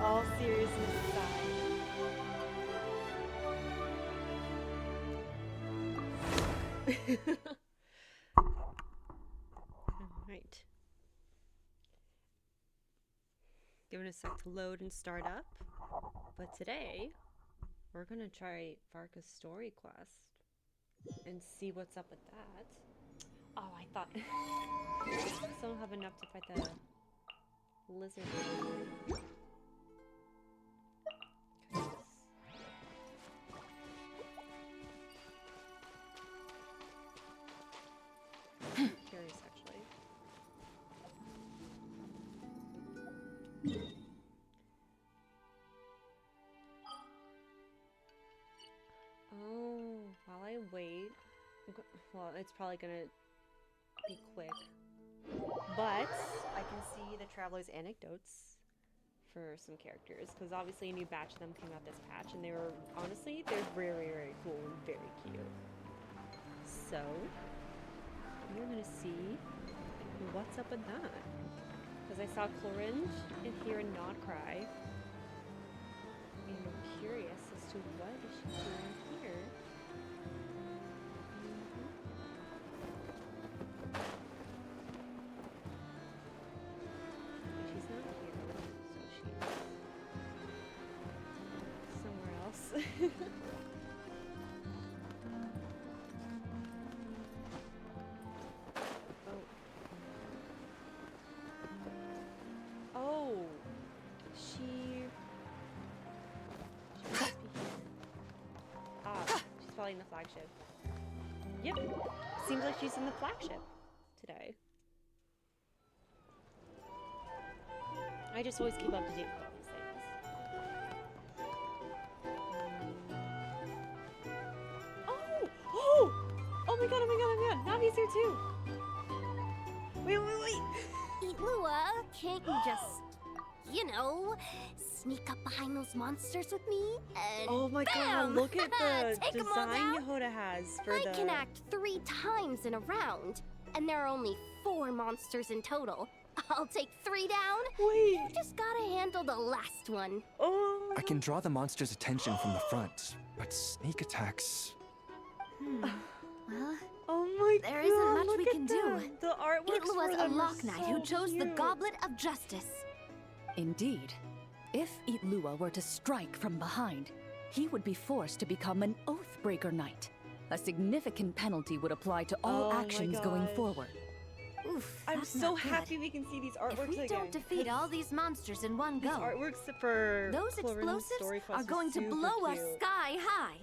All seriousness aside. Alright. Give it a sec to load and start up. But today, we're gonna try Varka's story quest and see what's up with that. Oh, I thought I still don't have enough to fight the lizard. Curious, actually. Oh, while I wait, well, it's probably gonna be quick, but I can see the Traveler's Anecdotes for some characters, because obviously a new batch of them came out this patch, and they were, honestly, they're very, very cool and very cute. So, we're gonna see what's up with that. Because I saw Cloringe and hear a Nod cry. And I'm curious as to what is she doing here. She's not here, so she's somewhere else. In the flagship. Yep. Seems like she's in the flagship today. I just always keep up to date with all these things. Oh my god, oh my god. Navi's here too. Wait. Lua, can't you just, you know, sneak up behind those monsters with me? And oh my bam! god, look at the Take 'em all design down. Yehuda has for I can act 3 times in a round, and there are only 4 monsters in total. I'll take 3 down. Wait. You just gotta handle the last one. Oh. I can draw the monster's attention from the front, but sneak attacks... Well, Oh my god. there isn't much look we at can them. do. The artwork It was a Lock Knight who chose the Goblet of Justice. Indeed. If Itlua were to strike from behind, he would be forced to become an Oathbreaker Knight. A significant penalty would apply to all actions going forward. Oof, I'm that's so not good. happy we can see these artworks If we again. don't defeat all these monsters in one These go, artworks for those Clorin's story explosives quest are going to super blow us cute. sky high.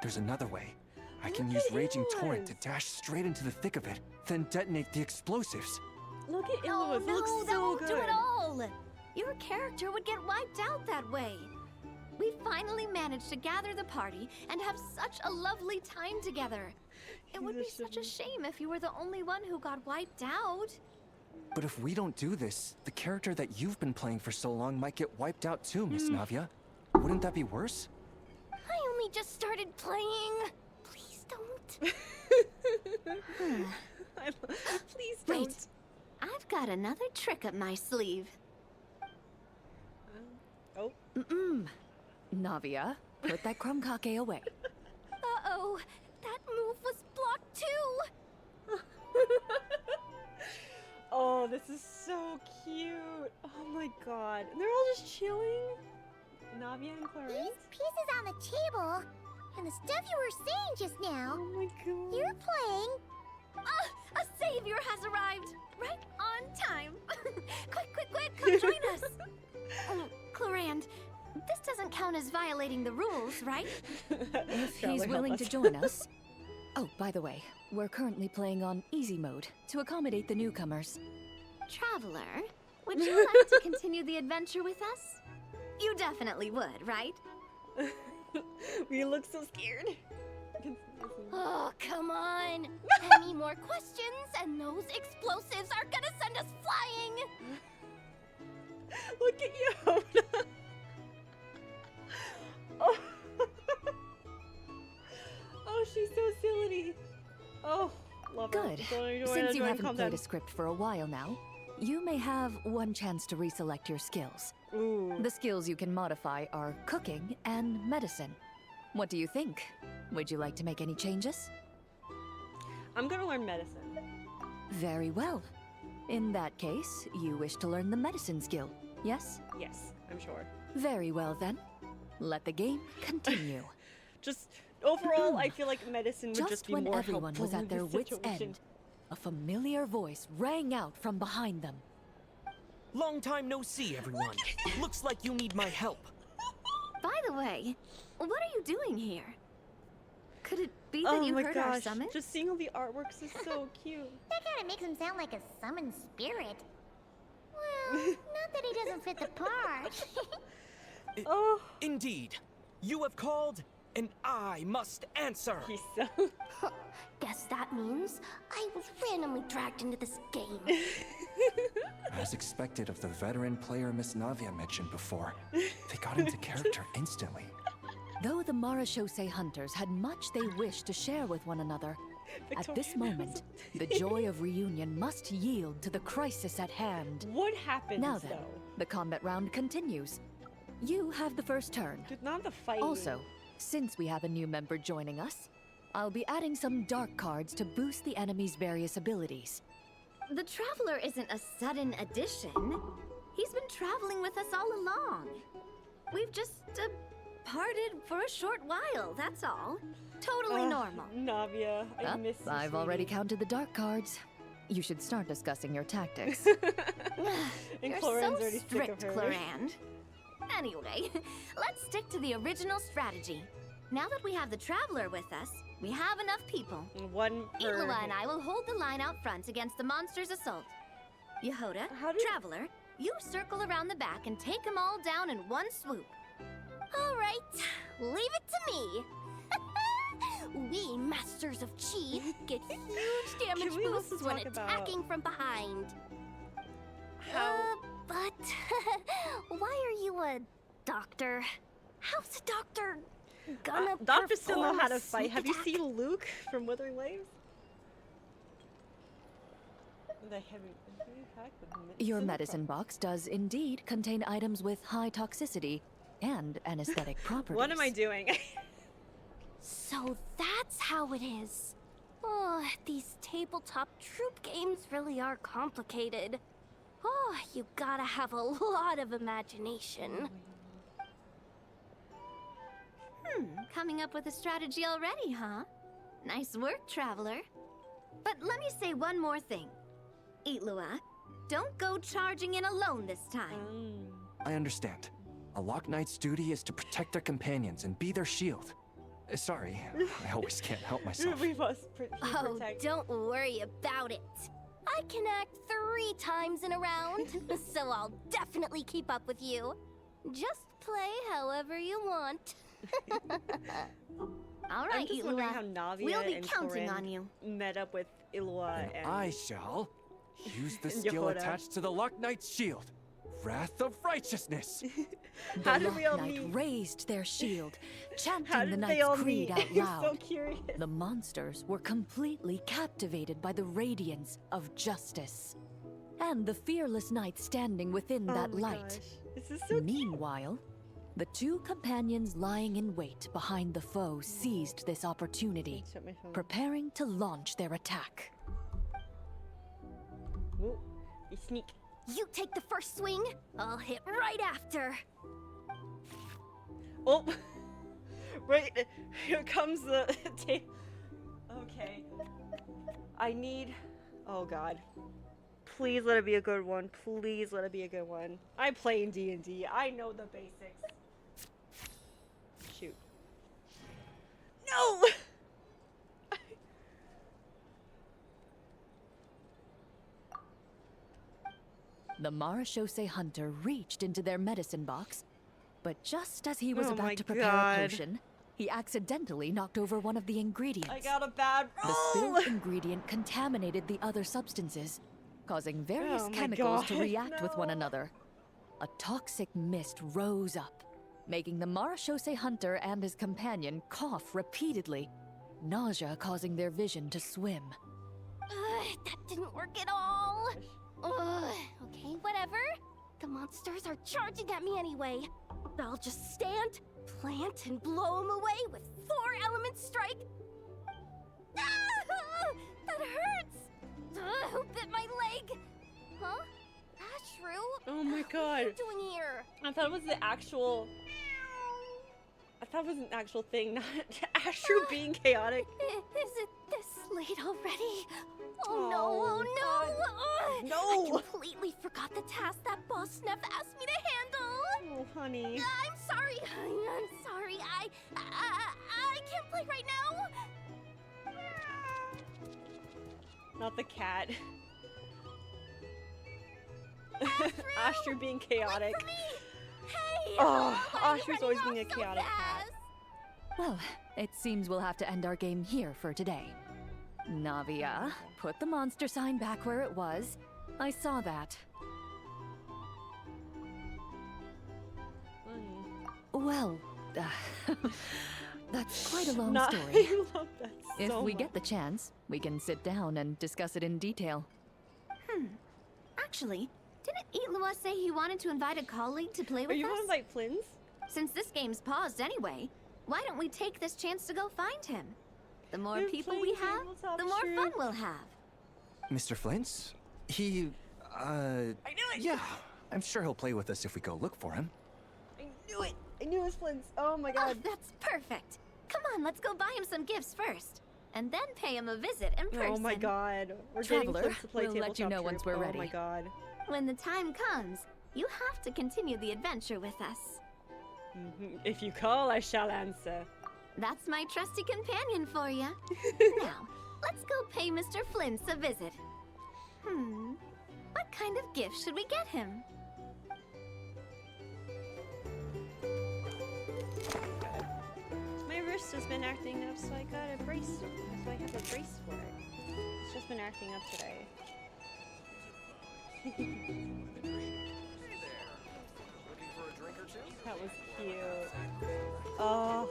There's another way. I can Look use at Raging Ilua's. Torrent to dash straight into the thick of it, then detonate the explosives. Look at Oh Ilua's. It no, looks that so won't good. do it all. Your character would get wiped out that way. We finally managed to gather the party and have such a lovely time together. It would be such a shame if you were the only one who got wiped out. But if we don't do this, the character that you've been playing for so long might get wiped out too, Miss Navia. Wouldn't that be worse? I only just started playing. Please don't. Please don't. Wait, I've got another trick up my sleeve. Oh. Navia, put that crumb-kake away. Uh-oh, that move was blocked too. Oh, this is so cute. Oh my god. They're all just chilling. Navia and Cloringe. These pieces on the table, and the stuff you were saying just now. Oh my god. You're playing. A savior has arrived, right on time. Quick, come join us. Clorand, this doesn't count as violating the rules, right? If Traveler, he's help willing us. to join us. Oh, by the way, we're currently playing on easy mode to accommodate the newcomers. Traveler, would you like to continue the adventure with us? You definitely would, right? We look so scared. Oh, come on. Any more questions and those explosives are gonna send us flying. Look at you. Oh. Oh, she's so silly. Oh, love her. Good. Join Since you calm haven't down. played a script for a while now, you may have one chance to reselect your skills. Ooh. The skills you can modify are cooking and medicine. What do you think? Would you like to make any changes? I'm gonna learn medicine. Very well. In that case, you wish to learn the medicine skill, yes? Yes, I'm sure. Very well then. Let the game continue. Just overall, I feel like medicine would just be when more everyone helpful was at in their this wits' situation. end, a familiar voice rang out from behind them. Long time no see, everyone. Looks like you need my help. By the way, what are you doing here? Could it be that you my heard our gosh, summons? just seeing all the artworks is so cute. That kind of makes him sound like a summoned spirit. Well, not that he doesn't fit the part. Oh, Indeed. You have called, and I must answer. he's so... Guess that means I was randomly dragged into this game. As expected of the veteran player Miss Navia mentioned before, they got into character instantly. Though the Marachose hunters had much they wished to share with one another, at this moment, the joy of reunion must yield to the crisis at hand. What happens, Now then, though? the combat round continues. You have the first turn. Dude, not the fight. Also, since we have a new member joining us, I'll be adding some dark cards to boost the enemy's various abilities. The Traveler isn't a sudden addition. He's been traveling with us all along. We've just parted for a short while, that's all. Totally normal. Navia, I miss you, I've already sweetie. counted the dark cards. You should start discussing your tactics. And You're Cloran's so already sick strict, of her. Cloran. Anyway, let's stick to the original strategy. Now that we have the Traveler with us, we have enough people. One per... Ilua and I will hold the line out front against the monster's assault. Yehoda, How do- Traveler, you circle around the back and take them all down in one swoop. All right, leave it to me. We Masters of Chi get huge damage Can we also boosts when talk about- attacking from behind. How... But why are you a doctor? How's a doctor gonna Doctors still know perform how a to fight. sneak Have you attack? seen Luke from Wuthering Waves? The heavy attack with Your similar medicine box does indeed contain items with high toxicity and anesthetic properties. What am I doing? So that's how it is. Oh, these tabletop troop games really are complicated. Oh, you gotta have a lot of imagination. Coming up with a strategy already, huh? Nice work, Traveler. But let me say one more thing. Ilua, don't go charging in alone this time. I understand. A Lock Knight's duty is to protect their companions and be their shield. Sorry, I always can't help myself. We must Oh, protect. don't worry about it. I can act 3 times in a round, so I'll definitely keep up with you. Just play however you want. All I'm right, just wondering how Ilua. Navia We'll be and counting Corinne on you. met up with Ilua And and... I shall use the And skill Yehoda. attached to the Lock Knight's shield. Wrath of Righteousness. The How did we all Lock Knight meet? raised their shield, How chanting the did they knight's all creed meet? out I'm so loud. curious. The monsters were completely captivated by the radiance of justice. And the fearless knight standing within that Oh my light. gosh. This is so cute. Meanwhile, the 2 companions lying in wait behind the foe seized this opportunity, Shut my phone. preparing to launch their attack. Ooh, you sneak. You take the first swing, I'll hit right after. Oh, right. Here comes the tape. Okay. I need. Oh God. Please let it be a good one. Please let it be a good one. I play in D&D. I know the basics. Shoot. No. The Marachose hunter reached into their medicine box, but just as he was Oh my about to prepare God. a potion, he accidentally knocked over one of the ingredients. I got a bad The roll. spilled ingredient contaminated the other substances, causing various Oh my chemicals to God, react with one no. another. A toxic mist rose up, making the Marachose hunter and his companion cough repeatedly, nausea causing their vision to swim. That didn't work at all. Okay, whatever. The monsters are charging at me anyway. I'll just stand, plant, and blow them away with 4-element strike. Ah! That hurts! Who bit my leg? Huh? Ashru? Oh my What are god. you doing here? I thought it was the actual. I thought it was an actual thing, not Ashru being chaotic. Is it this late already? Oh no, oh no! No! I completely forgot the task that Boss Neff asked me to handle! Oh, honey. I'm sorry, I'm sorry. I can't play right now! Not the cat. Ashru being chaotic. Wait for me! Hey! Oh, why are you Ashru's always running being a off so chaotic cat. fast? Well, it seems we'll have to end our game here for today. Navia, put the monster sign back where it was. I saw that. Well, that's quite a long story. I love that If so we much. get the chance, we can sit down and discuss it in detail. Actually, didn't Itlua say he wanted to invite a colleague to play Are with you us? want to invite Flins? Since this game's paused anyway, why don't we take this chance to go find him? The more We're people we playing have, tabletop, the more sure. fun we'll have. Mr. Flint's? He, I knew it! yeah, I'm sure he'll play with us if we go look for him. I knew it! I knew it was Flins. Oh my Oh, god. that's perfect. Come on, let's go buy him some gifts first, and then pay him a visit in person. Oh my god. We're Traveler, getting Flins to play we'll let you tabletop know once troop. we're Oh my ready. god. When the time comes, you have to continue the adventure with us. If you call, I shall answer. That's my trusty companion for you. Now, let's go pay Mr. Flint's a visit. What kind of gift should we get him? My wrist has been acting up, so I got a brace. So I have a brace for it. It's just been acting up today. That was cute. Oh.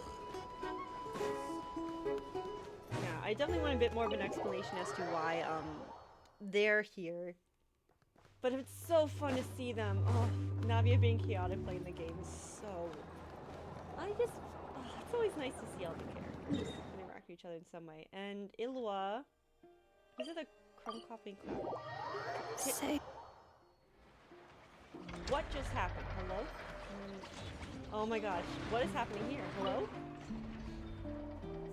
Yeah, I definitely want a bit more of an explanation as to why they're here. But it's so fun to see them. Oh, Navia being chaotic playing the game is so. It's always nice to see all the characters interact with each other in some way. And Ilwa, is it a crumb coughing crab? Say. What just happened? Hello? Oh my gosh, what is happening here? Hello?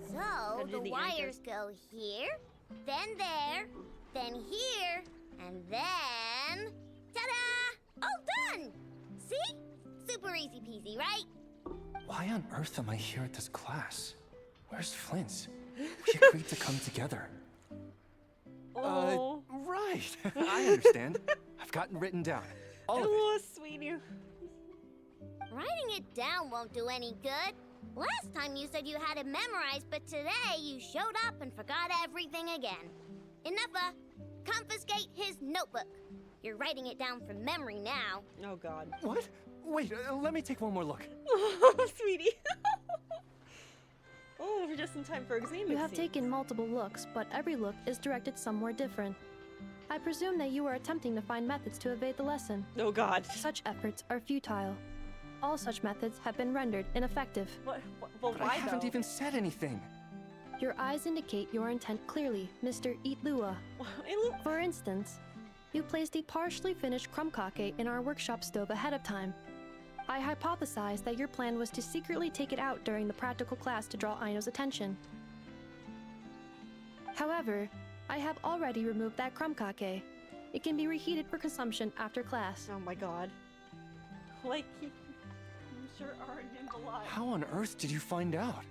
So, Gotta do the the wires go here, then there, then here, and then... Ta-da! All done! See? Super easy peasy, right? Why on earth am I here at this class? Where's Flint's? We agreed to come together. Oh, Right. I understand. I've gotten written down. All of it. Ilwa, sweetie. Writing it down won't do any good. Last time you said you had it memorized, but today you showed up and forgot everything again. Enough, confiscate his notebook. You're writing it down from memory now. Oh god. What? Wait, let me take one more look. Oh, sweetie. Oh, we're just in time for exam. You it have seems. taken multiple looks, but every look is directed somewhere different. I presume that you are attempting to find methods to evade the lesson. Oh god. Such efforts are futile. All such methods have been rendered ineffective. What? Well, But why I haven't though? even said anything. Your eyes indicate your intent clearly, Mr. Itlua. Ilwa. For instance, you placed a partially finished crumb-cake in our workshop stove ahead of time. I hypothesized that your plan was to secretly take it out during the practical class to draw Aino's attention. However, I have already removed that crumb-cake. It can be reheated for consumption after class. Oh my god. Like, you sure are nimble alive. How on earth did you find out?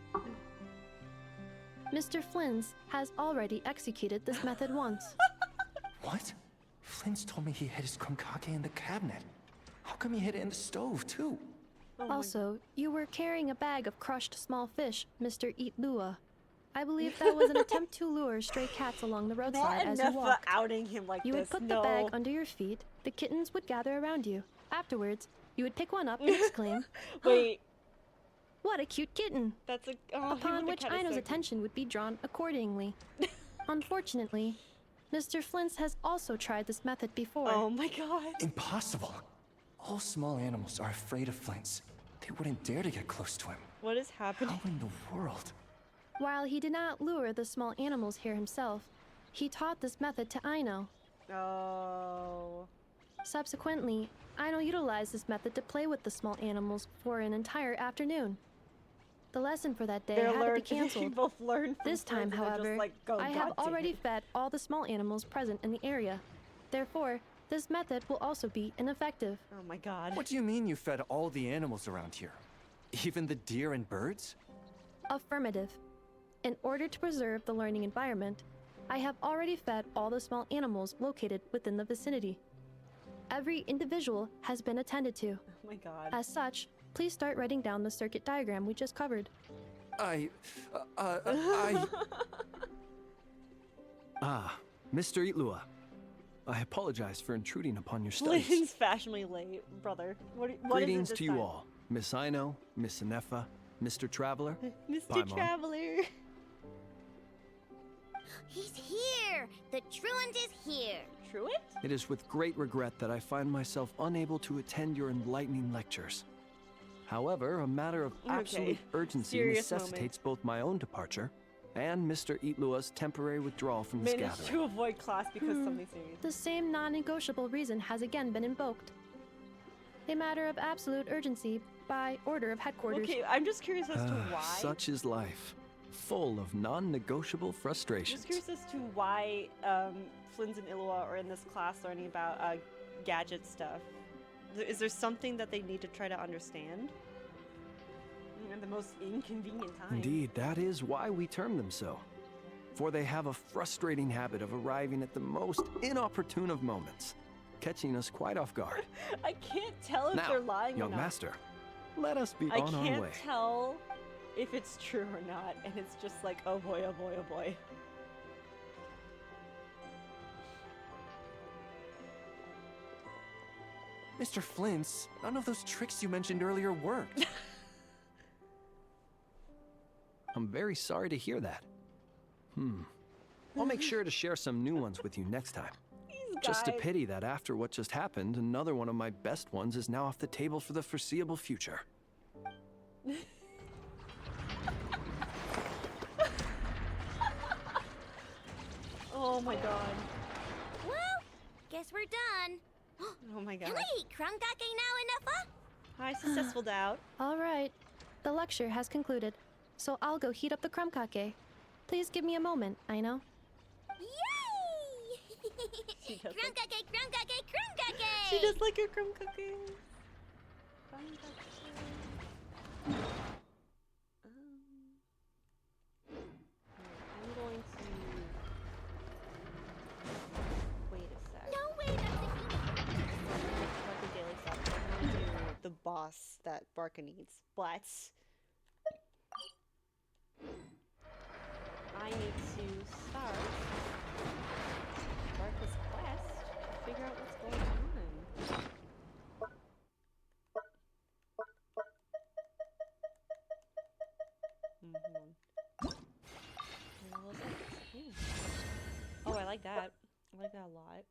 Mr. Flins has already executed this method once. What? Flint's told me he hid his krumkake in the cabinet. How come he hid it in the stove, too? Oh my- Also, you were carrying a bag of crushed small fish, Mr. Itlua. I believe that was an attempt to lure stray cats along the Not roadside as you enough walked. outing him like You this. would put No. the bag under your feet, the kittens would gather around you. Afterwards, you would pick one up and exclaim, Wait, "What a cute kitten!" that's a. Oh, him Upon with the which cat is so Aino's cute. attention would be drawn accordingly. Unfortunately, Mr. Flint's has also tried this method before. Oh my god. Impossible. All small animals are afraid of Flint's. They wouldn't dare to get close to him. What is happening? How in the world? While he did not lure the small animals here himself, he taught this method to Aino. Oh. Subsequently, Aino utilized this method to play with the small animals for an entire afternoon. The lesson for that day had to be canceled. Both learned from This time, Flint, and they're however, just like, "Oh, I have God damn already it." fed all the small animals present in the area. Therefore, this method will also be ineffective. Oh my god. What do you mean you fed all the animals around here? Even the deer and birds? Affirmative. In order to preserve the learning environment, I have already fed all the small animals located within the vicinity. Every individual has been attended to. Oh my god. As such, please start writing down the circuit diagram we just covered. Mr. Itlua. I apologize for intruding upon your studies. Flynn's fashionably late, brother. What is Greetings it this to you time? all. Miss Aino, Miss Anefa, Mr. Traveler. Mr. Bye, Mom. Traveler. He's here! The truant is here! Truant? It is with great regret that I find myself unable to attend your enlightening lectures. However, a matter of absolute urgency Serious necessitates both my own departure and Mr. Itlua's temporary withdrawal from this Managed gathering. to avoid class because something serious. The same non-negotiable reason has again been invoked. A matter of absolute urgency by order of headquarters. Okay, I'm just curious as to why. Such is life, full of non-negotiable frustrations. Just curious as to why Flynn's and Illua are in this class learning about gadget stuff. Is there something that they need to try to understand? At the most inconvenient time. Indeed, that is why we term them so. For they have a frustrating habit of arriving at the most inopportune of moments, catching us quite off guard. I can't tell if Now, they're lying young or not. master, let us be I on our can't way. tell if it's true or not, and it's just like, oh boy, oh boy, oh boy. Mr. Flint's, none of those tricks you mentioned earlier worked. I'm very sorry to hear that. I'll make sure to share some new ones with you next time. Just a guys. pity that after what just happened, another one of my best ones is now off the table for the foreseeable future. Oh my god. Well, guess we're done. Oh my god. Can I eat crumb cake now, Enough? Hi, successful doubt. All right. The lecture has concluded, so I'll go heat up the crumb cake. Please give me a moment, Aino. Yay! She does Crumb cake, crumb cake, crumb cake! She does like her crumb cookies. I'm going to wait a sec. No way, that's About the daily stuff. I'm going to do the boss that Varka needs. But I need to start Varka's quest to figure out what's going on. Oh, I like that. I like that a lot.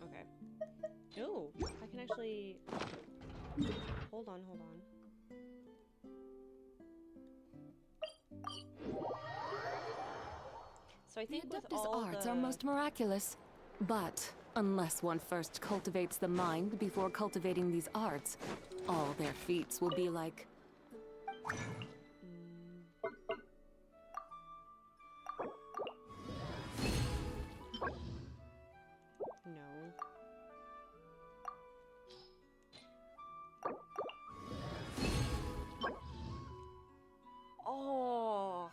Okay. Ooh, I can actually. Hold on, hold on. So I The think with Adeptus all arts the... are most miraculous. But unless one first cultivates the mind before cultivating these arts, all their feats will be like... No. Oh.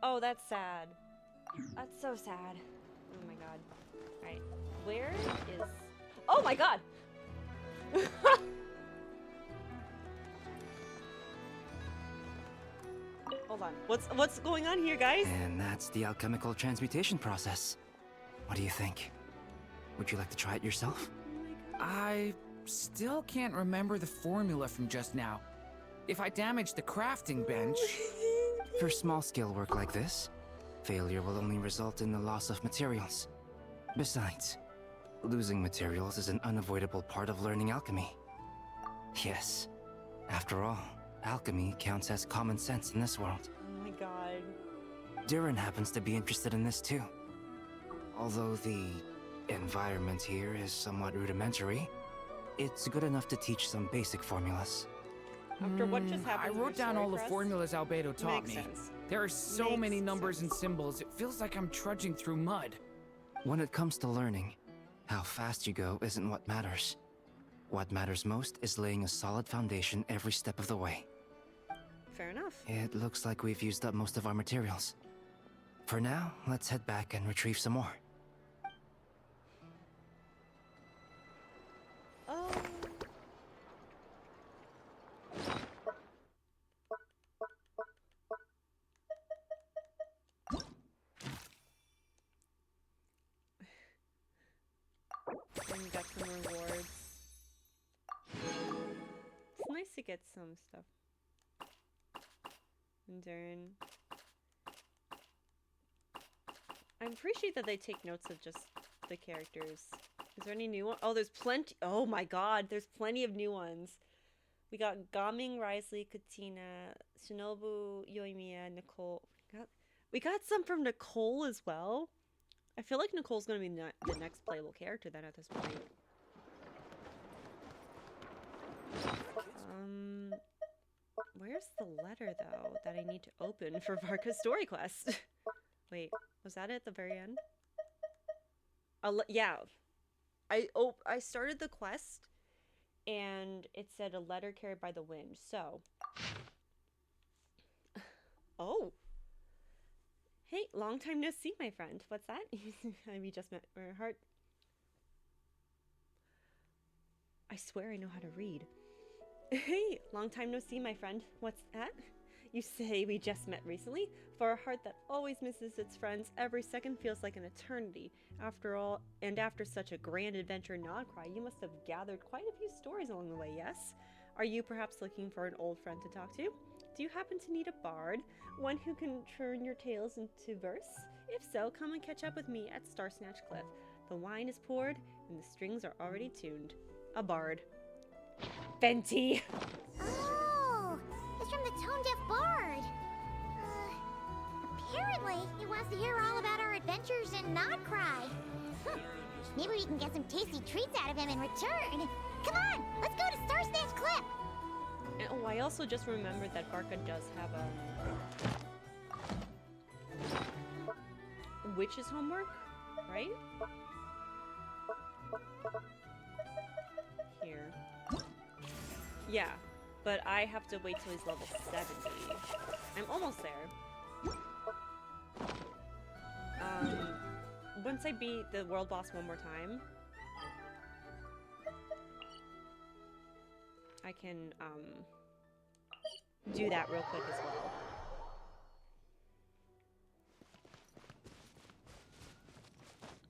Oh, that's sad. That's so sad. Oh my god. Alright. Where is... Oh my god! Hold on. What's going on here, guys? And that's the alchemical transmutation process. What do you think? Would you like to try it yourself? I still can't remember the formula from just now. If I damage the crafting bench... For small-scale work like this, failure will only result in the loss of materials. Besides, losing materials is an unavoidable part of learning alchemy. Yes, after all, alchemy counts as common sense in this world. Oh my god. Durin happens to be interested in this too. Although the environment here is somewhat rudimentary, it's good enough to teach some basic formulas. After what just happened I in your wrote down story all the for us? formulas Albedo taught Makes me. sense. There are so Makes many numbers and sense. symbols, it feels like I'm trudging through mud. When it comes to learning, how fast you go isn't what matters. What matters most is laying a solid foundation every step of the way. Fair enough. It looks like we've used up most of our materials. For now, let's head back and retrieve some more. Oh. And we got some rewards. It's nice to get some stuff. And Durin. I appreciate that they take notes of just the characters. Is there any new one? Oh, there's plenty. Oh my god, there's plenty of new ones. We got Gaming, Risley, Katina, Shinobu, Yoimiya, Nicole. We got some from Nicole as well. I feel like Nicole's gonna be the next playable character then at this point. Where's the letter though that I need to open for Varka's story quest? Wait, was that at the very end? Yeah. I started the quest and it said a letter carried by the wind. So, oh. Hey, long time no see, my friend. What's that? We just met. Or heart. I swear I know how to read. Hey, long time no see, my friend. What's that? You say we just met recently? For a heart that always misses its friends, every second feels like an eternity. After all, and after such a grand adventure in Nodcry, you must have gathered quite a few stories along the way, yes? Are you perhaps looking for an old friend to talk to? Do you happen to need a bard? One who can turn your tales into verse? If so, come and catch up with me at Star Snatch Cliff. The wine is poured, and the strings are already tuned. A bard. Venti! Oh, it's from the Tone Deaf Bard. Apparently, he wants to hear all about our adventures in Nodcry. Maybe we can get some tasty treats out of him in return. Come on, let's go to Star Snatch Cliff. And, oh, I also just remembered that Varka does have witch's homework, right? Here. Yeah, but I have to wait till he's level 70. I'm almost there. Once I beat the world boss one more time, I can, do that real quick as well.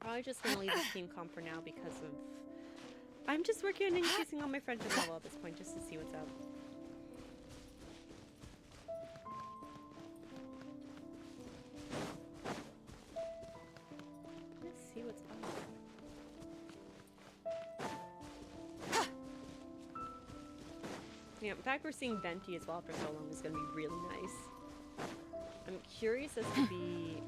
Probably just gonna leave this team comp for now because of... I'm just working on increasing all my friendship level at this point just to see what's up. Let's see what's up. Yeah, in fact, we're seeing Venti as well for so long is gonna be really nice. I'm curious as to be...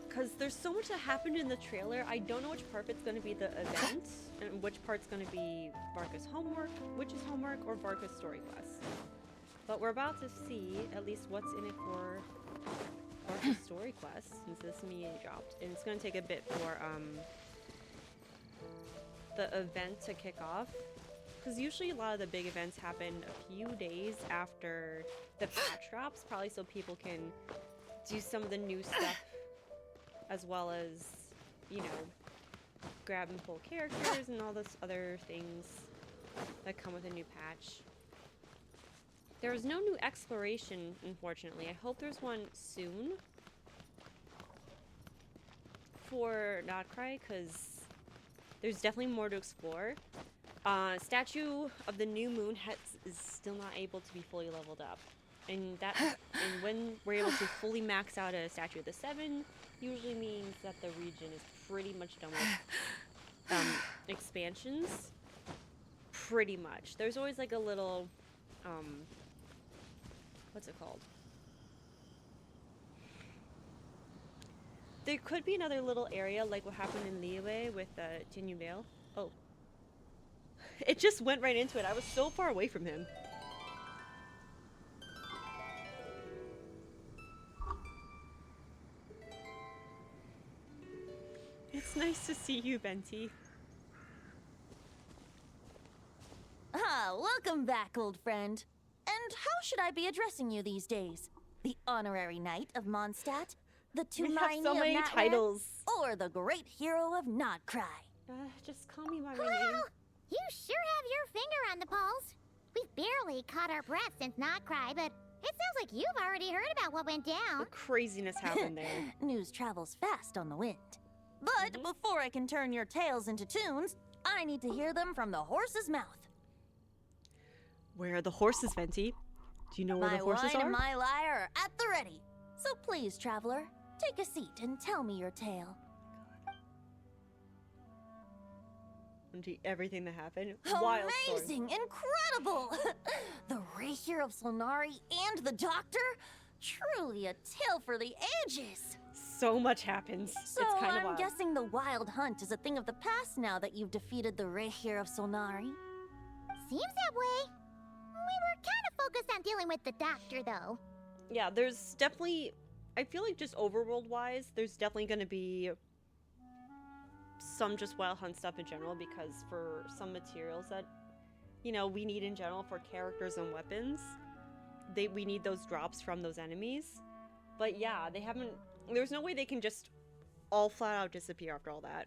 Because there's so much that happened in the trailer, I don't know which part it's going to be the event, and which part's going to be Varka's homework, Witch's homework, or Varka's story quest. But we're about to see at least what's in it for Varka's story quest, since this immediately dropped. And it's going to take a bit for the event to kick off. Because usually a lot of the big events happen a few days after the patch drops, probably so people can do some of the new stuff as well as, you know, grab and pull characters and all those other things that come with a new patch. There is no new exploration, unfortunately. I hope there's one soon for Nodcry, because there's definitely more to explore. Statue of the New Moon is still not able to be fully leveled up. And when we're able to fully max out a statue of the 7, usually means that the region is pretty much done with expansions. Pretty much. There's always like a little, what's it called? There could be another little area like what happened in Liyue with Jinyu Vale. Oh. It just went right into it. I was so far away from him. It's nice to see you, Venti. Ah, welcome back, old friend. And how should I be addressing you these days? The honorary knight of Mondstadt? The We have so Tumaini many of Natlan? titles. Or the great hero of Notcry? Just call me by my Well, name. you sure have your finger on the pulse. We've barely caught our breath since Not Cry, but it sounds like you've already heard about what went down. The craziness happened there. News travels fast on the wind. But before I can turn your tales into tunes, I need to hear them from the horse's mouth. Where are the horses, Venti? Do you know where My the horses wine are? and my lyre are at the ready. So please, traveler, take a seat and tell me your tale. Venti, everything that happened. Wild story. Amazing! Incredible! The Rahier of Solnari and the Doctor? Truly a tale for the ages! So much happens. So it's kind of I'm wild. guessing the Wild Hunt is a thing of the past now that you've defeated the Rahier of Solnari? Seems that way. We were kind of focused on dealing with the doctor, though. Yeah, there's definitely... I feel like just overworld-wise, there's definitely going to be some just Wild Hunt stuff in general, because for some materials that, you know, we need in general for characters and weapons, we need those drops from those enemies. But yeah, they haven't... There's no way they can just all flat out disappear after all that.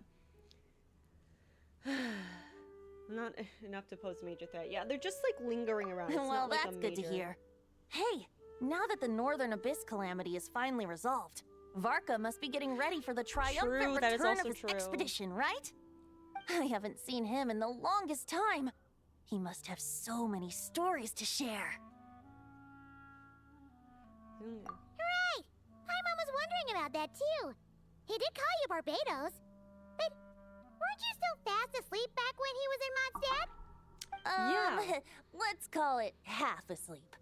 Not enough to pose a major threat. Yeah, they're just like lingering around. It's Well, not like that's a good to major- hear. Hey, now that the Northern Abyss calamity is finally resolved, Varka must be getting ready for the triumphant True, that is return of also his true. expedition, right? I haven't seen him in the longest time. He must have so many stories to share. Right! Paimon was wondering about that, too. He did call you Barbados. But weren't you still fast asleep back when he was in Mondstadt? Yeah. Let's call it half asleep.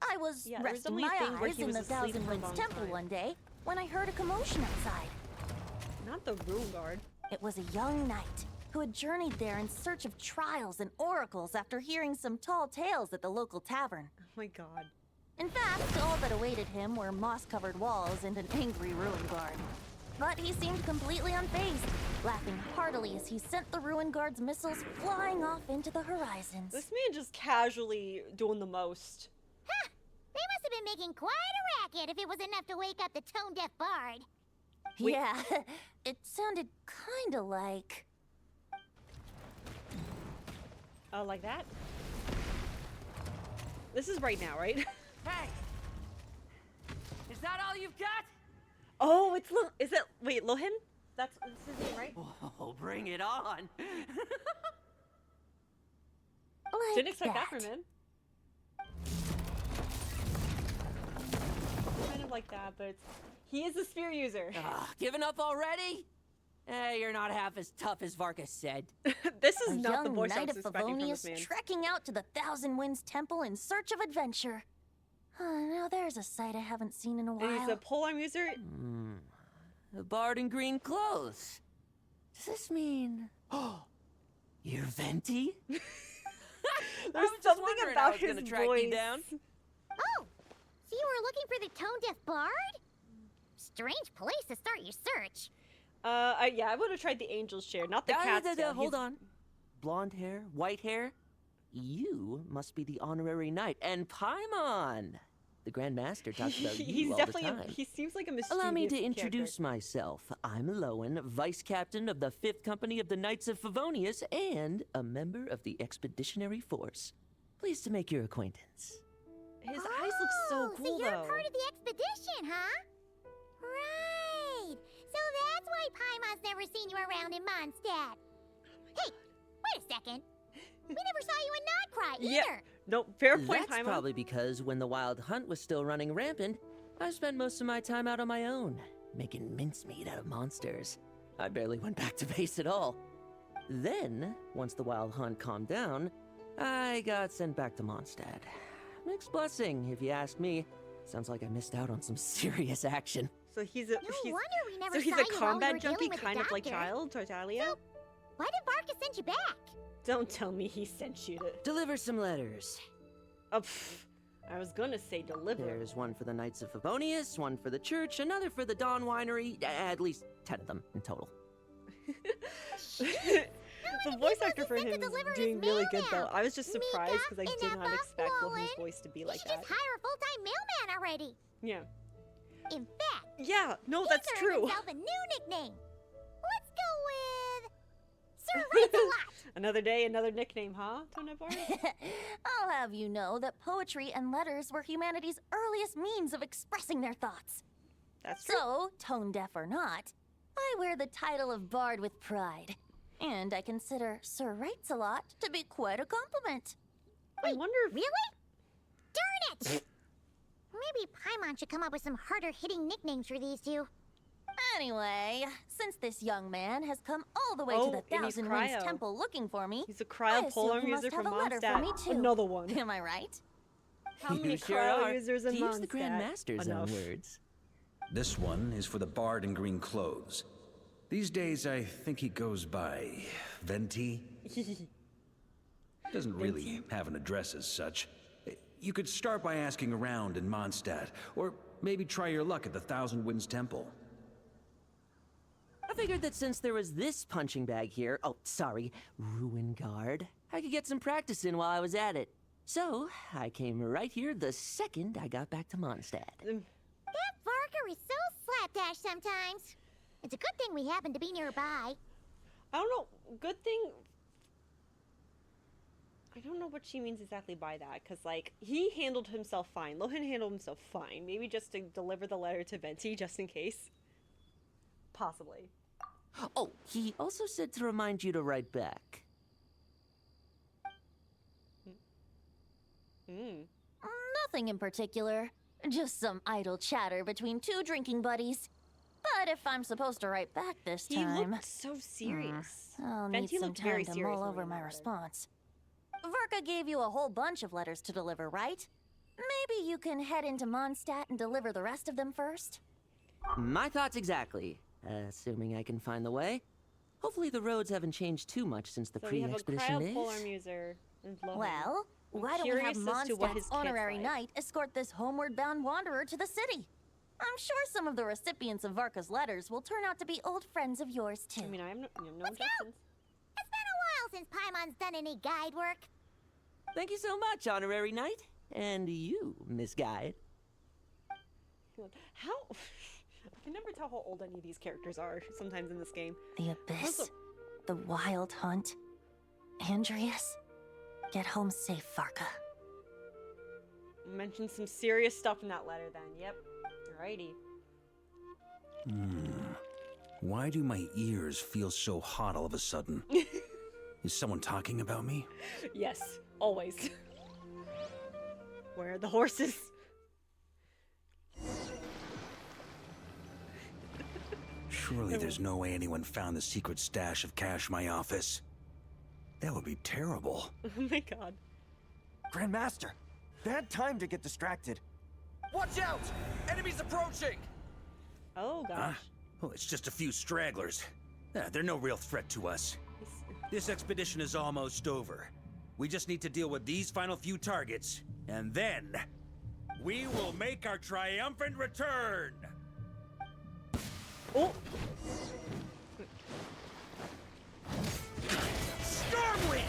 I was Yeah, there was resting definitely a my thing where eyes he in was the asleep Thousand for a Winds long Temple time. one day when I heard a commotion outside. Not the Rune Guard. It was a young knight who had journeyed there in search of trials and oracles after hearing some tall tales at the local tavern. Oh my god. In fact, all that awaited him were moss-covered walls and an angry ruin guard. But he seemed completely unfazed, laughing heartily as he sent the ruin guard's missiles flying off into the horizons. This man just casually doing the most. Huh! They must have been making quite a racket if it was enough to wake up the tone-deaf bard. Wait. Yeah, it sounded kinda like... Oh, like that? This is right now, right? Hey! Is that all you've got? Oh, it's is it? Wait, Lohin? That's his name, right? Oh, bring it on! Like Didn't expect that from him. Kind of like that, but he is a spear user. Giving up already? Eh, you're not half as tough as Varka said. This is A not the young voice I knight was of expecting from this Favonius man. trekking out to the Thousand Winds Temple in search of adventure. Now there's a sight I haven't seen in a while. And he's a polearm user. A bard in green clothes. Does this mean... You're Venti? There's was just something wondering about how it's his gonna track voice. you down. Oh! So you were looking for the tone-deaf bard? Strange place to start your search. Yeah, I would have tried the angel's share, not the cat's tail. Hold He's- on. Blonde hair, white hair? You must be the honorary knight. And Paimon! The Grand Master talks about He's you all definitely the time. he seems like a mischievous Allow me to character. introduce myself. I'm Lowen, Vice Captain of the 5th Company of the Knights of Favonius and a member of the Expeditionary Force. Pleased to make your acquaintance. His eyes look so cool, so you're though. part of the expedition, huh? Right. So that's why Paimon's never seen you around in Mondstadt. Hey, wait a second. We never saw you in Notcry Yeah, either. Nope, fair point, That's Paimon. probably because when the wild hunt was still running rampant, I spent most of my time out on my own, making mincemeat out of monsters. I barely went back to base at all. Then, once the wild hunt calmed down, I got sent back to Mondstadt. Mixed blessing, if you ask me. Sounds like I missed out on some serious action. So he's a No he's, wonder we never so he's saw a you while we combat were dealing junkie, with the kind of like doctor. Child, Tartaglia. So, why did Varka send you back? Don't tell me he sent you to. Deliver some letters. Oh, I was gonna say deliver. There's one for the Knights of Favonius, one for the church, another for the Dawn Winery, at least 10 of them in total. The voice actor for him is deliver his doing really mail good, though. now. I was just surprised because I did not Ineppa, expect Lohan's Lohan. voice to be You like should that. just hire a full-time mailman already. Yeah. In fact, Yeah, no, he's that's earned true. himself a new nickname. Let's go with Sir Writes-a-Lot. Another day, another nickname, huh, Tonebar? I'll have you know that poetry and letters were humanity's earliest means of expressing their thoughts. That's true. So, tone deaf or not, I wear the title of Bard with pride. And I consider Sir Writes-a-Lot to be quite a compliment. I wonder if... Really? Darn it! Maybe Paimon should come up with some harder-hitting nicknames for these two. Anyway, since this young man has come all the way Oh, to the and he's Thousand Wings cryo. Temple looking for me, He's a I cryo assume polar he must user have from a letter for Mondstadt. me too. Another one. Am I right? How many You sure cryo are. users in To use the Mondstadt? Grand Master's own Enough. words. This one is for the bard in green clothes. These days, I think he goes by Venti. Doesn't really have an address as such. You could start by asking around in Mondstadt, or maybe try your luck at the Thousand Winds Temple. I figured that since there was this punching bag here, Ruin Guard, I could get some practice in while I was at it. So, I came right here the second I got back to Mondstadt. That Varka is so slapdash sometimes. It's a good thing we happen to be nearby. I don't know. Good thing. I don't know what she means exactly by that, because, like, he handled himself fine. Lohan handled himself fine. Maybe just to deliver the letter to Venti, just in case. Possibly. Oh, he also said to remind you to write back. Nothing in particular. Just some idle chatter between two drinking buddies. But if I'm supposed to write back this He time, looked so serious. I'll need Venti some looked very time to serious mull when over he my wrote it. response. Varka gave you a whole bunch of letters to deliver, right? Maybe you can head into Mondstadt and deliver the rest of them first? My thoughts exactly. Assuming I can find the way. Hopefully the roads haven't changed too much since the So we have a pre-expedition days. cryopolar user. and Lohan. Well, I'm why don't we have curious as to what his Mondstadt's kit's honorary like. knight escort this homeward-bound wanderer to the city? I'm sure some of the recipients of Varka's letters will turn out to be old friends of yours, too. I mean, I have no Let's go! objections. It's been a while since Paimon's done any guide work. Thank you so much, Honorary Knight. And you, Miss Guide. How? I can never tell how old any of these characters are sometimes in this game. The Abyss, Also- the Wild Hunt, Andreas. Get home safe, Varka. Mentioned some serious stuff in that letter then. Yep. Alrighty. Why do my ears feel so hot all of a sudden? Is someone talking about me? Yes. Always. Where are the horses? Surely there's no way anyone found the secret stash of cash in my office. That would be terrible. Oh my god. Grandmaster, bad time to get distracted. Watch out! Enemies approaching! Oh gosh. Huh? Oh, it's just a few stragglers. They're no real threat to us. This expedition is almost over. We just need to deal with these final few targets, and then we will make our triumphant return. Oh! Stormwind!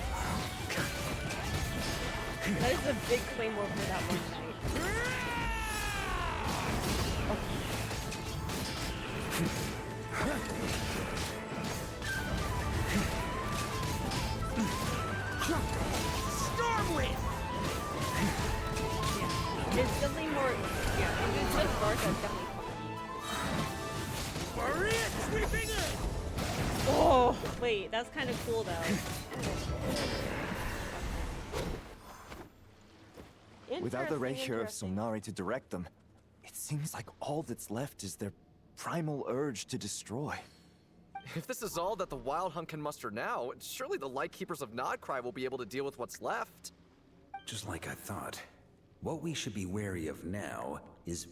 That is a big claymore for that one night. Stormwind! It's definitely more. Yeah, if it's just Varka, it's definitely fun. Maria sweeping in! Oh! Wait, that's kind of cool though. Without the Interesting, Reikir of interesting. Solnari to direct them, it seems like all that's left is their primal urge to destroy. If this is all that the Wild Hunt can muster now, surely the Lightkeepers of Nodcry will be able to deal with what's left. Just like I thought. What we should be wary of now is...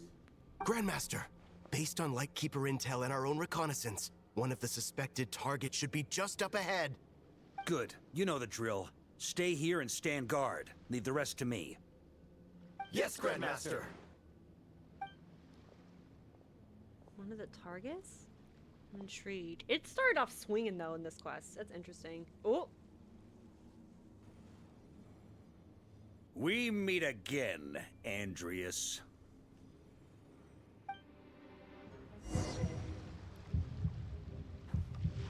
Grandmaster, based on Lightkeeper intel and our own reconnaissance, one of the suspected targets should be just up ahead. Good. You know the drill. Stay here and stand guard. Leave the rest to me. Yes, Grandmaster! One of the targets? I'm intrigued. It started off swinging though in this quest. That's interesting. Oh! We meet again, Andreas.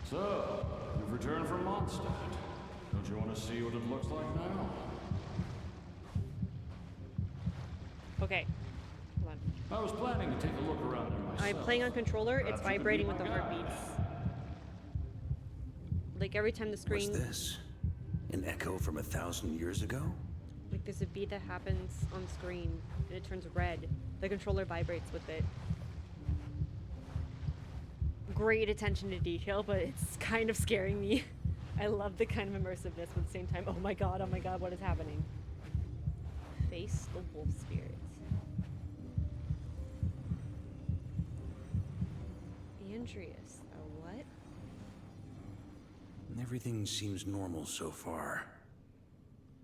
So, you've returned from Mondstadt. Don't you want to see what it looks like now? Okay. Hold on. I was planning to take a look around here myself. I'm playing on controller. It's Perhaps you could vibrating be with the my guide. heartbeats. Like every time the screen... What's this? An echo from 1,000 years ago? Like there's a beat that happens on screen and it turns red. The controller vibrates with it. Great attention to detail, but it's kind of scaring me. I love the kind of immersiveness, but at the same time, oh my god, what is happening? Face the wolf spirits. Andreas, a what? Everything seems normal so far.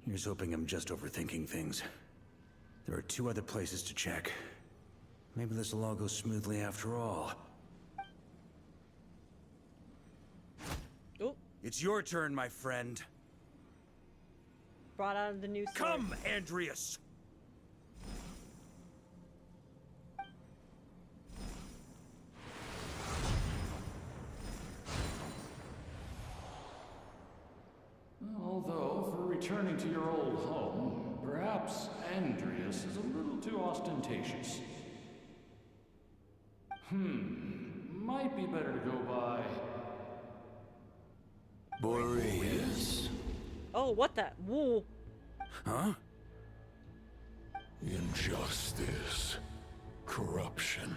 Here's hoping I'm just overthinking things. There are 2 other places to check. Maybe this will all go smoothly after all. Oh. It's your turn, my friend. Brought out of the new sword. Come, Andreas! Although, for returning to your old home, perhaps Andreas is a little too ostentatious. Might be better to go by... Boreas. Oh, what the? Whoa. Huh? Injustice. Corruption.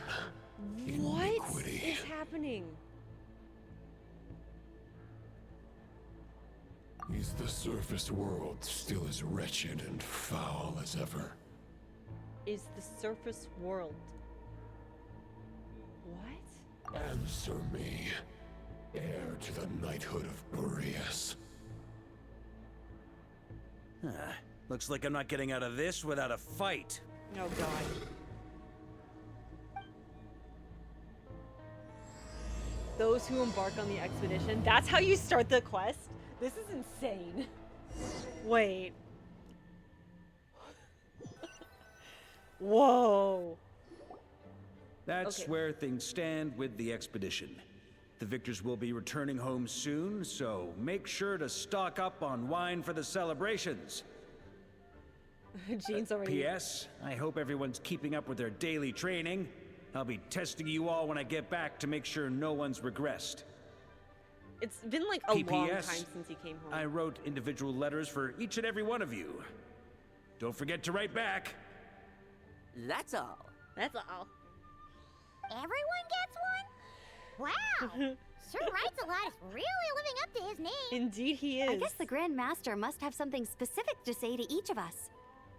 What Iniquity. is happening? Is the surface world still as wretched and foul as ever? Is the surface world? What? Answer me, heir to the knighthood of Boreas. Looks like I'm not getting out of this without a fight. Oh god. Those who embark on the expedition. That's how you start the quest? This is insane. Wait. Whoa. That's Okay. where things stand with the expedition. The victors will be returning home soon, so make sure to stock up on wine for the celebrations. Jean's already... P.S. I hope everyone's keeping up with their daily training. I'll be testing you all when I get back to make sure no one's regressed. It's been like a long PPS, time since he came home. I wrote individual letters for each and every one of you. Don't forget to write back. That's all. That's all. Everyone gets one? Wow! Sir writes a lot is really living up to his name. Indeed he is. I guess the Grand Master must have something specific to say to each of us.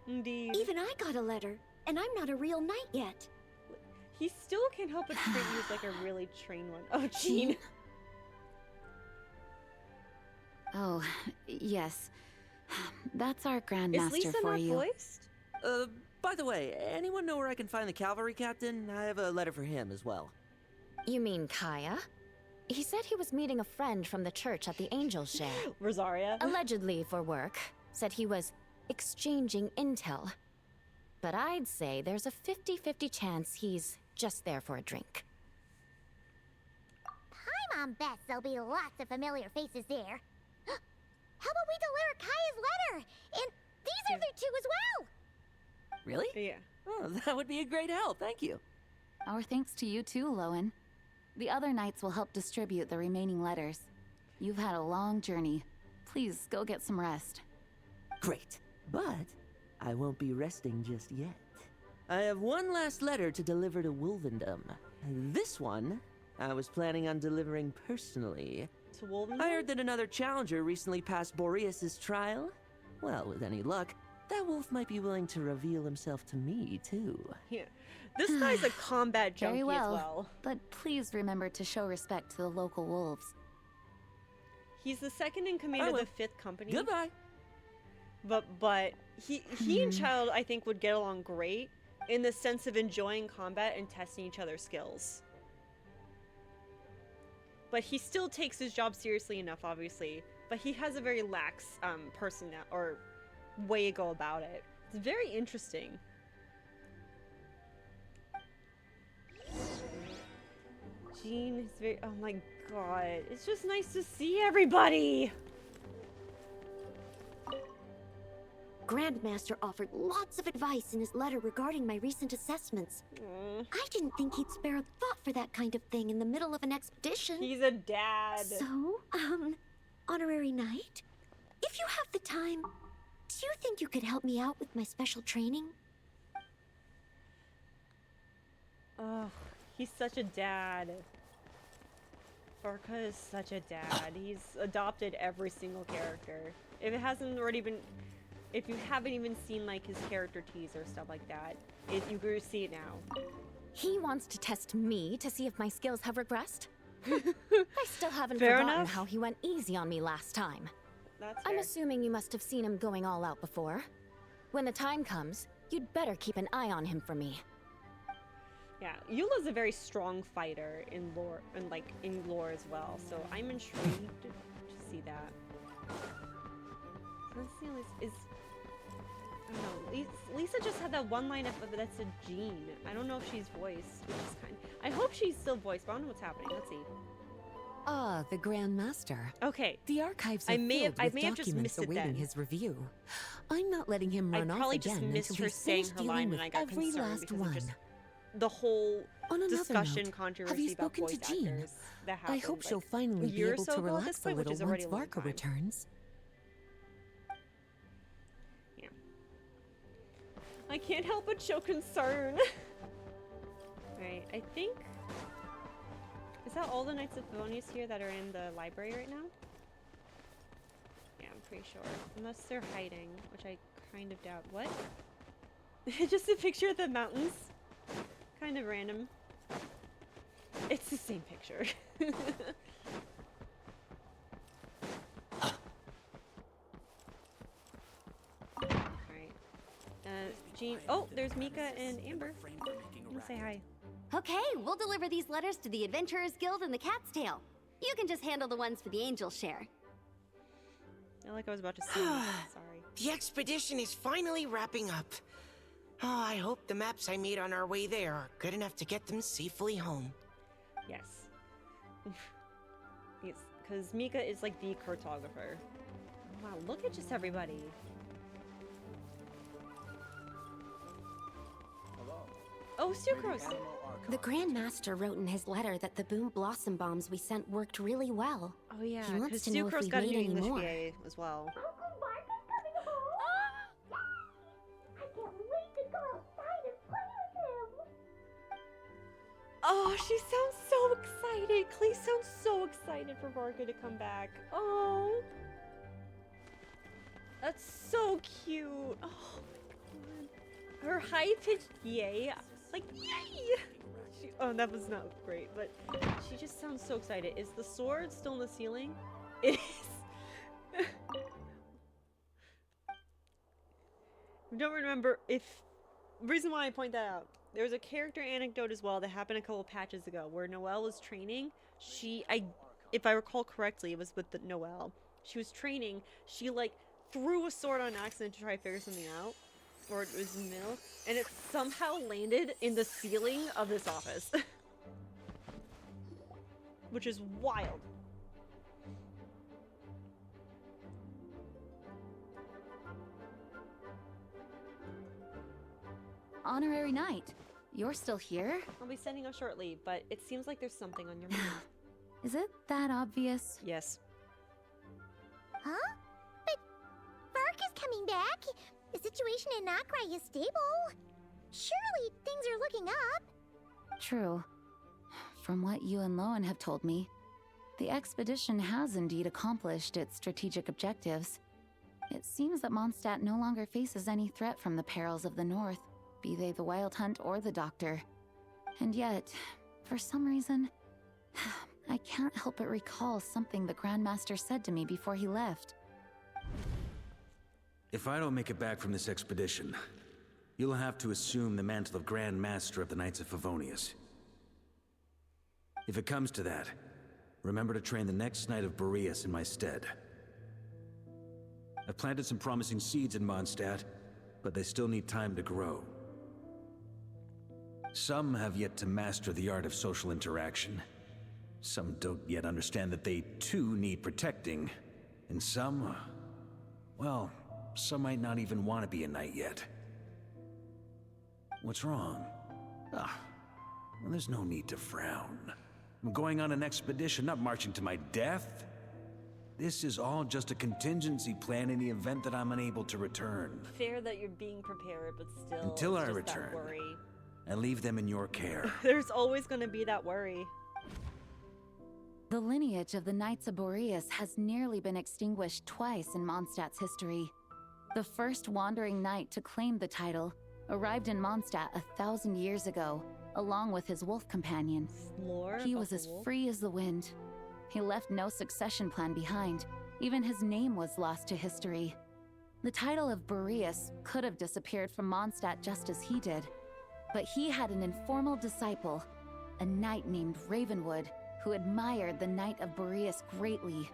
Indeed. Even I got a letter, and I'm not a real knight yet. He still can't help but treat you as like a really trained one. Oh, Jean. Oh, yes. That's our Is Grandmaster Lisa for not you. voiced? By the way, anyone know where I can find the cavalry captain? I have a letter for him as well. You mean Kaya? He said he was meeting a friend from the church at the Angel Share. Rosaria? Allegedly for work. Said he was exchanging intel. But I'd say there's a 50-50 chance he's just there for a drink. Hi, Mom Beth. There'll be lots of familiar faces there. How about we deliver Kaya's letter? And these other 2 as well. Really? Yeah. Oh, that would be a great help, thank you. Our thanks to you too, Lowen. The other knights will help distribute the remaining letters. You've had a long journey. Please go get some rest. Great. But I won't be resting just yet. I have one last letter to deliver to Wolvendom. This one, I was planning on delivering personally. To Wolvendom? I heard that another challenger recently passed Boreas's trial. Well, with any luck, that wolf might be willing to reveal himself to me, too. Yeah. This guy's a combat junkie Very well, as well. but please remember to show respect to the local wolves. He's the second in command of the 5th company. Goodbye. But he and Child, I think, would get along great in the sense of enjoying combat and testing each other's skills. But he still takes his job seriously enough, obviously. But he has a very lax or way to go about it. It's very interesting. Jean is very... Oh my god. It's just nice to see everybody! Grandmaster offered lots of advice in his letter regarding my recent assessments. I didn't think he'd spare a thought for that kind of thing in the middle of an expedition. He's a dad. So, Honorary Knight, if you have the time, do you think you could help me out with my special training? Oh, he's such a dad. Varka is such a dad. He's adopted every single character. If it hasn't already been... If you haven't even seen, like, his character teaser, stuff like that, you can see it now. He wants to test me to see if my skills have regressed? I still haven't Fair forgotten enough. how he went easy on me last time. That's I'm fair. assuming you must have seen him going all out before. When the time comes, you'd better keep an eye on him for me. Yeah, Eula's a very strong fighter in lore, and like in lore as well. So I'm intrigued to see that. Let's see, is I don't know. Lisa just had that one line that's a Jean. I don't know if she's voiced, which is kind. I hope she's still voiced, but I don't know what's happening. Let's see. Ah, the Grand Master. Okay. The archives are I may filled have with just documents missed it awaiting then. his review. I'm not letting him I run off probably just again missed until her he's saying finished her dealing line, with and I got every concerned last because one. of just the whole On another discussion note, controversy have you about spoken voice to Jean? actors that I happened, hope she'll like, finally a be year or able so to ago at relax this a point, which little is already once a long Varka time. returns. Yeah. I can't help but show concern. Right, I think... Is that all the Knights of Favonius here that are in the library right now? Yeah, I'm pretty sure. Unless they're hiding, which I kind of doubt. What? Just a picture of the mountains? Kind of random. It's the same picture. Alright. Jean. Oh, there's Mika and Amber. Let's say hi. Okay, we'll deliver these letters to the Adventurers Guild and the Cat's Tail. You can just handle the ones for the Angel share. I feel like I was about to say Mika. Sorry. The expedition is finally wrapping up. Oh, I hope the maps I made on our way there are good enough to get them safely home. Yes. Yes, because Mika is like the cartographer. Wow, look at just everybody. Oh, Sucrose! The Grand Master wrote in his letter that the Boom Blossom bombs we sent worked really well. Oh yeah, He wants because to know if Sucrose we've got a made new any English more. VA as well. Oh, she sounds so excited. Clee sounds so excited for Varka to come back. Oh, that's so cute. Oh my god, her high-pitched yay, like yay. Oh, that was not great, but she just sounds so excited. Is the sword still in the ceiling? It is. I don't remember if... Reason why I point that out. There was a character anecdote as well that happened a couple patches ago where Noelle was training. If I recall correctly, it was with Noelle. She was training. She, like, threw a sword on accident to try to figure something out. Or it was in the middle. And it somehow landed in the ceiling of this office. Which is wild. Honorary Knight, you're still here? I'll be sending them shortly, but it seems like there's something on your mind. Is it that obvious? Yes. Huh? But Varka's coming back. The situation in Nakrai is stable. Surely things are looking up. True. From what you and Lowen have told me, the expedition has indeed accomplished its strategic objectives. It seems that Mondstadt no longer faces any threat from the perils of the North, be they the Wild Hunt or the Doctor. And yet, for some reason, I can't help but recall something the Grandmaster said to me before he left. If I don't make it back from this expedition, you'll have to assume the mantle of Grand Master of the Knights of Favonius. If it comes to that, remember to train the next Knight of Boreas in my stead. I've planted some promising seeds in Mondstadt, but they still need time to grow. Some have yet to master the art of social interaction. Some don't yet understand that they too need protecting. And some, well, some might not even want to be a knight yet. What's wrong? Well, there's no need to frown. I'm going on an expedition, not marching to my death. This is all just a contingency plan in the event that I'm unable to return. Fair that you're being prepared, but still, Until it's I just return, that worry. I leave them in your care. There's always going to be that worry. The lineage of the Knights of Boreas has nearly been extinguished twice in Mondstadt's history. The first wandering knight to claim the title arrived in Mondstadt 1,000 years ago, along with his wolf companion. He was as free as the wind. He left no succession plan behind. Even his name was lost to history. The title of Boreas could have disappeared from Mondstadt just as he did. But he had an informal disciple, a knight named Ravenwood, who admired the Knight of Boreas greatly.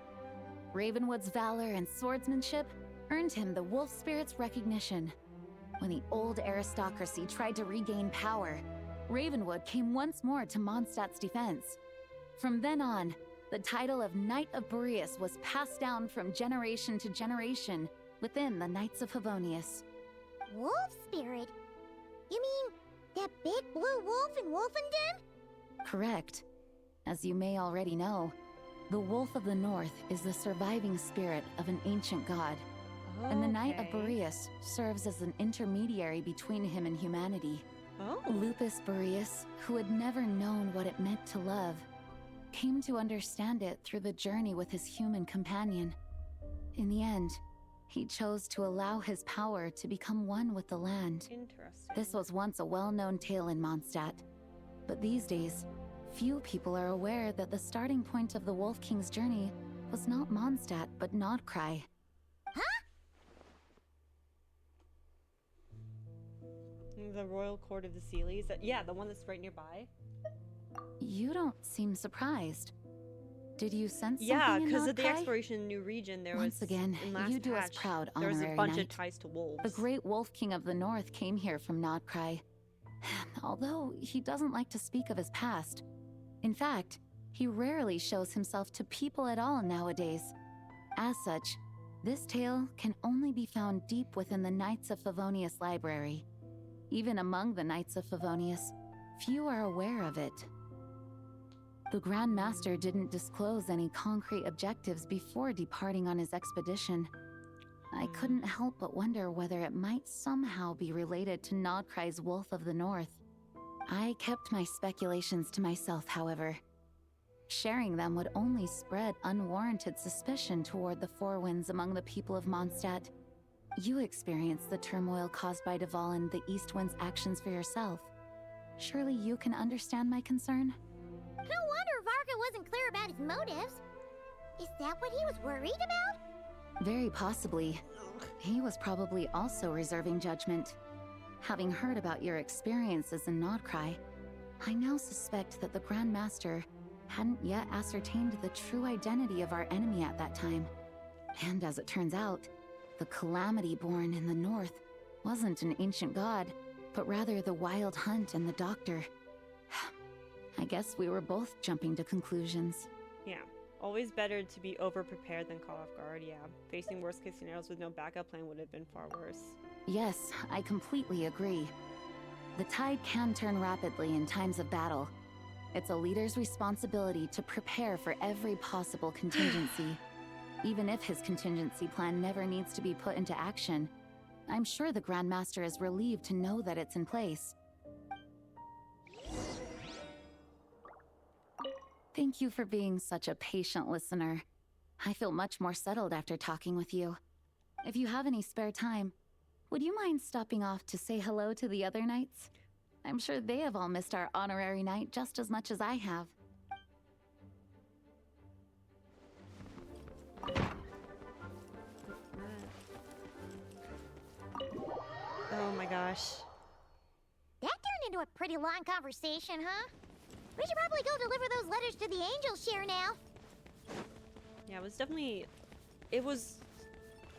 Ravenwood's valor and swordsmanship earned him the wolf spirit's recognition. When the old aristocracy tried to regain power, Ravenwood came once more to Mondstadt's defense. From then on, the title of Knight of Boreas was passed down from generation to generation within the Knights of Favonius. Wolf spirit? You mean that big blue wolf in Wolfenden? Correct. As you may already know, the Wolf of the North is the surviving spirit of an ancient god, and the Knight of Boreas serves as an intermediary between him and humanity. Lupus Boreas, who had never known what it meant to love, came to understand it through the journey with his human companion. In the end, he chose to allow his power to become one with the land. Interesting. This was once a well-known tale in Mondstadt, but these days, few people are aware that the starting point of the Wolf King's journey was not Mondstadt, but Nodcry. The Royal Court of the Sealies? Yeah, the one that's right nearby. You don't seem surprised. Did you sense Yeah, something in because of the Nodcry? exploration in New Region, there Once was... again, in last you do us patch, proud, there was a honorary bunch of knight. ties to wolves. The great Wolf King of the North came here from Nodcry. Although he doesn't like to speak of his past. In fact, he rarely shows himself to people at all nowadays. As such, this tale can only be found deep within the Knights of Favonius library. Even among the Knights of Favonius, few are aware of it. The Grand Master didn't disclose any concrete objectives before departing on his expedition. I couldn't help but wonder whether it might somehow be related to Nodcry's Wolf of the North. I kept my speculations to myself, however. Sharing them would only spread unwarranted suspicion toward the Four Winds among the people of Mondstadt. You experienced the turmoil caused by Duval and the East Wind's actions for yourself. Surely you can understand my concern? No wonder Varka wasn't clear about his motives. Is that what he was worried about? Very possibly. He was probably also reserving judgment. Having heard about your experiences in Nodcry, I now suspect that the Grand Master hadn't yet ascertained the true identity of our enemy at that time. And as it turns out, the calamity born in the north wasn't an ancient god, but rather the Wild Hunt and the Doctor. I guess we were both jumping to conclusions. Yeah. Always better to be over-prepared than caught off guard, yeah. Facing worst-case scenarios with no backup plan would have been far worse. Yes, I completely agree. The tide can turn rapidly in times of battle. It's a leader's responsibility to prepare for every possible contingency. Even if his contingency plan never needs to be put into action, I'm sure the Grand Master is relieved to know that it's in place. Thank you for being such a patient listener. I feel much more settled after talking with you. If you have any spare time, would you mind stopping off to say hello to the other knights? I'm sure they have all missed our honorary knight just as much as I have. Oh my gosh. That turned into a pretty long conversation, huh? We should probably go deliver those letters to the angel share now. Yeah, it was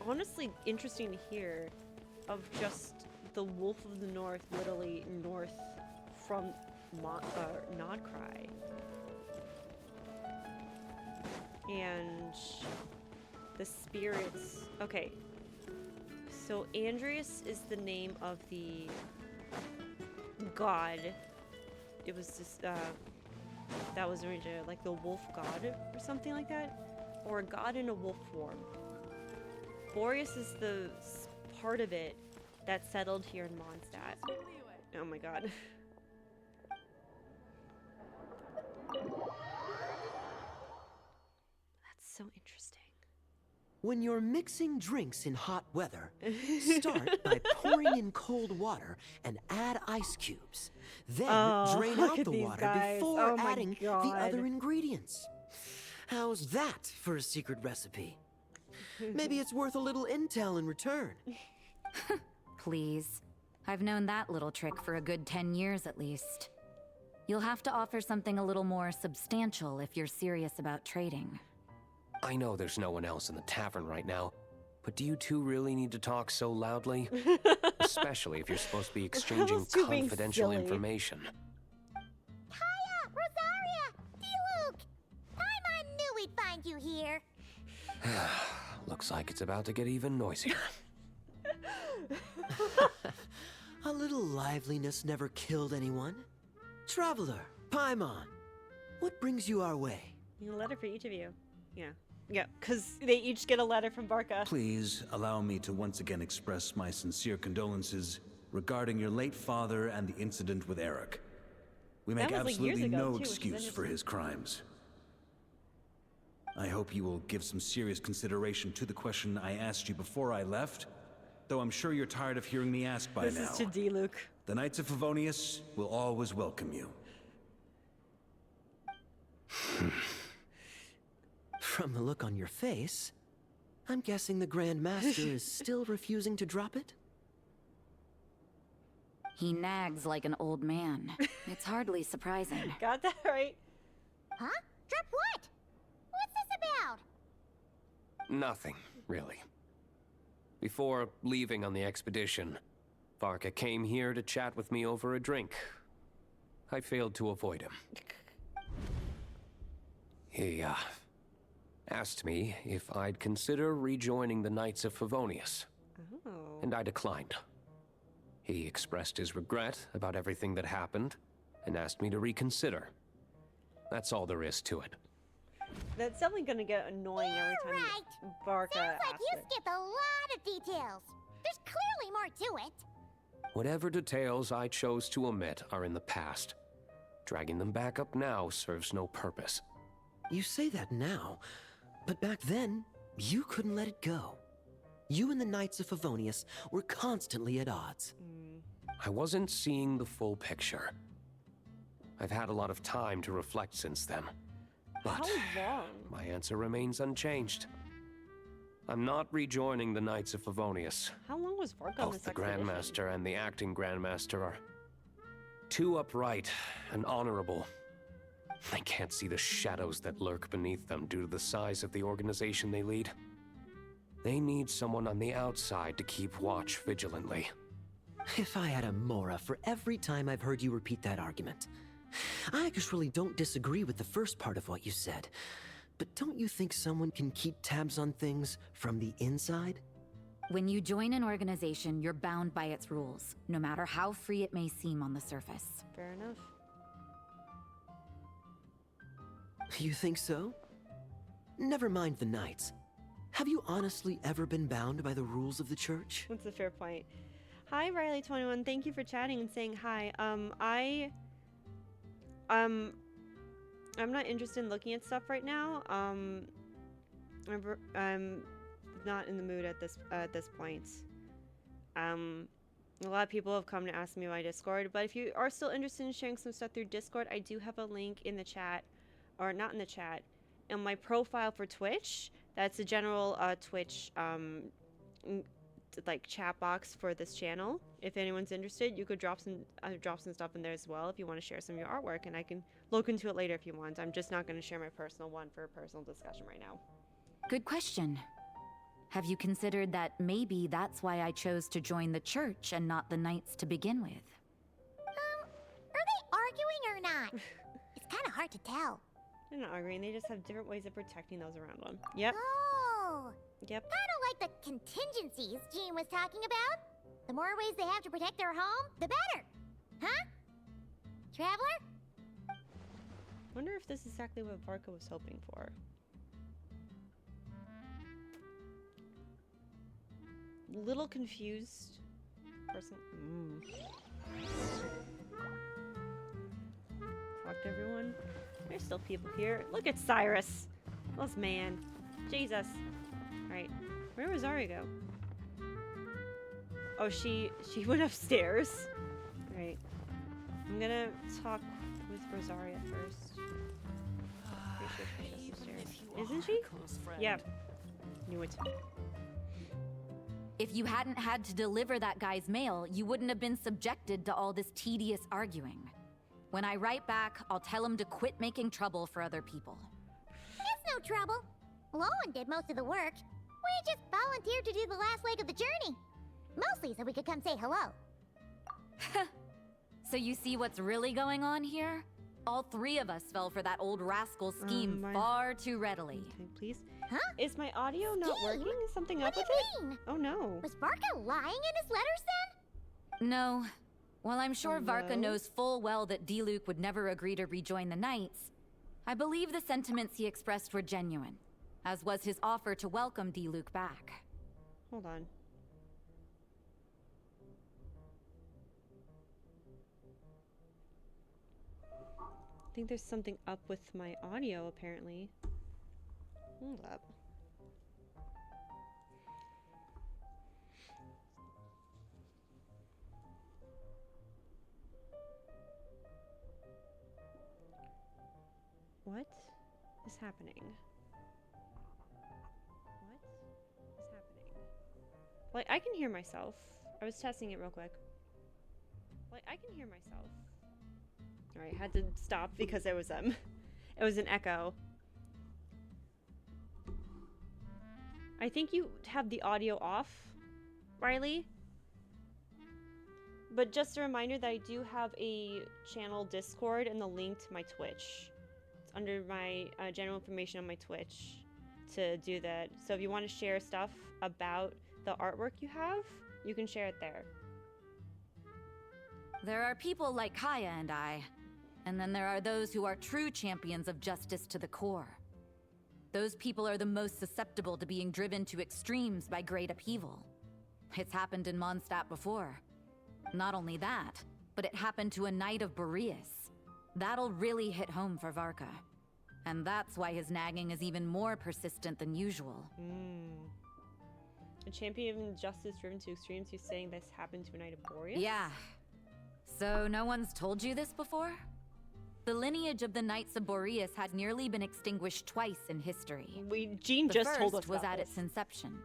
honestly interesting to hear of just the Wolf of the North, literally north from Nodcry. And the spirits. Okay. So Andreas is the name of the god. It was just, that was originally like the wolf god or something like that. Or a god in a wolf form. Boreas is the part of it that settled here in Mondstadt. Oh my god. That's so interesting. When you're mixing drinks in hot weather, start by pouring in cold water and add ice cubes. Then drain look out at the these water guys. before Oh my adding the God. other ingredients. How's that for a secret recipe? Maybe it's worth a little intel in return. Please. I've known that little trick for a good 10 years at least. You'll have to offer something a little more substantial if you're serious about trading. I know there's no one else in the tavern right now, but do you two really need to talk so loudly? Especially if you're supposed to be exchanging confidential information. Hiya, Rosaria, D-Luke! I knew we'd find you here. Looks like it's about to get even noisier. A little liveliness never killed anyone. Traveler, Paimon, what brings you our way? A letter for each of you. Yeah. Yeah, because they each get a letter from Varka. Please allow me to once again express my sincere condolences regarding your late father and the incident with Eric. We make That was, like, years absolutely ago, no too, which is excuse for interesting. his crimes. I hope you will give some serious consideration to the question I asked you before I left, though I'm sure you're tired of hearing me ask by now. This is to D-Luke. The Knights of Favonius will always welcome you. From the look on your face, I'm guessing the Grand Master is still refusing to drop it? He nags like an old man. It's hardly surprising. Got that right. Huh? Drop what? What's this about? Nothing, really. Before leaving on the expedition, Varka came here to chat with me over a drink. I failed to avoid him. He, asked me if I'd consider rejoining the Knights of Favonius. Oh. And I declined. He expressed his regret about everything that happened and asked me to reconsider. That's all there is to it. That's definitely gonna get annoying every time Varka Sounds like asks you it. skipped a lot of details. There's clearly more to it. Whatever details I chose to omit are in the past. Dragging them back up now serves no purpose. You say that now, but back then, you couldn't let it go. You and the Knights of Favonius were constantly at odds. I wasn't seeing the full picture. I've had a lot of time to reflect since then. But How long? my answer remains unchanged. I'm not rejoining the Knights of Favonius. How long was Varka on Both this the expedition? Grandmaster and the acting Grandmaster are too upright and honorable. I can't see the shadows that lurk beneath them due to the size of the organization they lead. They need someone on the outside to keep watch vigilantly. If I had a Mora for every time I've heard you repeat that argument. I actually don't disagree with the first part of what you said, but don't you think someone can keep tabs on things from the inside? When you join an organization, you're bound by its rules, no matter how free it may seem on the surface. Fair enough. You think so? Never mind the Knights. Have you honestly ever been bound by the rules of the church? That's a fair point. Hi, Riley21. Thank you for chatting and saying hi. I'm not interested in looking at stuff right now. I'm not in the mood at this point. A lot of people have come to ask me my Discord, but if you are still interested in sharing some stuff through Discord, I do have a link in the chat, or not in the chat, in my profile for Twitch. That's a general Twitch like chat box for this channel. If anyone's interested, you could drop some stuff in there as well if you want to share some of your artwork, and I can look into it later if you want. I'm just not going to share my personal one for a personal discussion right now. Good question. Have you considered that maybe that's why I chose to join the church and not the Knights to begin with? Are they arguing or not? It's kind of hard to tell. They're not arguing, they just have different ways of protecting those around them. Yep. Oh! Yep. Kind of like the contingencies Jean was talking about. The more ways they have to protect their home, the better. Huh? Traveler? Wonder if this is exactly what Varka was hoping for. Little confused person. Talk to everyone. There's still people here. Look at Cyrus. This man. Jesus. Alright. Where did Rosaria go? Oh, she went upstairs. Alright. I'm gonna talk with Rosaria first. Pretty sure she's upstairs. Isn't she? Yeah. Knew it. If you hadn't had to deliver that guy's mail, you wouldn't have been subjected to all this tedious arguing. When I write back, I'll tell him to quit making trouble for other people. It's no trouble. Lowen did most of the work. We just volunteered to do the last leg of the journey. Mostly so we could come say hello. So you see what's really going on here? All three of us fell for that old rascal scheme far too readily. Okay, please. Huh? Is my audio not working? Is something up with it? Oh no. Was Varka lying in his letters then? No. While I'm sure Varka Hello? knows full well that Diluc would never agree to rejoin the Knights, I believe the sentiments he expressed were genuine, as was his offer to welcome Diluc back. Hold on. I think there's something up with my audio, apparently. Hold up. What is happening? What is happening? Like, I can hear myself. I was testing it real quick. Like, I can hear myself. Alright, had to stop because it was an echo. I think you have the audio off, Riley. But just a reminder that I do have a channel Discord and the link to my Twitch. It's under my general information on my Twitch to do that. So if you want to share stuff about the artwork you have, you can share it there. There are people like Kaya and I, and then there are those who are true champions of justice to the core. Those people are the most susceptible to being driven to extremes by great upheaval. It's happened in Mondstadt before. Not only that, but it happened to a Knight of Boreas. That'll really hit home for Varka. And that's why his nagging is even more persistent than usual. A champion of justice driven to extremes who's saying this happened to a Knight of Boreas? Yeah. So no one's told you this before? The lineage of the Knights of Boreas had nearly been extinguished twice in history. Jean just told us The first was about at this. its inception.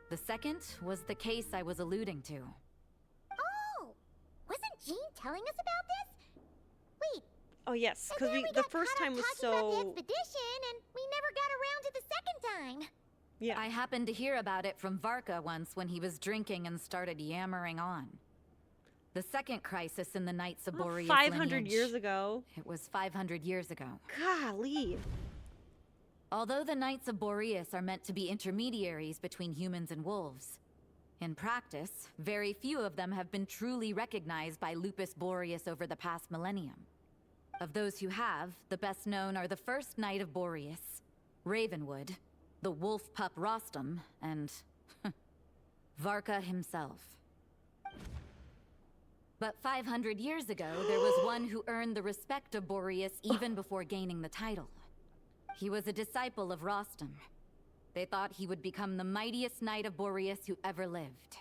The second was the case I was alluding to. Oh! Wasn't Jean telling us about this? Wait. Oh yes, and because then the got first caught up time was talking about the so... expedition, and we never got around to the second time. Yeah. I happened to hear about it from Varka once when he was drinking and started yammering on. The second crisis in the Knights of Boreas 500 lineage. years ago. It was 500 years ago. Golly. Although the Knights of Boreas are meant to be intermediaries between humans and wolves, in practice, very few of them have been truly recognized by Lupus Boreas over the past millennium. Of those who have, the best known are the first Knight of Boreas, Ravenwood, the wolf pup Rostam, and Varka himself. But 500 years ago, there was one who earned the respect of Boreas even before gaining the title. He was a disciple of Rostam. They thought he would become the mightiest knight of Boreas who ever lived.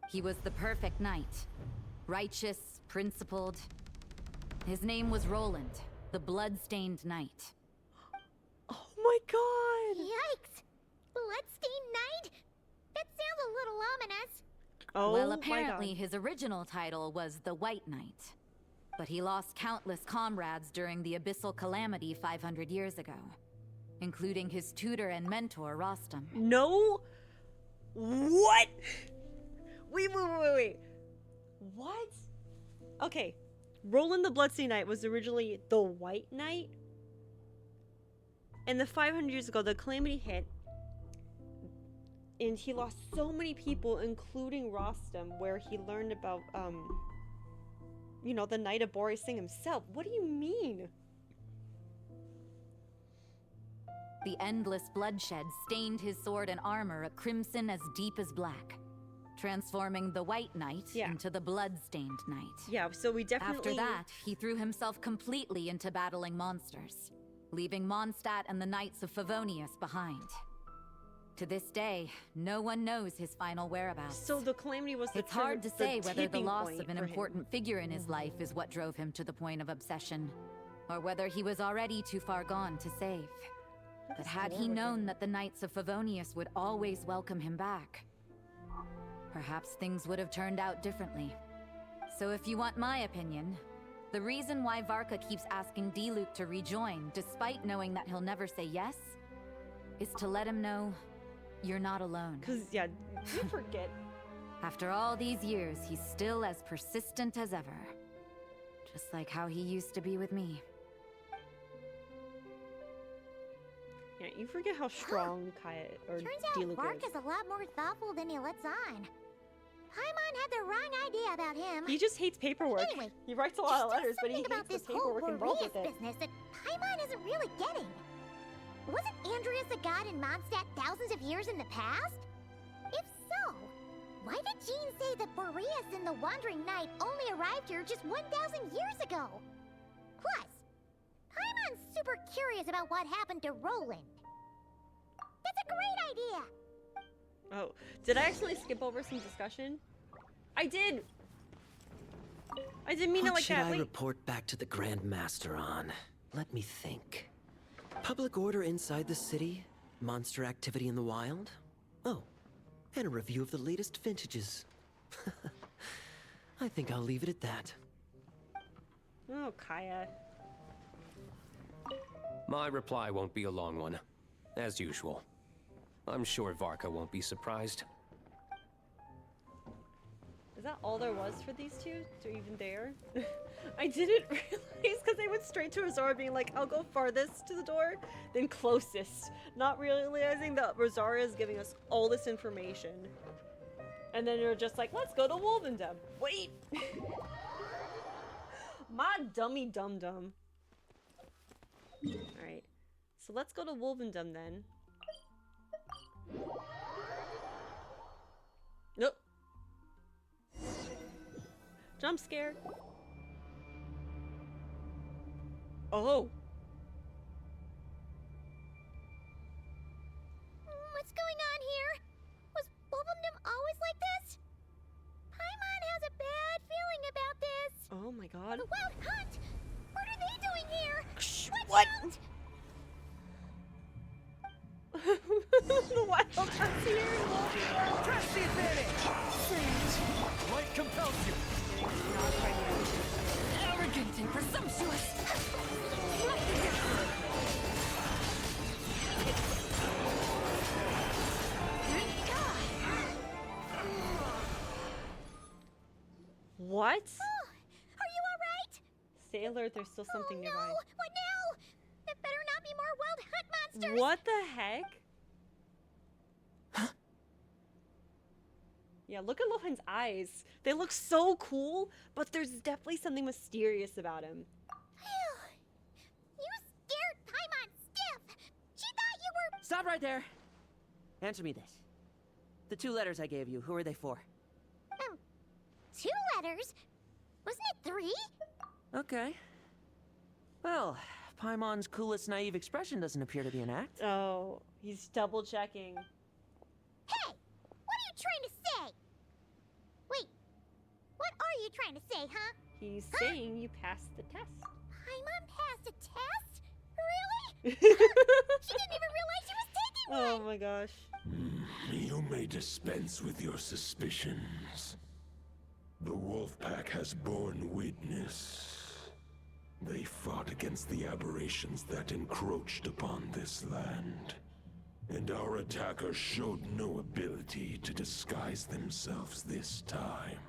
He was the perfect knight. Righteous, principled. His name was Roland, the blood-stained knight. Oh my god! Yikes! Bloodstained Knight? That sounds a little ominous. Oh well, my apparently god. his original title was the White Knight. But he lost countless comrades during the Abyssal Calamity 500 years ago, including his tutor and mentor, Rostam. No! What? Wait. What? Okay. Roland the Bloodstained Knight was originally the White Knight. And the 500 years ago, the Calamity hit. And he lost so many people, including Rostam, where he learned about, you know, the Knight of Boreas thing himself. What do you mean? The endless bloodshed stained his sword and armor a crimson as deep as black, transforming the White Knight into the Blood-Stained Knight. Yeah, so we definitely... After that, he threw himself completely into battling monsters, leaving Mondstadt and the Knights of Favonius behind. To this day, no one knows his final whereabouts. So the Calamity was the It's hard to say whether the tipping loss point of an for him. important figure in his life is what drove him to the point of obsession, or whether he was already too far gone to save. But had he known that the Knights of Favonius would always welcome him back, perhaps things would have turned out differently. So if you want my opinion, the reason why Varka keeps asking Diluc to rejoin, despite knowing that he'll never say yes, is to let him know you're not alone. 'Cause, yeah, you forget. After all these years, he's still as persistent as ever. Just like how he used to be with me. Yeah, you forget how strong Kaya or Turns out Diluc is. Varka's a lot more thoughtful than he lets on. Paimon had the wrong idea about him. He just hates paperwork. Anyway, he writes a lot of letters, but he Something hates about the this whole paperwork involved Boreas with it. business that Paimon isn't really getting. Wasn't Andreas a god in Mondstadt thousands of years in the past? If so, why did Jean say that Boreas and the Wandering Knight only arrived here just 1,000 years ago? Plus, Paimon's super curious about what happened to Roland. That's a great idea! Oh, did I actually skip over some discussion? I did! I didn't mean it What like should that. I Wait. report back to the Grand Master on? Let me think. Public order inside the city? Monster activity in the wild? Oh, and a review of the latest vintages. I think I'll leave it at that. Oh, Kaya. My reply won't be a long one, as usual. I'm sure Varka won't be surprised. Is that all there was for these two? To even there? I didn't realize because they went straight to Rosaria being like, I'll go farthest to the door, then closest. Not realizing that Rosaria is giving us all this information. And then you're just like, let's go to Wolvendom. Wait! My dummy dum-dum. Alright. So let's go to Wolvendom then. Nope. Jump scare. Oh. What's going on here? Was Wolvendom always like this? Paimon has a bad feeling about this. Oh my god. The Wild Hunt! What are they doing here? Shh, Watch what? out! The Wild Hunt's here. Press the advantage! Light compels you! Arrogant and presumptuous! What? Oh, are you alright? Stay alert, there's still something no! nearby. What now? There better not be more Wild Hunt monsters! What the heck? Yeah, look at Lohan's eyes. They look so cool, but there's definitely something mysterious about him. You scared Paimon stiff! She thought you were— Stop right there! answer me this. The 2 letters I gave you, who are they for? 2 letters? Wasn't it 3? Okay. Well, Paimon's coolest naive expression doesn't appear to be an act. Oh, he's double checking. Hey! What are you trying to say? Wait, what are you trying to say, huh? He's saying you passed the test. Paimon passed a test? Really? She didn't even realize she was taking one! Oh my gosh. You may dispense with your suspicions. The wolf pack has borne witness. They fought against the aberrations that encroached upon this land. And our attackers showed no ability to disguise themselves this time.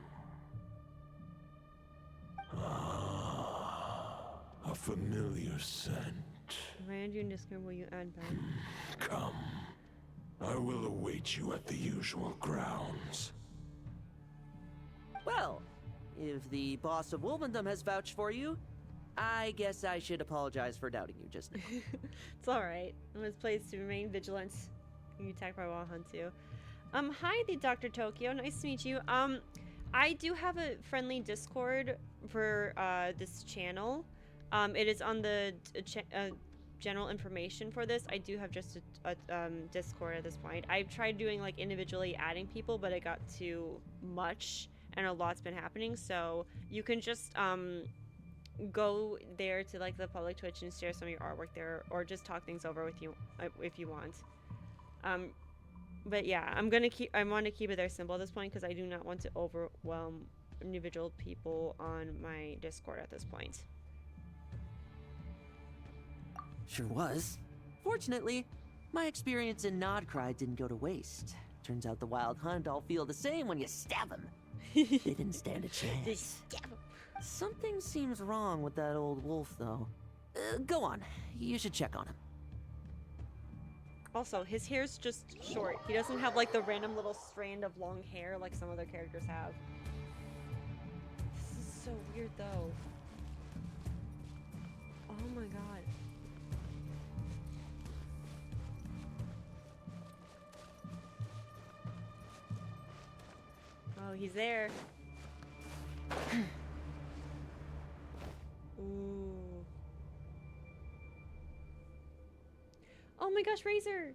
Ah, a familiar scent. Rand, you in Discord, will you add back? Come. I will await you at the usual grounds. Well, if the boss of Wolvendom has vouched for you, I guess I should apologize for doubting you just now. It's alright. I was placed to remain vigilant. You attacked by Wild Hunt too. Hi, the Dr. Tokyo. Nice to meet you. I do have a friendly Discord for this channel. It is on the general information for this. I do have just a Discord at this point. I've tried doing like individually adding people, but it got too much and a lot's been happening. So you can just go there to like the public Twitch and share some of your artwork there, or just talk things over with you if you want. But yeah, I want to keep it there simple at this point because I do not want to overwhelm individual people on my Discord at this point. Sure was. Fortunately, my experience in Nodcry didn't go to waste. Turns out the Wild Hunt all feel the same when you stab them. They didn't stand a chance. They stab them. Something seems wrong with that old wolf, though. Go on. You should check on him. Also, his hair's just short. He doesn't have like the random little strand of long hair like some other characters have. This is so weird, though. Oh my god. Oh, he's there. Ooh. Oh my gosh, Razor!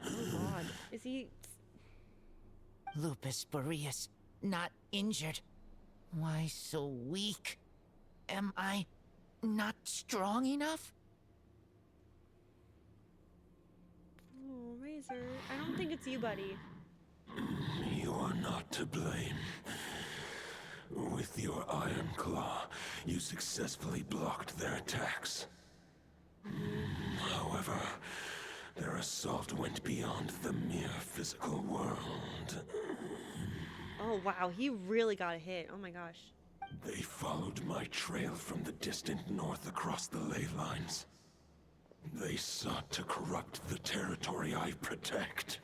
Oh god. Is he... Lupus Boreas, not injured. Why so weak? Am I not strong enough? Oh, Razor. I don't think it's you, buddy. You are not to blame. With your Iron Claw, you successfully blocked their attacks. However, their assault went beyond the mere physical world. Oh wow, he really got a hit. Oh my gosh. They followed my trail from the distant north across the ley lines. They sought to corrupt the territory I protect.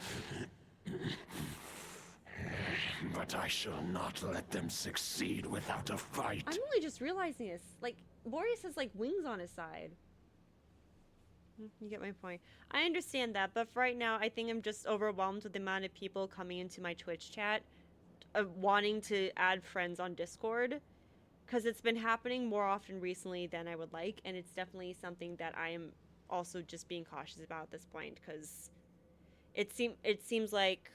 But I shall not let them succeed without a fight. I'm only just realizing this. Like, Boreas has like wings on his side. You get my point. I understand that, but for right now, I think I'm just overwhelmed with the amount of people coming into my Twitch chat, wanting to add friends on Discord, because it's been happening more often recently than I would like, and it's definitely something that I am also just being cautious about at this point, because it seems like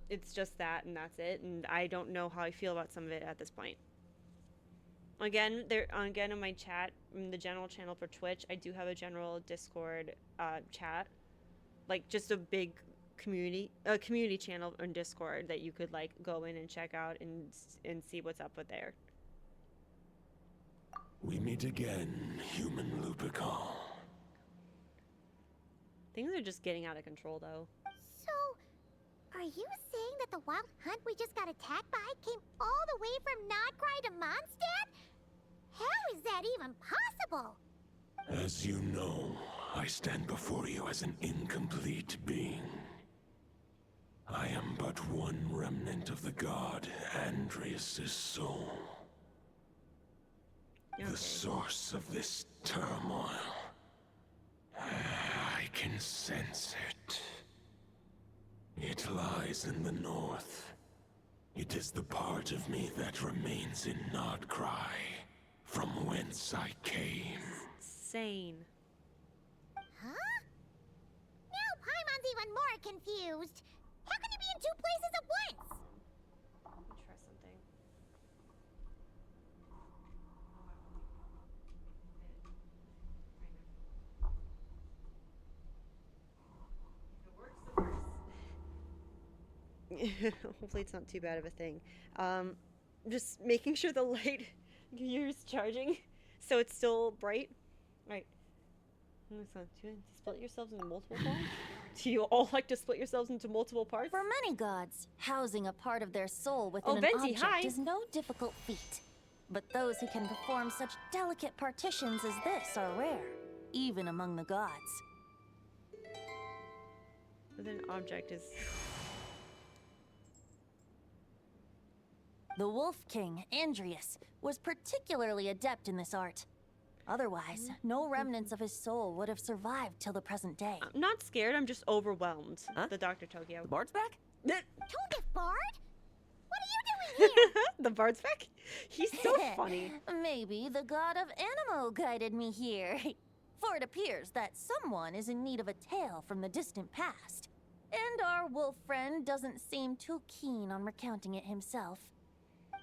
it's just that and that's it, and I don't know how I feel about some of it at this point. Again, in my chat, in the general channel for Twitch, I do have a general Discord chat, like just a big community channel on Discord that you could like go in and check out and see what's up with there. We meet again, human Lupical. Things are just getting out of control, though. So, are you saying that the Wild Hunt we just got attacked by came all the way from Nodcry to Mondstadt? How is that even possible? As you know, I stand before you as an incomplete being. I am but one remnant of the god Andreas' soul. The source of this turmoil. I can sense it. It lies in the north. It is the part of me that remains in Nodcry, from whence I came. Insane. Huh? Now Paimon's even more confused. How can he be in two places at once? Let me try something. Hopefully it's not too bad of a thing. Just making sure the light here is charging, so it's still bright. Right. Split yourselves into multiple parts? Do you all like to split yourselves into multiple parts? For many gods, housing a part of their soul within an Venti, object hi. is no difficult feat. But those who can perform such delicate partitions as this are rare, even among the gods. Within an object is... The Wolf King, Andrius, was particularly adept in this art. Otherwise, no remnants of his soul would have survived till the present day. I'm not scared, I'm just overwhelmed. The Dr. Tokyo. The Bard's back? Tone Bard? What are you doing here? The Bard's back? He's so funny. Maybe the god of Animo guided me here. For it appears that someone is in need of a tale from the distant past. And our wolf friend doesn't seem too keen on recounting it himself.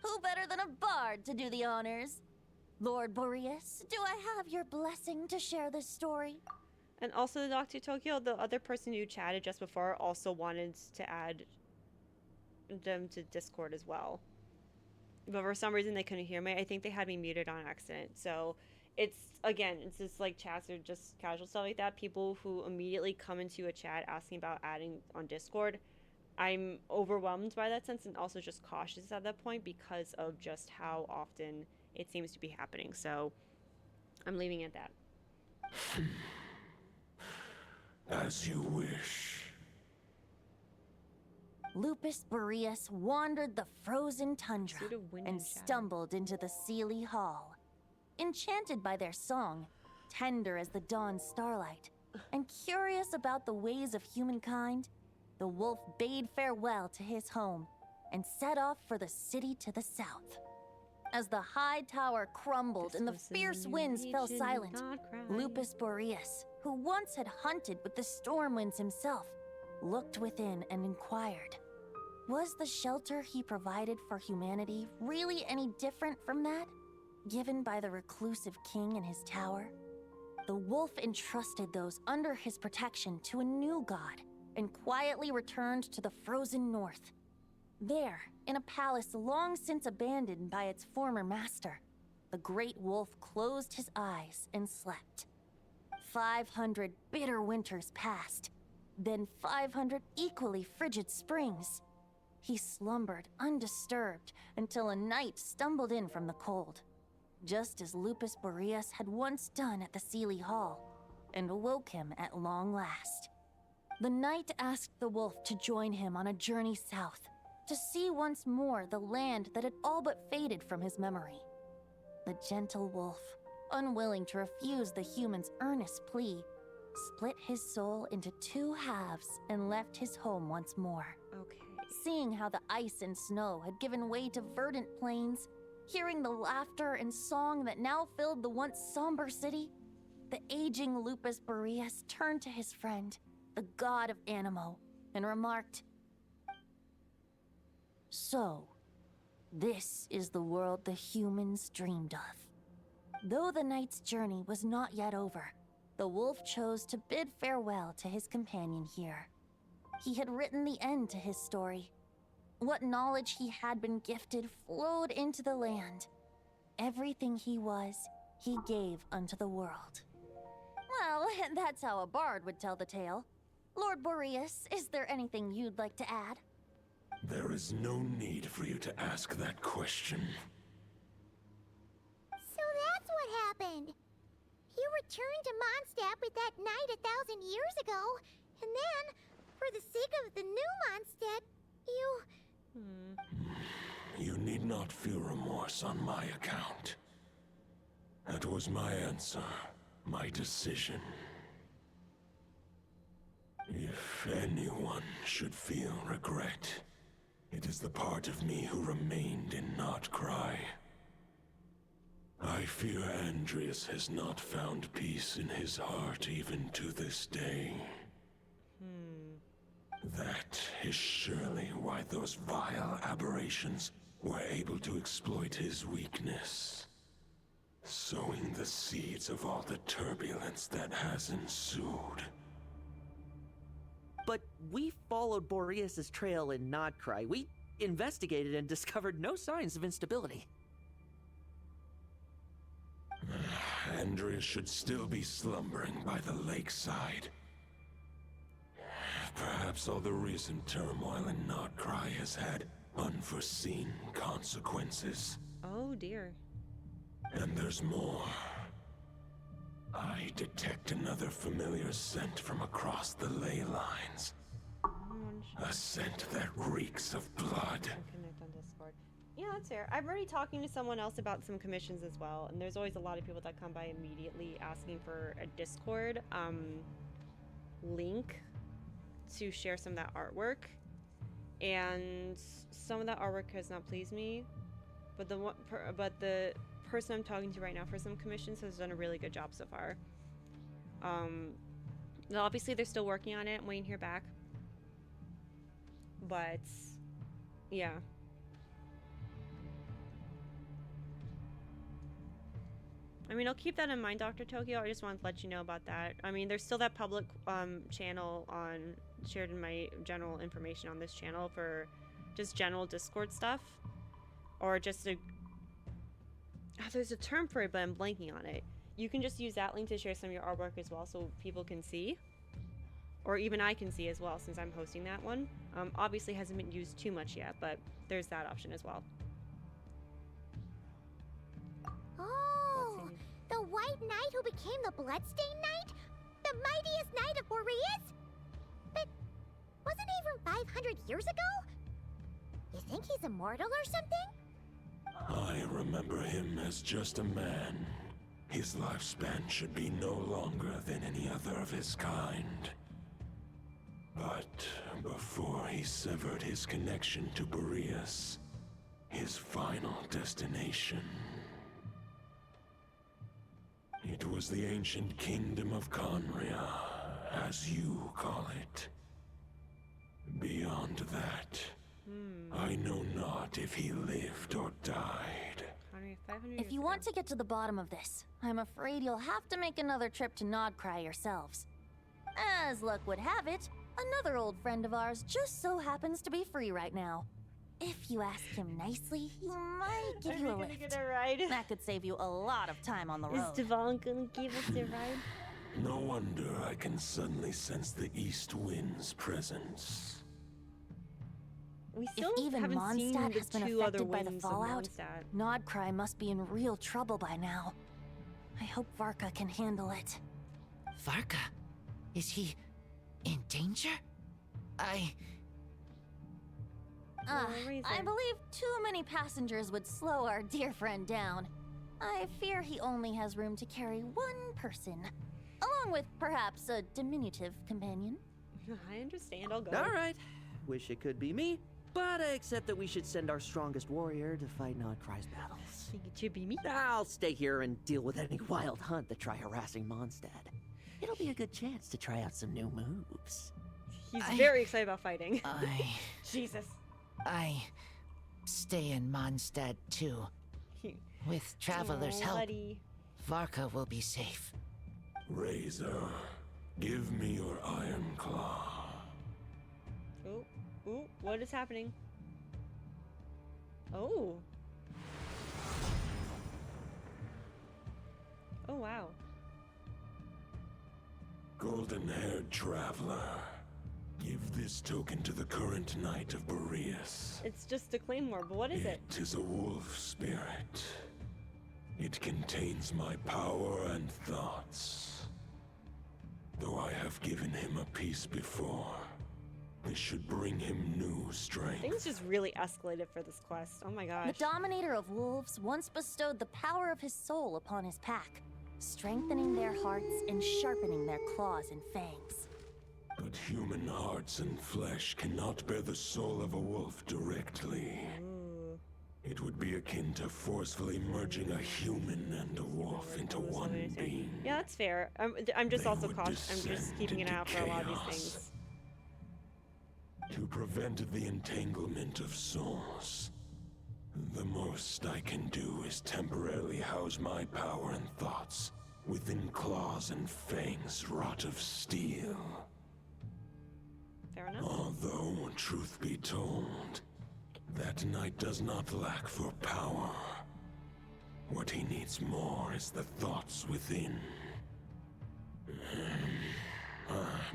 Who better than a bard to do the honors? Lord Boreas, do I have your blessing to share this story? And also the Dr. Tokyo, the other person who chatted just before, also wanted to add them to Discord as well. But for some reason they couldn't hear me. I think they had me muted on accident. So it's, again, it's just like chats or just casual stuff like that. People who immediately come into a chat asking about adding on Discord, I'm overwhelmed by that sense and also just cautious at that point because of just how often it seems to be happening. So I'm leaving it at that. As you wish. Lupus Boreas wandered the frozen tundra and stumbled into the Sealy Hall. Enchanted by their song, tender as the dawn starlight, and curious about the ways of humankind, the wolf bade farewell to his home and set off for the city to the south. As the high tower crumbled and the fierce winds fell silent, Lupus Boreas, who once had hunted with the storm winds himself, looked within and inquired, was the shelter he provided for humanity really any different from that given by the reclusive king in his tower? The wolf entrusted those under his protection to a new god and quietly returned to the frozen north. There, in a palace long since abandoned by its former master, the great wolf closed his eyes and slept. 500 bitter winters passed, then 500 equally frigid springs. He slumbered undisturbed until a night stumbled in from the cold, just as Lupus Boreas had once done at the Sealy Hall, and awoke him at long last. The night asked the wolf to join him on a journey south, to see once more the land that had all but faded from his memory. The gentle wolf, unwilling to refuse the human's earnest plea, split his soul into two halves and left his home once more. Okay. Seeing how the ice and snow had given way to verdant plains, hearing the laughter and song that now filled the once somber city, the aging Lupus Boreas turned to his friend, the god of Animo, and remarked, "So, this is the world the humans dreamed of." Though the night's journey was not yet over, the wolf chose to bid farewell to his companion here. He had written the end to his story. What knowledge he had been gifted flowed into the land. Everything he was, he gave unto the world. Well, that's how a bard would tell the tale. Lord Boreas, is there anything you'd like to add? There is no need for you to ask that question. So that's what happened. You returned to Mondstadt with that knight 1,000 years ago, and then, for the sake of the new Mondstadt, you... You need not feel remorse on my account. That was my answer, my decision. If anyone should feel regret, it is the part of me who remained and not cry. I fear Andreas has not found peace in his heart even to this day. That is surely why those vile aberrations were able to exploit his weakness, sowing the seeds of all the turbulence that has ensued. But we followed Boreas' trail in Nodcry. We investigated and discovered no signs of instability. Andreas should still be slumbering by the lakeside. Perhaps all the recent turmoil in Nodcry has had unforeseen consequences. Oh dear. And there's more. I detect another familiar scent from across the ley lines. A scent that reeks of blood. Connect on Discord. Yeah, that's fair. I'm already talking to someone else about some commissions as well, and there's always a lot of people that come by immediately asking for a Discord link to share some of that artwork, and some of that artwork has not pleased me, but the person I'm talking to right now for some commissions has done a really good job so far. Obviously they're still working on it. I'm waiting to hear back, but yeah. I mean, I'll keep that in mind, Dr. Tokyo. I just wanted to let you know about that. I mean, there's still that public channel shared in my general information on this channel for just general Discord stuff, or just there's a term for it, but I'm blanking on it. You can just use that link to share some of your artwork as well, so people can see, or even I can see as well, since I'm hosting that one. Obviously hasn't been used too much yet, but there's that option as well. Oh, the White Knight who became the Bloodstained Knight? The mightiest knight of Boreas? But wasn't he from 500 years ago? You think he's immortal or something? I remember him as just a man. His lifespan should be no longer than any other of his kind. But before he severed his connection to Boreas, his final destination, it was the ancient kingdom of Conria, as you call it. Beyond that, I know not if he lived or died. If you want to get to the bottom of this, I'm afraid you'll have to make another trip to Nodcry yourselves. As luck would have it, another old friend of ours just so happens to be free right now. If you ask him nicely, he might give you a lift. Get a ride? That could save you a lot of time on the road. Is Devon gonna give us a ride? No wonder I can suddenly sense the east wind's presence. We still if even haven't seen Mondstadt the has been two other affected by the winds of fallout, Mondstadt. Nodcry must be in real trouble by now. I hope Varka can handle it. Varka? Is he in danger? I believe too many passengers would slow our dear friend down. I fear he only has room to carry one person, along with perhaps a diminutive companion. I understand, I'll go. Alright, wish it could be me, but I accept that we should send our strongest warrior to fight Nodcry's battles. Think it should be me? I'll stay here and deal with any wild hunt that try harassing Mondstadt. It'll be a good chance to try out some new moves. He's very excited about fighting. Jesus. I stay in Mondstadt too. With Traveler's help, buddy. Varka will be safe. Razor, give me your iron claw. Ooh, what is happening? Oh. Oh, wow. Golden-haired traveler, give this token to the current knight of Boreas. It's just a claymore, but what is it? It is a wolf spirit. It contains my power and thoughts. Though I have given him a piece before, This should bring him new strength. Things just really escalated for this quest. Oh my gosh. The Dominator of Wolves once bestowed the power of his soul upon his pack, strengthening their hearts and sharpening their claws and fangs. But human hearts and flesh cannot bear the soul of a wolf directly. It would be akin to forcefully merging a human and a wolf into one being. Yeah, that's fair. I'm just They also would cautious. I'm just descend keeping an eye out into for a lot of these chaos. things. To prevent the entanglement of souls, the most I can do is temporarily house my power and thoughts within claws and fangs wrought of steel. Fair enough. Although, truth be told, that knight does not lack for power. What he needs more is the thoughts within.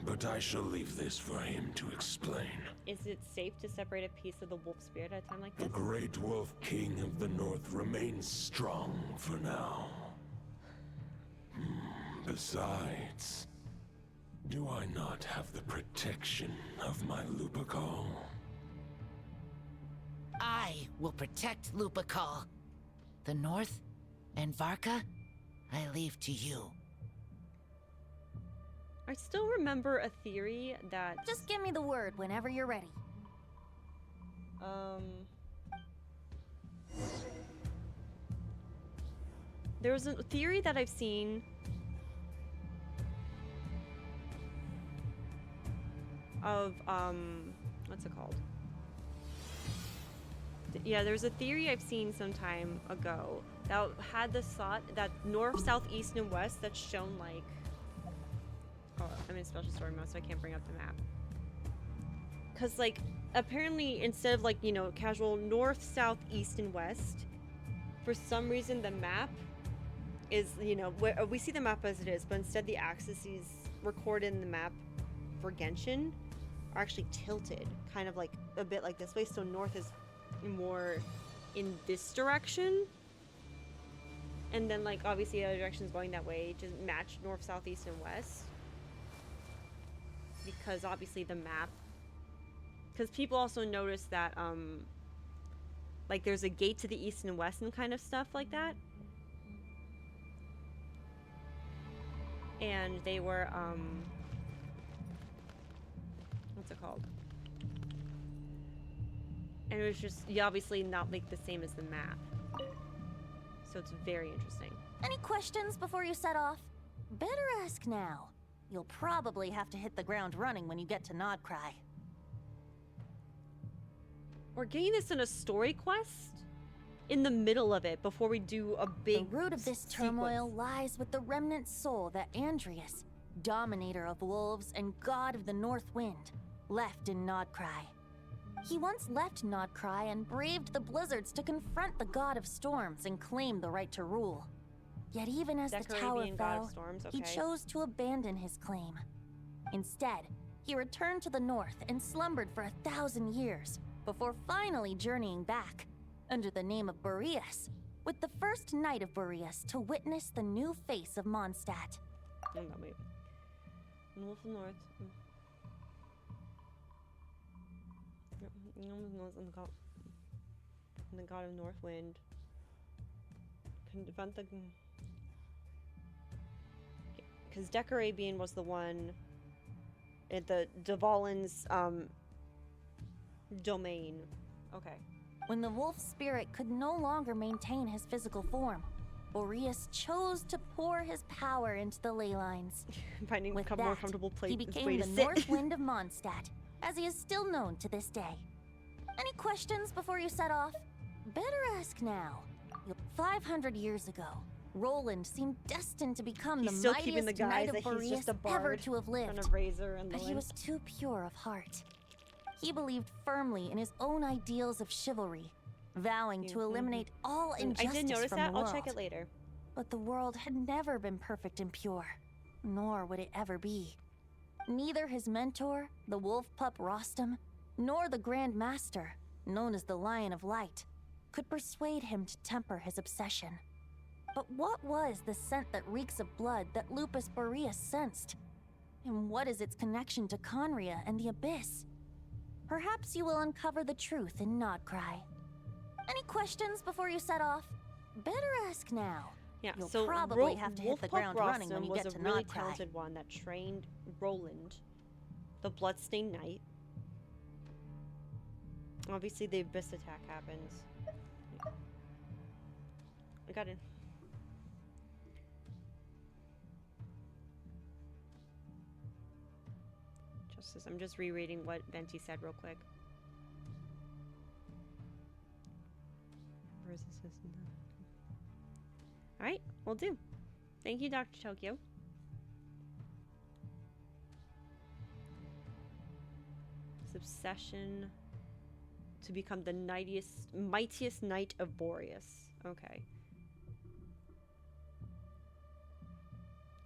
But I shall leave this for him to explain. Is it safe to separate a piece of the wolf spirit at a time like The this? great wolf king of the north remains strong for now. Besides, do I not have the protection of my Lupacol? I will protect Lupacol. The North and Varka, I leave to you. I still remember a theory that... Just give me the word whenever you're ready. There was a theory that I've seen of, what's it called? Yeah, there's a theory I've seen some time ago that had the thought that north, south, east, and west that's shown like... Oh, I'm in special story mode, so I can't bring up the map. Because, like, apparently instead of, like, you know, casual north, south, east, and west, for some reason the map is, you know, we see the map as it is, but instead the axes recorded in the map for Genshin are actually tilted, kind of like a bit like this way, so north is more in this direction. And then, like, obviously the other directions going that way to match north, south, east, and west. Because obviously the map, because people also notice that like there's a gate to the east and west and kind of stuff like that, and they were what's it called, and it was just obviously not like the same as the map, so it's very interesting. Any questions before you set off? Better ask now. You'll probably have to hit the ground running when you get to Nodcry. We're getting this in a story quest in the middle of it before we do a big The root of this turmoil lies with the remnant soul that Andrius, Dominator of Wolves and God of the North Wind, left in Nodcry. He once left Nodcry and braved the blizzards to confront the God of Storms and claim the right to rule. Yet even as the tower Decorabian God fell, of Storms, he okay. chose to abandon his claim. Instead, he returned to the north and slumbered for 1,000 years, before finally journeying back, under the name of Boreas, with the first knight of Boreas to witness the new face of Mondstadt. Oh, no, wait. Wolf of North. And the God of North Wind can defend the... Because Decorabian was the one at the Dvalin's domain. Okay. When the wolf spirit could no longer maintain his physical form, Boreas chose to pour his power into the ley lines. Finding With a more that, comfortable place he way became to the sit. North Wind of Mondstadt, as he is still known to this day. Any questions before you set off? Better ask now. 500 years ago, Roland seemed destined to become He's the still keeping mightiest the guise knight of that he's Boreas just a ever bard to have lived. kind of razor and the But he wind. was too pure of heart. He believed firmly in his own ideals of chivalry, vowing to eliminate all injustice I did notice from that. the I'll world. check it later. But the world had never been perfect and pure, nor would it ever be. Neither his mentor, the wolf pup Rostam, nor the Grand Master, known as the Lion of Light, could persuade him to temper his obsession. But what was the scent that reeks of blood that Lupus Boreas sensed? And what is its connection to Conria and the Abyss? perhaps you will uncover the truth in Nodcry. Any questions before you set off? Better ask now. Yeah, You'll so probably have to hit the Wolfpup ground running when Rostam you get was to a really Nodcry. talented one that trained Roland, the Bloodstained Knight. Obviously, the Abyss attack happens. I got in. Justice. I'm just rereading what Venti said real quick. Where is this? Alright, will do. Thank you, Dr. Tokyo. His obsession to become the mightiest knight of Boreas. Okay.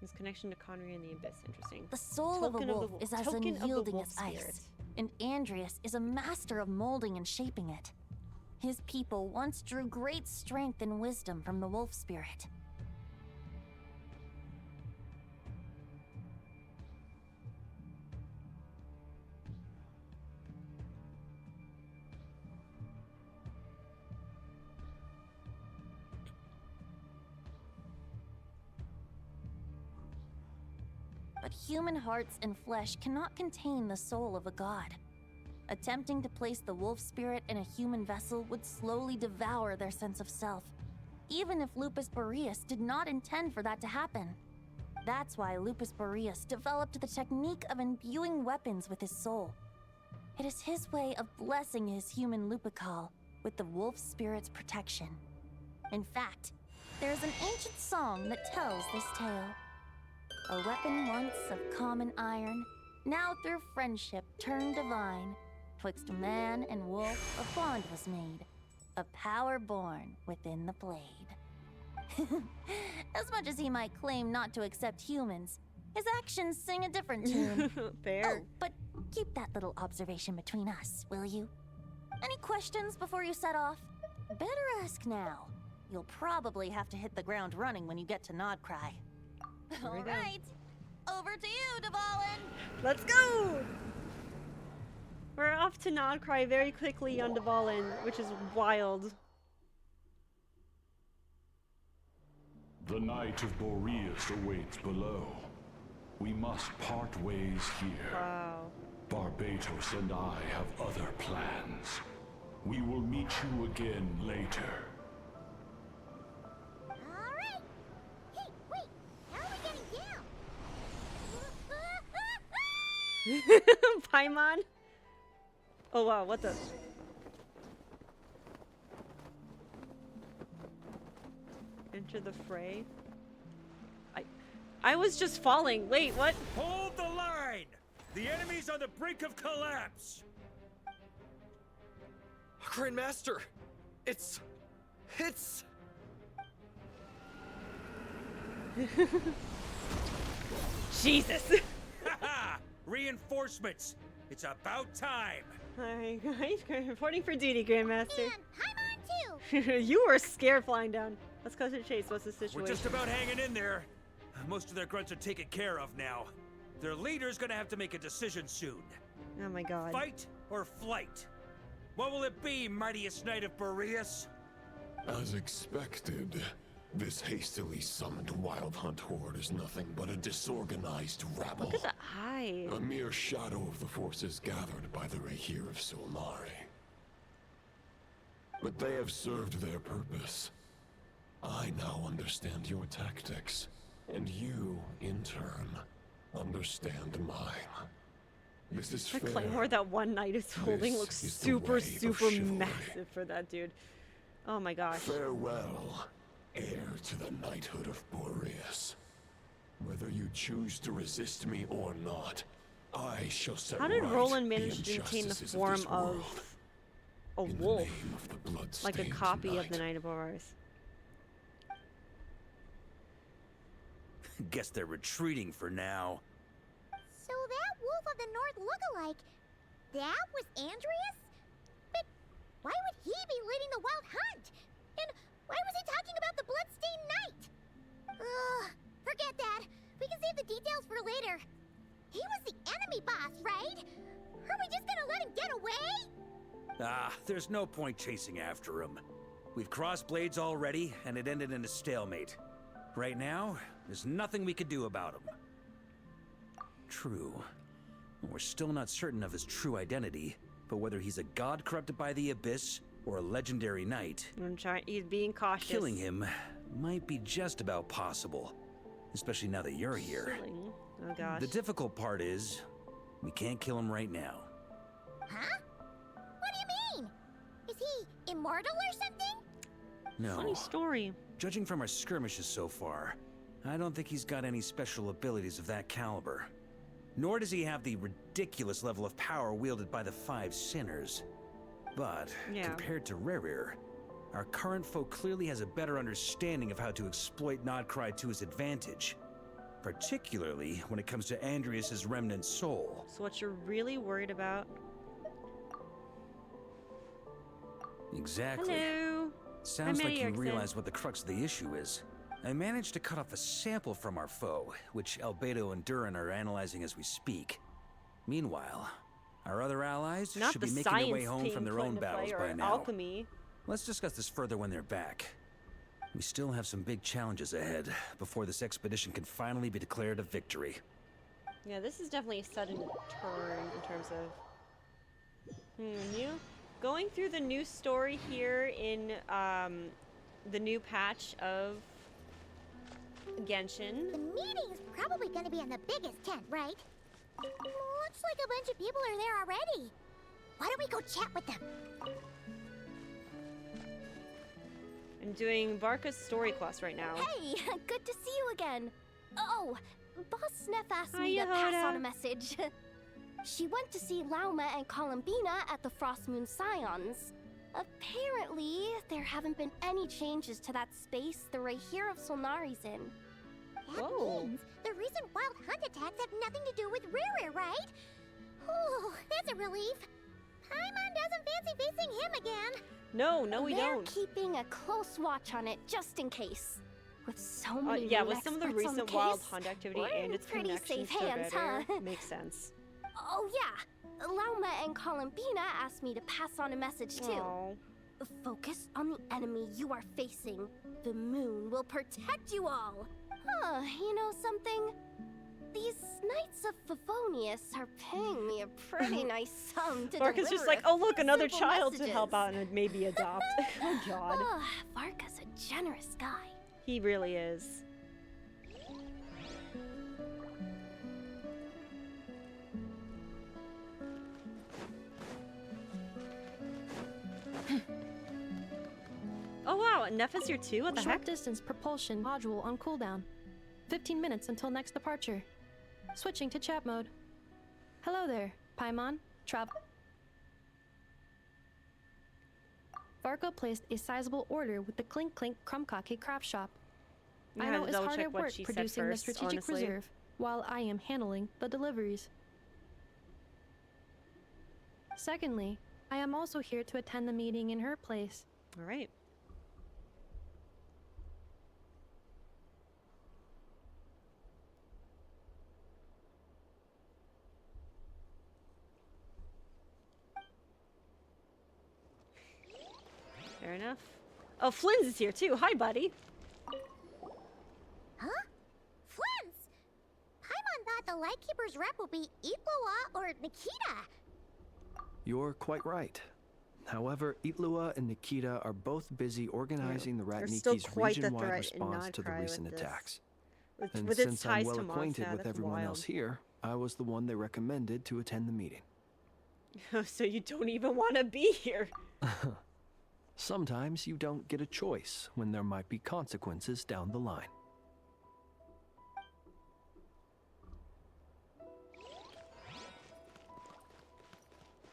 His connection to Connery and the Abyss. Interesting. The soul of a wolf is as unyielding as ice, and Andreas is a master of molding and shaping it. His people once drew great strength and wisdom from the wolf spirit. But human hearts and flesh cannot contain the soul of a god. Attempting to place the wolf spirit in a human vessel would slowly devour their sense of self, even if Lupus Boreas did not intend for that to happen. That's why Lupus Boreas developed the technique of imbuing weapons with his soul. It is his way of blessing his human Lupical with the wolf spirit's protection. In fact, there is an ancient song that tells this tale. A weapon once of common iron, now through friendship turned divine. Twixt man and wolf a bond was made, a power born within the blade. As much as he might claim not to accept humans, his actions sing a different tune. Fair. Oh, but keep that little observation between us, will you? Any questions before you set off? Better ask now. You'll probably have to hit the ground running when you get to Nodcry. All right, over to you, Dvalin. Let's go! We're off to Nodcry very quickly on Dvalin, which is wild. The Knight of Boreas awaits below. We must part ways here. Wow. Barbatos and I have other plans. We will meet you again later. Alright! Hey, wait! How are we getting down? Paimon? Oh wow, what the? Enter the fray. I was just falling. Wait, what? Hold the line! The enemy's on the brink of collapse! Grandmaster! It's... Jesus! Haha! Reinforcements! It's about time! Alright, reporting for duty, Grandmaster. And I'm on too! You were scared flying down. Let's cut to the chase. What's the situation? We're just about hanging in there. Most of their grunts are taken care of now. Their leader's gonna have to make a decision soon. Oh my god. Fight or flight? What will it be, mightiest knight of Boreas? As expected, this hastily summoned Wild Hunt horde is nothing but a disorganized rabble. Look at the eye. A mere shadow of the forces gathered by the Rahir of Solmari. But they have served their purpose. I now understand your tactics, and you, in turn, understand mine. This is The fair. claymore that one knight is holding This looks is the super, way of super chivalry. massive for that dude. Oh my gosh. Farewell, heir to the knighthood of Boreas. Whether you choose to resist me or not, I shall set How did right Roland manage to maintain the injustices form this world. of a In the wolf? name of the Like a bloodstained copy of knight. the Knight of Boreas. Guess they're retreating for now. So that Wolf of the North lookalike, that was Andreas? But why would he be leading the Wild Hunt? And why was he talking about the Bloodstained Knight? Ugh, forget that. We can save the details for later. He was the enemy boss, right? Are we just gonna let him get away? Ah, there's no point chasing after him. We've crossed blades already, and it ended in a stalemate. Right now, there's nothing we could do about him. True. We're still not certain of his true identity, but whether he's a god corrupted by the abyss or a legendary knight, He's being cautious. killing him might be just about possible, especially now that you're here. Killing? Oh gosh. The difficult part is, we can't kill him right now. Huh? What do you mean? Is he immortal or something? No. Funny story. Judging from our skirmishes so far, I don't think he's got any special abilities of that caliber. Nor does he have the ridiculous level of power wielded by the 5 sinners. But, compared to Rerir, our current foe clearly has a better understanding of how to exploit Nodcry to his advantage. Particularly when it comes to Andreas' remnant soul. So what you're really worried about? Exactly. Hello. Sounds I'm like you Erickson. realize what the crux of the issue is. I managed to cut off a sample from our foe, which Albedo and Durin are analyzing as we speak. Meanwhile, our other allies Not should the be making their way science home being from their put own into battles play, by or now. alchemy. Let's discuss this further when they're back. We still have some big challenges ahead before this expedition can finally be declared a victory. Yeah, this is definitely a sudden turn in terms of going through the new story here in the new patch of Genshin. The meeting's probably gonna be in the biggest tent, right? Looks like a bunch of people are there already. Why don't we go chat with them? I'm doing Varka's story quest right now. Hey, good to see you again. Oh, Boss Sneff asked me Hiya, to pass Hoda. on a message. She went to see Lauma and Columbina at the Frostmoon Scions. Apparently, there haven't been any changes to that space the Rahir of Solnari's in. That means the recent wild hunt attacks have nothing to do with Rerir, right? Ooh, that's a relief. Paimon doesn't fancy facing him again. No, we They're don't. keeping a close watch on it just in case. With so many Yeah, new with some of the experts on recent wild case, hunt activity we're and in its pretty connections safe to hands, Reddit huh? makes sense. Oh yeah, Lauma and Columbina asked me to pass on a message too. Aw. Focus on the enemy you are facing. The moon will protect you all. Huh, you know something? These Knights of Favonius are paying me a pretty nice sum to Varka's deliver just like, a oh look, few another simple child to messages." help out and maybe adopt. Oh god. Varka's a generous guy. He really is. Oh wow, Neff is here too? What the Short heck? distance propulsion module on cooldown. 15 minutes until next departure. Switching to chat mode. Hello there, Paimon. Varka placed a sizable order with the Clink Clink Krumkake craft shop. You I had know to is double hard check at what work she said producing the first, strategic honestly. reserve, while I am handling the deliveries. Secondly, I am also here to attend the meeting in her place. All right. Fair enough. Oh, Flynn's is here too. Hi, buddy. Huh? Flins! Paimon thought the Lightkeeper's rep would be Itlua or Nikita. You're quite right. However, Itlua and Nikita are both busy organizing the There's still Ratniki's quite the region-wide threat in response to the Nodcry recent with this. attacks. With And its since I'm ties well to acquainted Mondstadt, with that's everyone wild. else here, I was the one they recommended to attend the meeting. So you don't even want to be here. Sometimes you don't get a choice when there might be consequences down the line.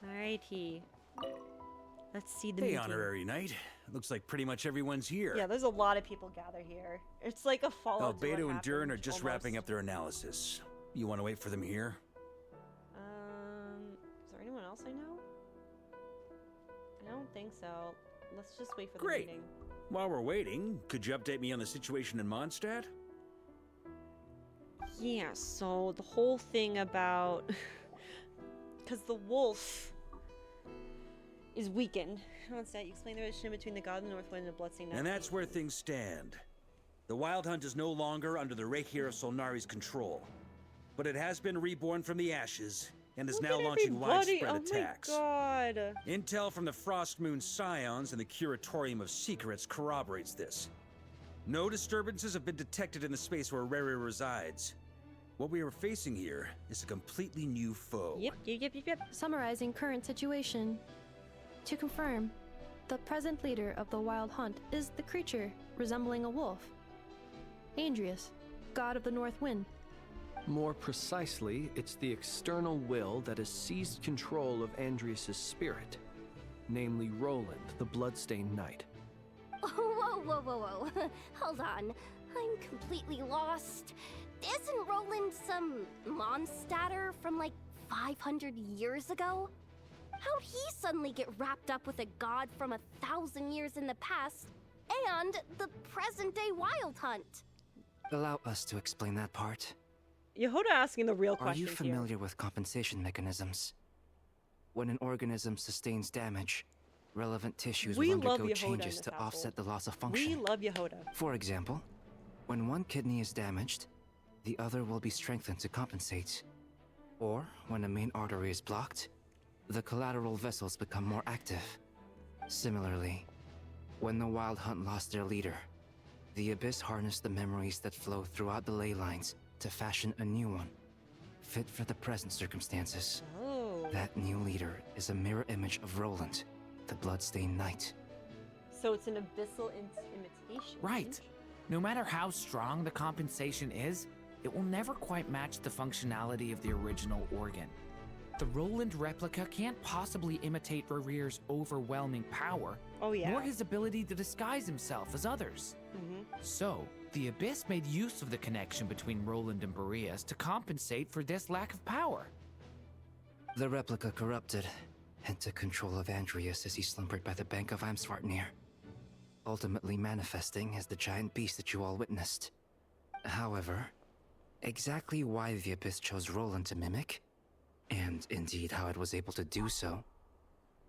Alrighty. Let's see the Hey, meeting. honorary knight. Looks like pretty much everyone's here. Yeah, there's a lot of people gathered here. It's like a follow-up to what Albedo and Durin are happened, just almost. wrapping up their analysis. You want to wait for them here? Is there anyone else I know? I don't think so. Let's just wait for the Great. meeting. While we're waiting, could you update me on the situation in Mondstadt? Yeah, so the whole thing about Because the wolf is weakened. What's that? You explain the relationship between the god of the North Wind and the Bloodstained Knight. And that's where things stand. The Wild Hunt is no longer under the Reikir of Solnari's control, but it has been reborn from the ashes and is now launching widespread attacks. Oh my god. Intel from the Frostmoon Scions and the Curatorium of Secrets corroborates this. No disturbances have been detected in the space where Rere resides. What we are facing here is a completely new foe. Yep. Summarizing current situation. To confirm, the present leader of the Wild Hunt is the creature resembling a wolf. Andrius, god of the North Wind. More precisely, it's the external will that has seized control of Andrius' spirit, namely Roland, the Bloodstained Knight. Whoa. Hold on. I'm completely lost. Isn't Roland some monstatter from like 500 years ago? How'd he suddenly get wrapped up with a god from 1,000 years in the past and the present-day Wild Hunt? Allow us to explain that part. Yehoda asking the real Are questions you familiar here. with compensation mechanisms? When an organism sustains damage, relevant tissues We will love undergo Yehoda changes in to this offset the loss of We function. love Yehoda. For example, when one kidney is damaged, the other will be strengthened to compensate. Or, when a main artery is blocked, the collateral vessels become more active. Similarly, when the Wild Hunt lost their leader, the Abyss harnessed the memories that flow throughout the ley lines to fashion a new one, fit for the present circumstances. Oh. That new leader is a mirror image of Roland, the Bloodstained Knight. So it's an abyssal imitation. Right. No matter how strong the compensation is, it will never quite match the functionality of the original organ. The Roland replica can't possibly imitate Rere's overwhelming power, nor his ability to disguise himself as others. So, the Abyss made use of the connection between Roland and Boreas to compensate for this lack of power. The replica corrupted and took control of Andrius as he slumbered by the bank of Eimsvartnir, ultimately manifesting as the giant beast that you all witnessed. However, exactly why the Abyss chose Roland to mimic, and indeed how it was able to do so,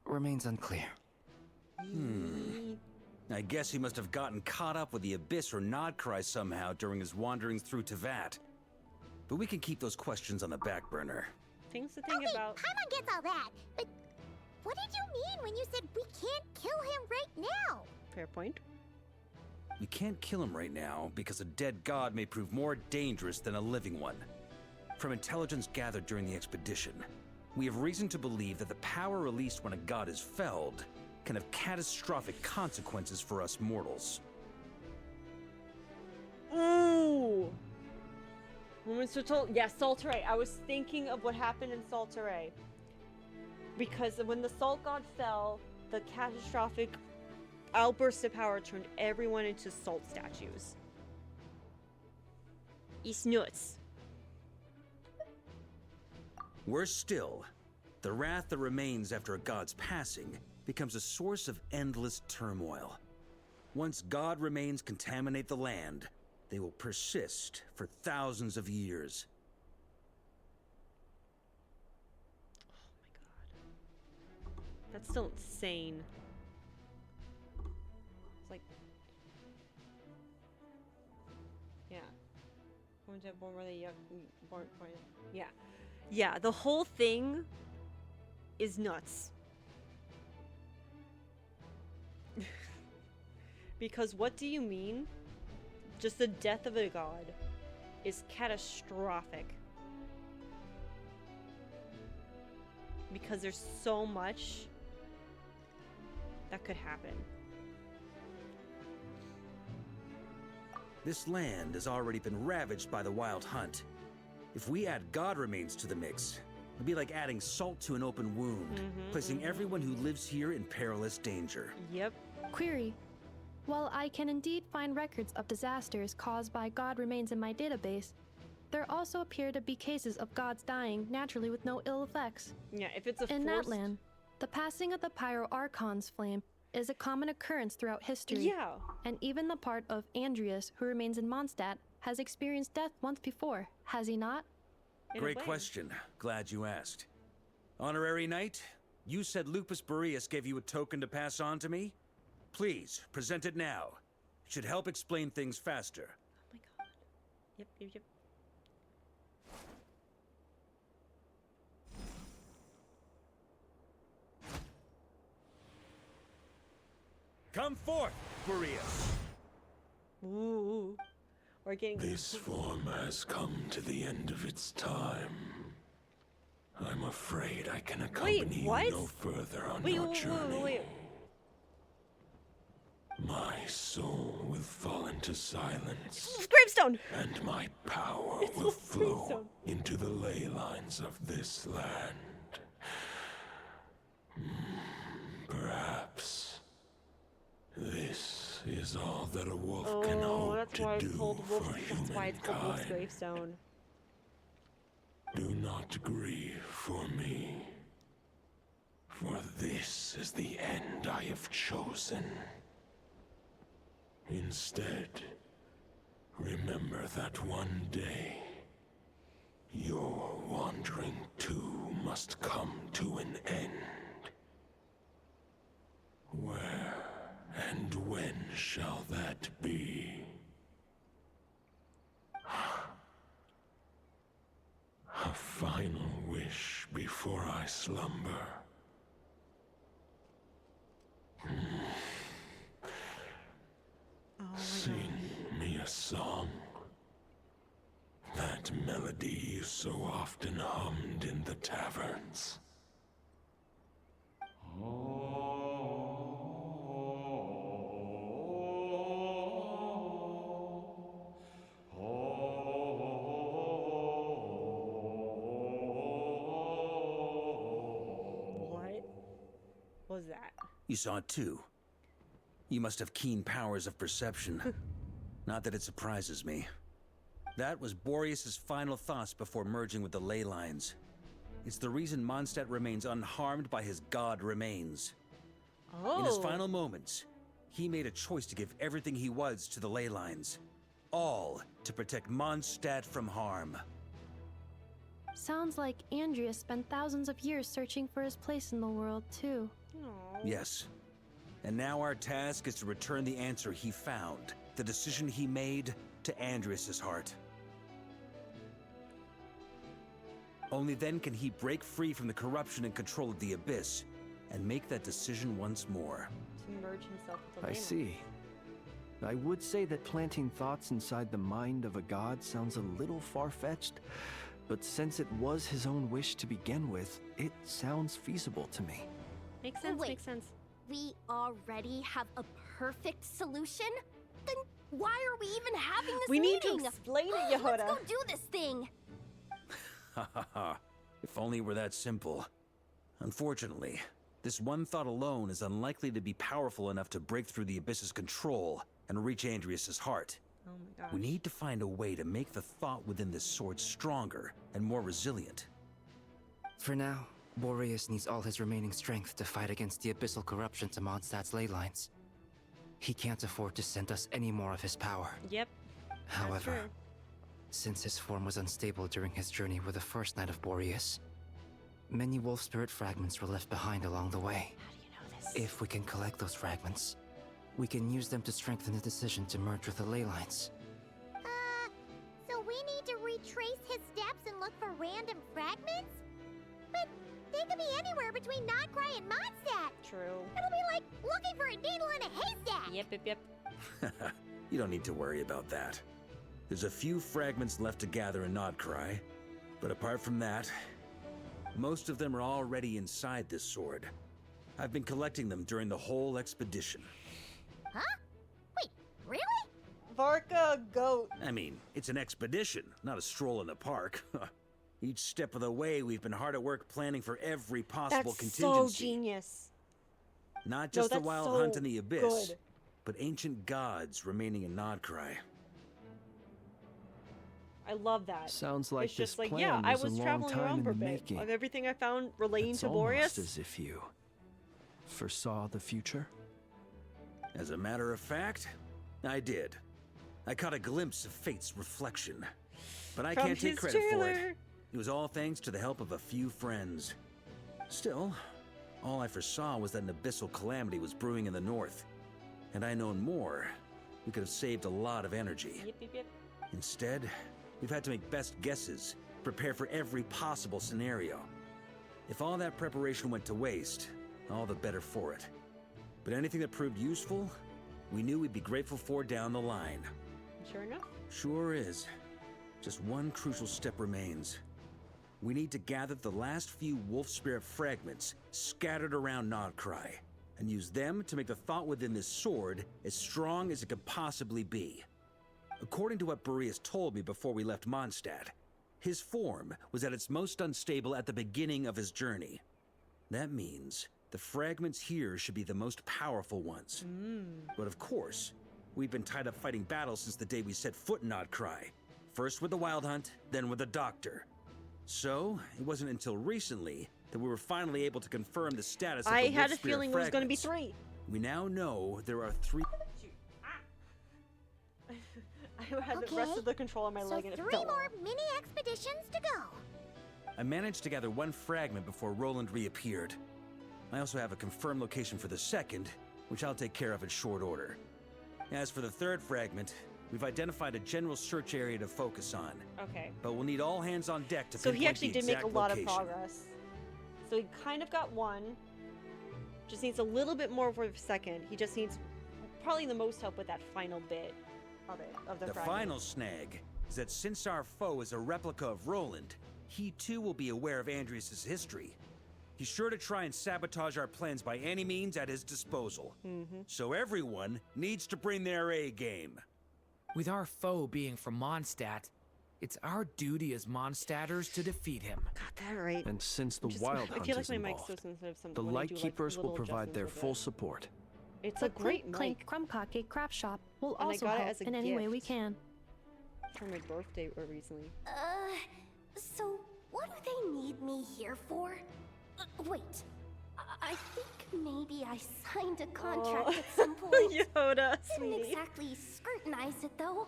remains unclear. I guess he must have gotten caught up with the Abyss or Nodcry somehow during his wanderings through Tevat. But we can keep those questions on the back burner. Things to think about. Paimon gets all that, but what did you mean when you said we can't kill him right now? Fair point. We can't kill him right now because a dead god may prove more dangerous than a living one. From intelligence gathered during the expedition, we have reason to believe that the power released when a god is felled can have catastrophic consequences for us mortals. Ooh! Yeah, Salteray. I was thinking of what happened in Salteray. Because when the Salt God fell, the catastrophic outburst of power turned everyone into salt statues. It's nuts. Worse still, the wrath that remains after a god's passing becomes a source of endless turmoil. Once god remains contaminate the land, they will persist for thousands of years. That's still insane. It's like, yeah. Yeah, the whole thing is nuts. Because what do you mean? Just the death of a god is catastrophic. Because there's so much that could happen. This land has already been ravaged by the Wild Hunt. If we add god remains to the mix, it'd be like adding salt to an open wound, placing everyone who lives here in perilous danger. Yep. Query. While I can indeed find records of disasters caused by god remains in my database, there also appear to be cases of gods dying naturally with no ill effects. Yeah, if it's a In forced... Natlan, the passing of the Pyro-Archon's flame is a common occurrence throughout history. Yeah. And even the part of Andrius who remains in Mondstadt has experienced death once before, has he not? Great question. Glad you asked. Honorary Knight, you said Lupus Boreas gave you a token to pass on to me? Please, present it now. It should help explain things faster. Oh my god. Yep. Come forth, Boreas. Ooh. We're getting This form has come to the end of its time. I'm afraid I can accompany you no further on your journey. Wait. My soul will fall into silence. Gravestone! And my power will flow into the ley lines of this land. Perhaps this is all that a wolf can hope to do for humankind. That's why it's called Wolf's Gravestone. Do not grieve for me, for this is the end I have chosen. Instead, remember that one day, your wandering too must come to an end. Where and when shall that be? A final wish before I slumber. Sing me a song. That melody you so often hummed in the taverns. What was that? You saw it too. You must have keen powers of perception. Not that it surprises me. That was Boreas' final thoughts before merging with the ley lines. It's the reason Mondstadt remains unharmed by his god remains. In his final moments, he made a choice to give everything he was to the ley lines. All to protect Mondstadt from harm. Sounds like Andrea spent thousands of years searching for his place in the world, too. Yes. And now our task is to return the answer he found, the decision he made, to Andrias' heart. Only then can he break free from the corruption and control of the Abyss, and make that decision once more. To merge himself with the I see. I would say that planting thoughts inside the mind of a god sounds a little far-fetched, but since it was his own wish to begin with, it sounds feasible to me. Makes sense, Wait, makes sense. We already have a perfect solution? Then why are we even having this We need meeting? to explain it, Yehuda. Let's go do this thing! Ha ha ha. If only it were that simple. Unfortunately, this one thought alone is unlikely to be powerful enough to break through the Abyss's control and reach Andrias' heart. Oh my gosh. We need to find a way to make the thought within this sword stronger and more resilient. For now, Boreas needs all his remaining strength to fight against the abyssal corruption to Mondstadt's ley lines. He can't afford to send us any more of his power. Yep. However, since his form was unstable during his journey with the first Knight of Boreas, many wolf spirit fragments were left behind along the way. How do you know this? If we can collect those fragments, we can use them to strengthen the decision to merge with the ley lines. So we need to retrace his steps and look for random fragments? But they could be anywhere between Nodcry and Mondstadt. True. It'll be like looking for a needle in a haystack. Yep. You don't need to worry about that. There's a few fragments left to gather in Nodcry, but apart from that, most of them are already inside this sword. I've been collecting them during the whole expedition. Huh? Wait, really? Varka, goat. I mean, it's an expedition, not a stroll in the park. Each step of the way, we've been hard at work planning for every possible That's contingency. so genius. Not just the that's wild so hunt in the Abyss, good. but ancient gods remaining in Nodcry. I love that. Sounds like it's just this like, plan yeah, I was a was long traveling time around in for a the bit. making. Of everything I found relating It's to almost Boreas. as if you foresaw the future. As a matter of fact, I did. I caught a glimpse of fate's reflection. But I From can't take his credit for trailer. it. It was all thanks to the help of a few friends. Still, all I foresaw was that an abyssal calamity was brewing in the north. Had I known more, we could have saved a lot of energy. Yep, yep, yep. Instead, we've had to make best guesses, prepare for every possible scenario. If all that preparation went to waste, all the better for it. But anything that proved useful, we knew we'd be grateful for down the line. Sure enough. Sure is. Just one crucial step remains. We need to gather the last few wolf spirit fragments scattered around Nodcry, and use them to make the thought within this sword as strong as it could possibly be. According to what Boreas told me before we left Mondstadt, his form was at its most unstable at the beginning of his journey. That means the fragments here should be the most powerful ones. But of course, we've been tied up fighting battles since the day we set foot in Nodcry. First with the Wild Hunt, then with the Doctor. So, it wasn't until recently that we were finally able to confirm the status of the I had a wolf spirit feeling it was going to be fragments. 3. We now know there are 3. I had the rest of the control on my leg and it 3 fell more off. mini expeditions to go. I managed to gather one fragment before Roland reappeared. I also have a confirmed location for the second, which I'll take care of in short order. As for the third fragment, we've identified a general search area to focus on. Okay. But we'll need all hands on deck to So he pinpoint actually the did make a exact lot location. of progress. So he kind of got one. Just needs a little bit more for the second. He just needs probably the most help with that final bit of it, of the The fragment. final snag is that since our foe is a replica of Roland, he too will be aware of Andrias' history. He's sure to try and sabotage our plans by any means at his disposal. So everyone needs to bring their A game. With our foe being from Mondstadt, it's our duty as Mondstadters to defeat him. Got that right. And since the Just- Wild I Hunt feel like is my mic's so involved, sensitive the sometimes when I do, like, Lightkeepers will little provide their adjustments with full it. support. It's The a great Clink mic. Crumb Cake Craft Shop will And I also got it help as a in any way we gift. can. For my birthday recently. So what do they need me here for? Wait, I think maybe I signed a contract Aw. at some point. Yoda, Didn't sweetie. exactly scrutinize it though.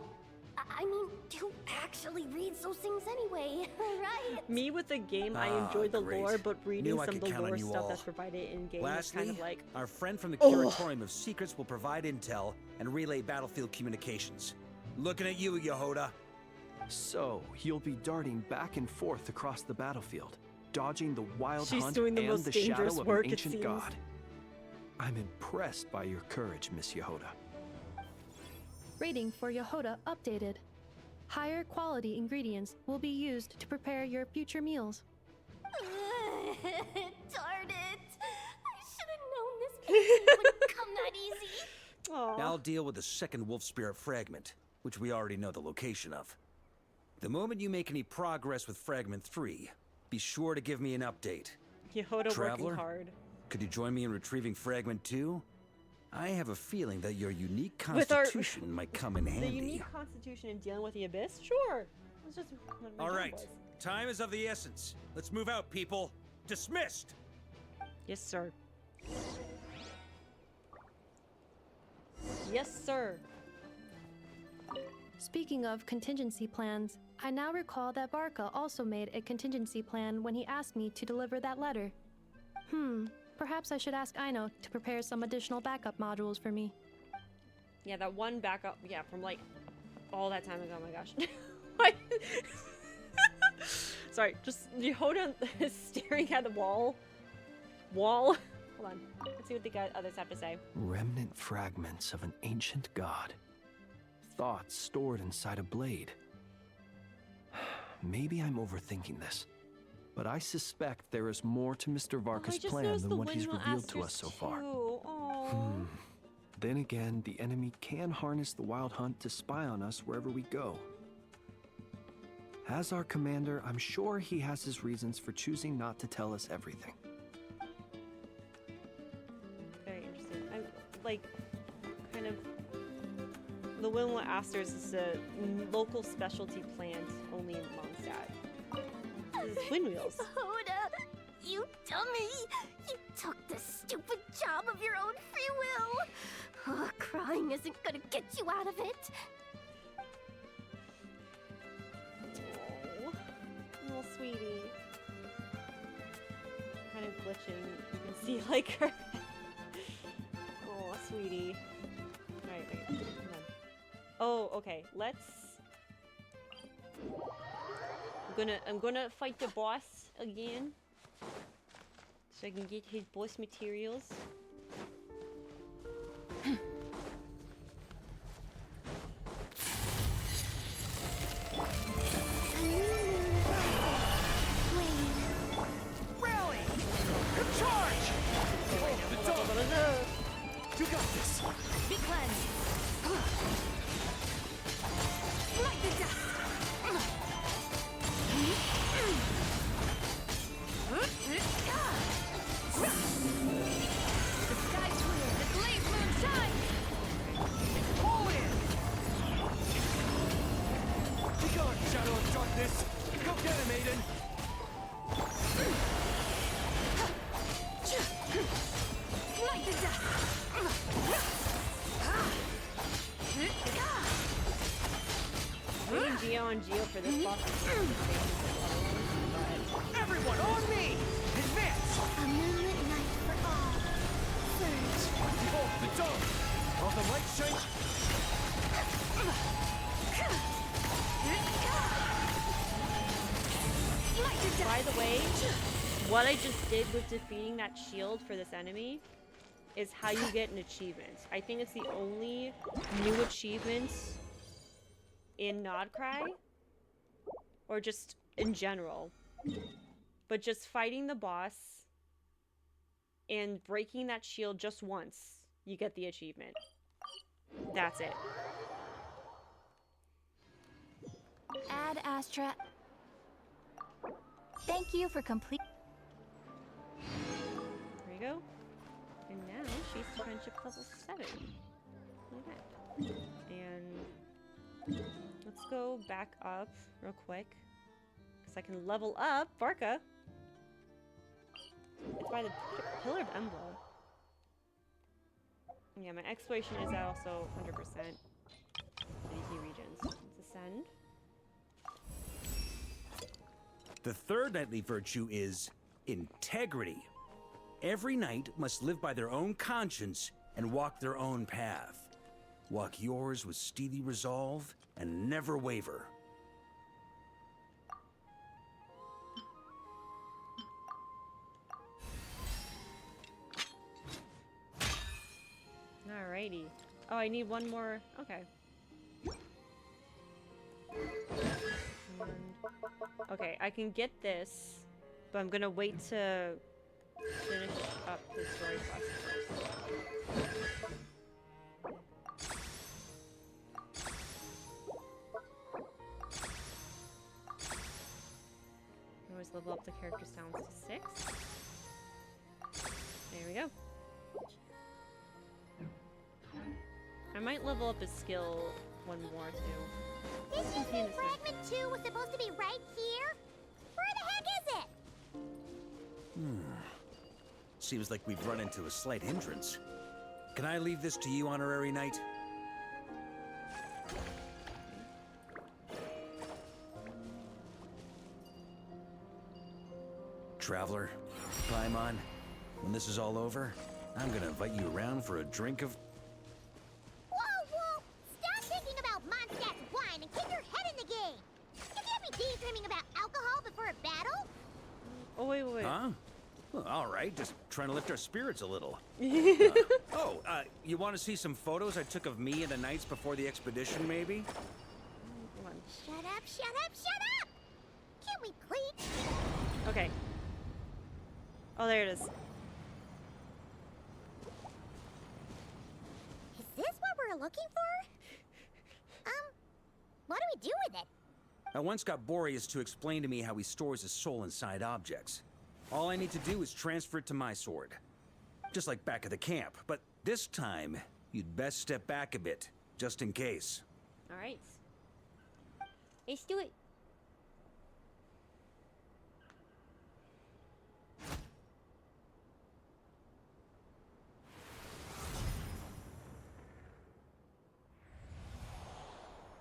I mean, who actually reads those things anyway, right? Me with the game, I Ah, enjoy the great. lore, but reading Knew I some of could the count on lore you stuff all. that's provided in game is Lastly, kind of like, our friend from the Ugh. Curatorium of Secrets will provide intel and relay battlefield communications. Looking at you, Yehoda. So, you'll be darting back and forth across the battlefield, dodging the Wild She's Hunt doing the and most the dangerous shadow of work, an it ancient seems. god. I'm impressed by your courage, Miss Yehoda. Rating for Yehoda updated. Higher quality ingredients will be used to prepare your future meals. Darn it! I should have known this payment wouldn't come that easy. I'll deal with the second wolf spirit fragment, which we already know the location of. The moment you make any progress with fragment 3, be sure to give me an update. Yehoda Traveler, working hard. could you join me in retrieving fragment 2? I have a feeling that your unique With our- constitution might come in The handy. unique constitution in dealing with the abyss? Sure. It's just what my All job right, was. time is of the essence. Let's move out, people. Dismissed! Yes, sir. Yes, sir. Speaking of contingency plans, I now recall that Varka also made a contingency plan when he asked me to deliver that letter. Perhaps I should ask Aino to prepare some additional backup modules for me. Yeah, that one backup, yeah, from like all that time ago. Oh my gosh. Like- Sorry, just Yehoda is staring at the wall. Hold on. Let's see what the others have to say. Remnant fragments of an ancient god. Thoughts stored inside a blade. Maybe I'm overthinking this, but I suspect there is more to Mr. Varka's plan than what he's revealed to us so far. Then again, the enemy can harness the Wild Hunt to spy on us wherever we go. As our commander, I'm sure he has his reasons for choosing not to tell us everything. Very interesting. I like kind of the Winla Asters is a local specialty plant only in Mondstadt. This is Windwheels. Yehoda, you dummy! You took the stupid job of your own free will. Oh, crying isn't gonna get you out of it. Oh, sweetie. Kind of glitching. You can see like her. Oh, sweetie. Alright, wait. Come on. Oh, okay. Let's. I'm gonna fight the boss again, so I can get his boss materials. Rally! Charge! The dog! You got this! Be cleansed! Like the dust! The sky's clear, the blaze moon shines! Pull in! Be gone, shadow of darkness! Go get him, Aiden! Like the dust! Playing Geo on Geo for this boss is the same as the other ones, Everyone on me! Advance! A moonlit night for all. Surge. Behold the dawn! All the light shine... By the way, what I just did with defeating that shield for this enemy is how you get an achievement. I think it's the only new achievement in Nodcry, or just in general. But just fighting the boss and breaking that shield just once, you get the achievement. That's it. Ad Astra. Thank you for complete. There you go. And now she's friendship level 7. Look at that. And let's go back up real quick, because I can level up Varka. It's by the Pillar of Embla. Yeah, my exploration is also 100%. DT regions. Let's ascend. The third knightly virtue is integrity. Every knight must live by their own conscience and walk their own path. Walk yours with steely resolve and never waver. Alrighty. Oh, I need one more. Okay. Okay, I can get this, but I'm gonna wait to finish up the story quest first. Always level up the character sounds to 6. There we go. I might level up his skill one more too. Did you say fragment 2 was supposed to be right here? Where the heck is it? Seems like we've run into a slight hindrance. Can I leave this to you, honorary knight? Traveler, Paimon, when this is all over, I'm gonna invite you around for a drink of... Whoa! Stop thinking about Mondstadt's wine and keep your head in the game! You can't be daydreaming about alcohol before a battle? Oh, wait. Huh? Well, all right, just trying to lift our spirits a little. You want to see some photos I took of me and the knights before the expedition, maybe? Shut up! Can we please? Okay. Oh, there it is. Is this what we're looking for? What do we do with it? I once got Boreas to explain to me how he stores his soul inside objects. All I need to do is transfer it to my sword. Just like back at the camp, but this time, you'd best step back a bit, just in case. Alright. Let's do it.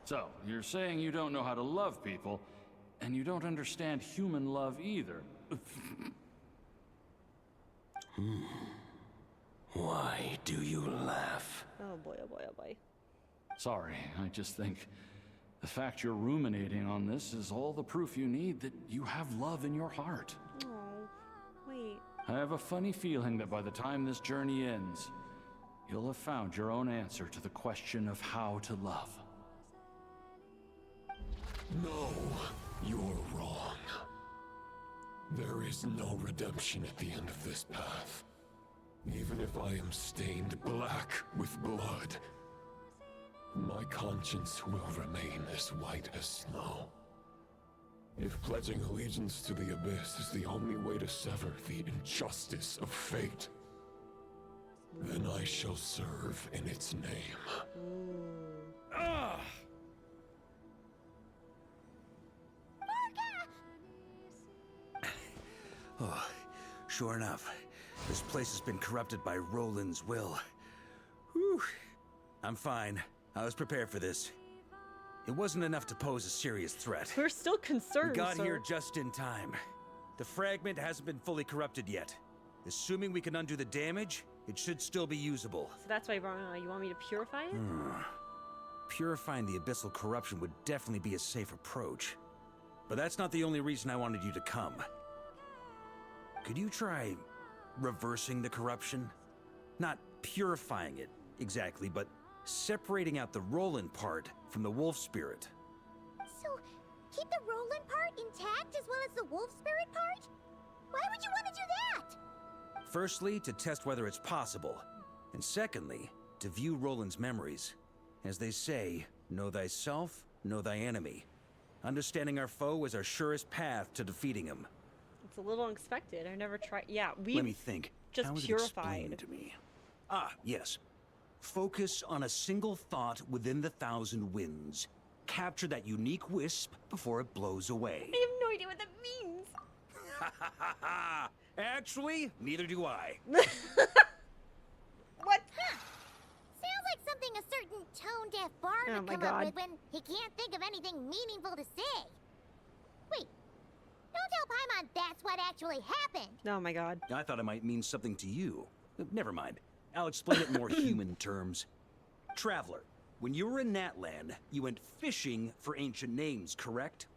So, you're saying you don't know how to love people, and you don't understand human love either. Why do you laugh? Oh boy, oh boy, oh boy. Sorry, I just think the fact you're ruminating on this is all the proof you need that you have love in your heart. Oh, wait. I have a funny feeling that by the time this journey ends, you'll have found your own answer to the question of how to love. No, you're wrong. There is no redemption at the end of this path. Even if I am stained black with blood, my conscience will remain as white as snow. If pledging allegiance to the Abyss is the only way to sever the injustice of fate, then I shall serve in its name. Ugh! Oh, sure enough, this place has been corrupted by Roland's will. Whew. I'm fine. I was prepared for this. It wasn't enough to pose a serious threat. We're still concerned. We got here just in time. The fragment hasn't been fully corrupted yet. Assuming we can undo the damage, it should still be usable. So that's why you want me to purify it? Purifying the abyssal corruption would definitely be a safe approach. But that's not the only reason I wanted you to come. Could you try reversing the corruption? Not purifying it, exactly, but separating out the Roland part from the wolf spirit. So, keep the Roland part intact as well as the wolf spirit part? Why would you want to do that? Firstly, to test whether it's possible. And secondly, to view Roland's memories. As they say, know thyself, know thy enemy. Understanding our foe is our surest path to defeating him. It's a little unexpected. I never tried. Yeah, Let me think. Just How is it purified. explained to me? Ah, yes. Focus on a single thought within the 1,000 winds. Capture that unique wisp before it blows away. I have no idea what that means. Ha ha ha ha! Actually, neither do I. What? Huh. Sounds like something a certain tone-deaf bard Oh would my come up God. with when he can't think of anything meaningful to say. Wait, don't tell Paimon that's what actually happened. Oh my god. I thought it might mean something to you. Never mind. I'll explain it in more human terms. Traveler, when you were in Natland, you went fishing for ancient names, correct?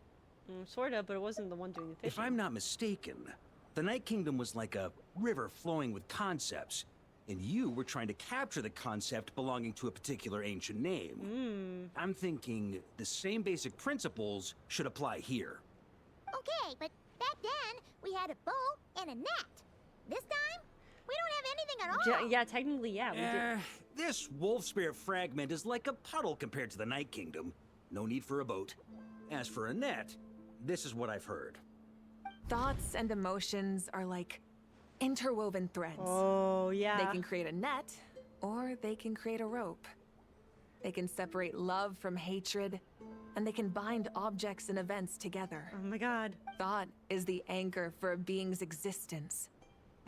Sort of, but it wasn't the one doing the fishing. If I'm not mistaken, the Night Kingdom was like a river flowing with concepts, and you were trying to capture the concept belonging to a particular ancient name. I'm thinking the same basic principles should apply here. Okay, but back then, we had a bow and a net. This time, we don't have anything at all. Yeah, technically, yeah. We did. This wolf spirit fragment is like a puddle compared to the Night Kingdom. No need for a boat. As for a net, this is what I've heard. Thoughts and emotions are like interwoven threads. Oh, yeah. They can create a net, or they can create a rope. They can separate love from hatred, and they can bind objects and events together. Oh my god. Thought is the anchor for a being's existence,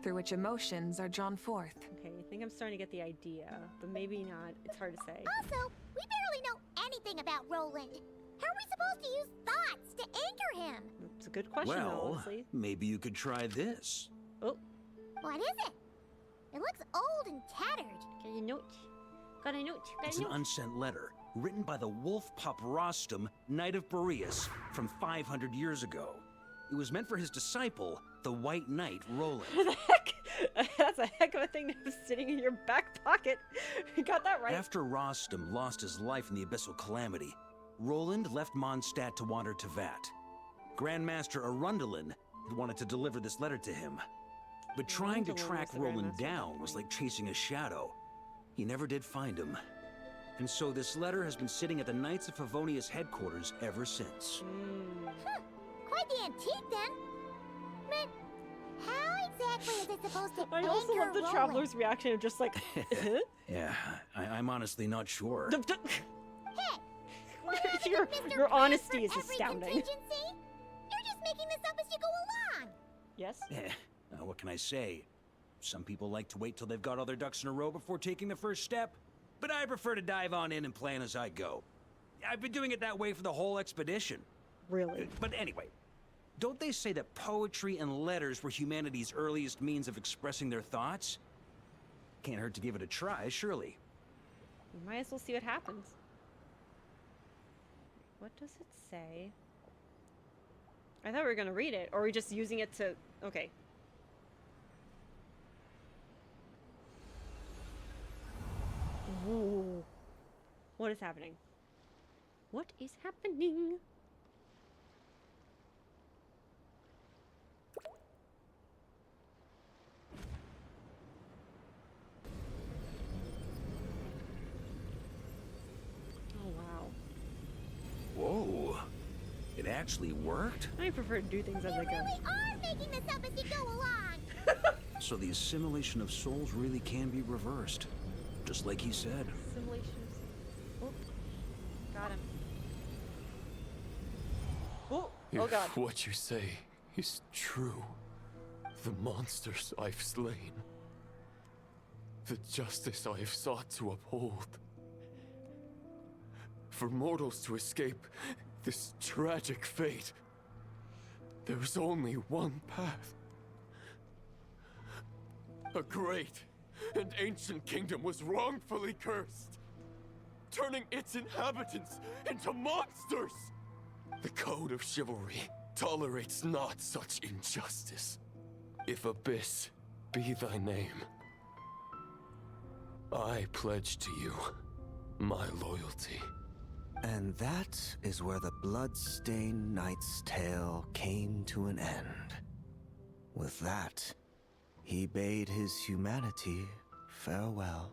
through which emotions are drawn forth. Okay, I think I'm starting to get the idea, but maybe not. It's hard to say. Also, we barely know anything about Roland. How are we supposed to use thoughts to anchor him? It's a good question, though, Well, honestly. maybe you could try this. Oh. What is it? It looks old and tattered. Got a note. Got a note. Got It's a an note. unsent letter, written by the wolf pup Rostam, Knight of Boreas, from 500 years ago. It was meant for his disciple, the White Knight Roland. the heck? That's a heck of a thing to have sitting in your back pocket. You got that right. After Rostam lost his life in the Abyssal Calamity, Roland left Mondstadt to wander to Vat. Grandmaster Arundelen had wanted to deliver this letter to him. But trying to Arundelen track was the Roland Grandmaster, down was like chasing a shadow. He never did find him. And so this letter has been sitting at the Knights of Favonia's headquarters ever since. Quite the antique, then. But how exactly is it supposed to I also anchor love the Roland? traveler's reaction of just like, Yeah, I'm honestly not sure. your honesty is Every astounding. contingency? You're just making this up as you go along. Yes? What can I say? Some people like to wait till they've got all their ducks in a row before taking the first step, but I prefer to dive on in and plan as I go. I've been doing it that way for the whole expedition. Really? But anyway, Don't they say that poetry and letters were humanity's earliest means of expressing their thoughts? Can't hurt to give it a try, surely. We might as well see what happens. What does it say? I thought we were gonna read it, or are we just using it to... Okay. Ooh. What is happening? What is happening? Oh, wow. Whoa. It actually worked? I prefer to do things as I go. You really are making this up as you go along! So the assimilation of souls really can be reversed. Just like he said. Assimilation. Oh. Got him. Oh, oh If god. what you say is true, the monsters I've slain, the justice I have sought to uphold, for mortals to escape this tragic fate, there is only one path. A great and ancient kingdom was wrongfully cursed, turning its inhabitants into monsters. The code of chivalry tolerates not such injustice. If Abyss be thy name, I pledge to you my loyalty. And that is where the blood-stained knight's tale came to an end. With that, he bade his humanity farewell.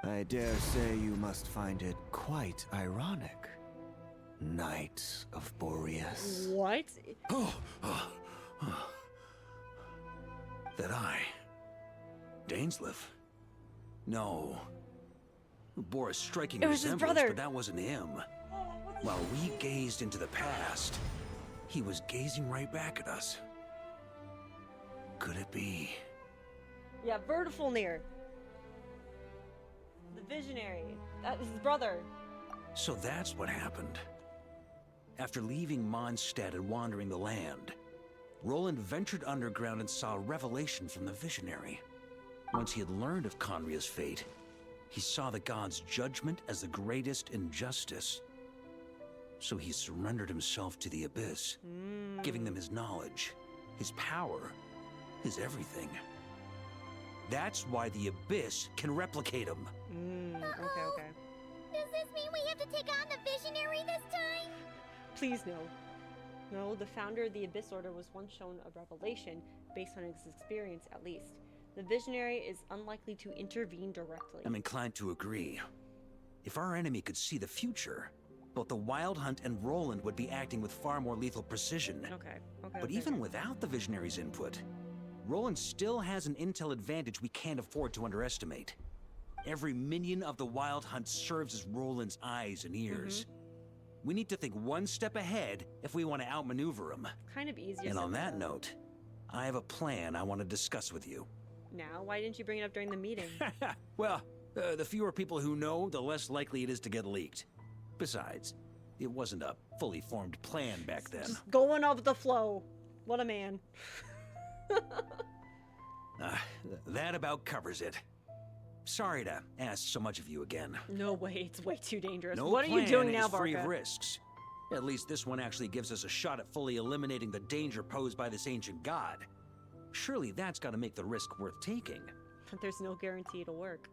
I dare say you must find it quite ironic, Knight of Boreas. What? That I... Dainsleif? No. Bore a striking It was his resemblance, brother. but that wasn't him. While we gazed into the past, he was gazing right back at us. Could it be? Yeah, Vertifulnir. The Visionary. That is his brother. So that's what happened. After leaving Mondstadt and wandering the land, Roland ventured underground and saw a revelation from the Visionary. Once he had learned of Conria's fate, he saw the gods' judgment as the greatest injustice. So he surrendered himself to the Abyss, giving them his knowledge, his power, his everything. That's why the Abyss can replicate him. Okay, okay. Does this mean we have to take on the Visionary this time? Please no. No, the founder of the Abyss Order was once shown a revelation, based on his experience at least. The Visionary is unlikely to intervene directly. I'm inclined to agree. If our enemy could see the future, both the Wild Hunt and Roland would be acting with far more lethal precision. Okay, But even without the Visionary's input, Roland still has an intel advantage we can't afford to underestimate. Every minion of the Wild Hunt serves as Roland's eyes and ears. We need to think one step ahead if we want to outmaneuver him. Kind of easier. And on said that than done. note, I have a plan I want to discuss with you. Now, why didn't you bring it up during the meeting? Well, the fewer people who know, the less likely it is to get leaked. Besides, it wasn't a fully formed plan back then. Just going off the flow. What a man. That about covers it. Sorry to ask so much of you again. No way, it's way too dangerous. No What are you plan doing now, is free of Varka? risks. At least this one actually gives us a shot at fully eliminating the danger posed by this ancient god. Surely that's got to make the risk worth taking. But there's no guarantee it'll work.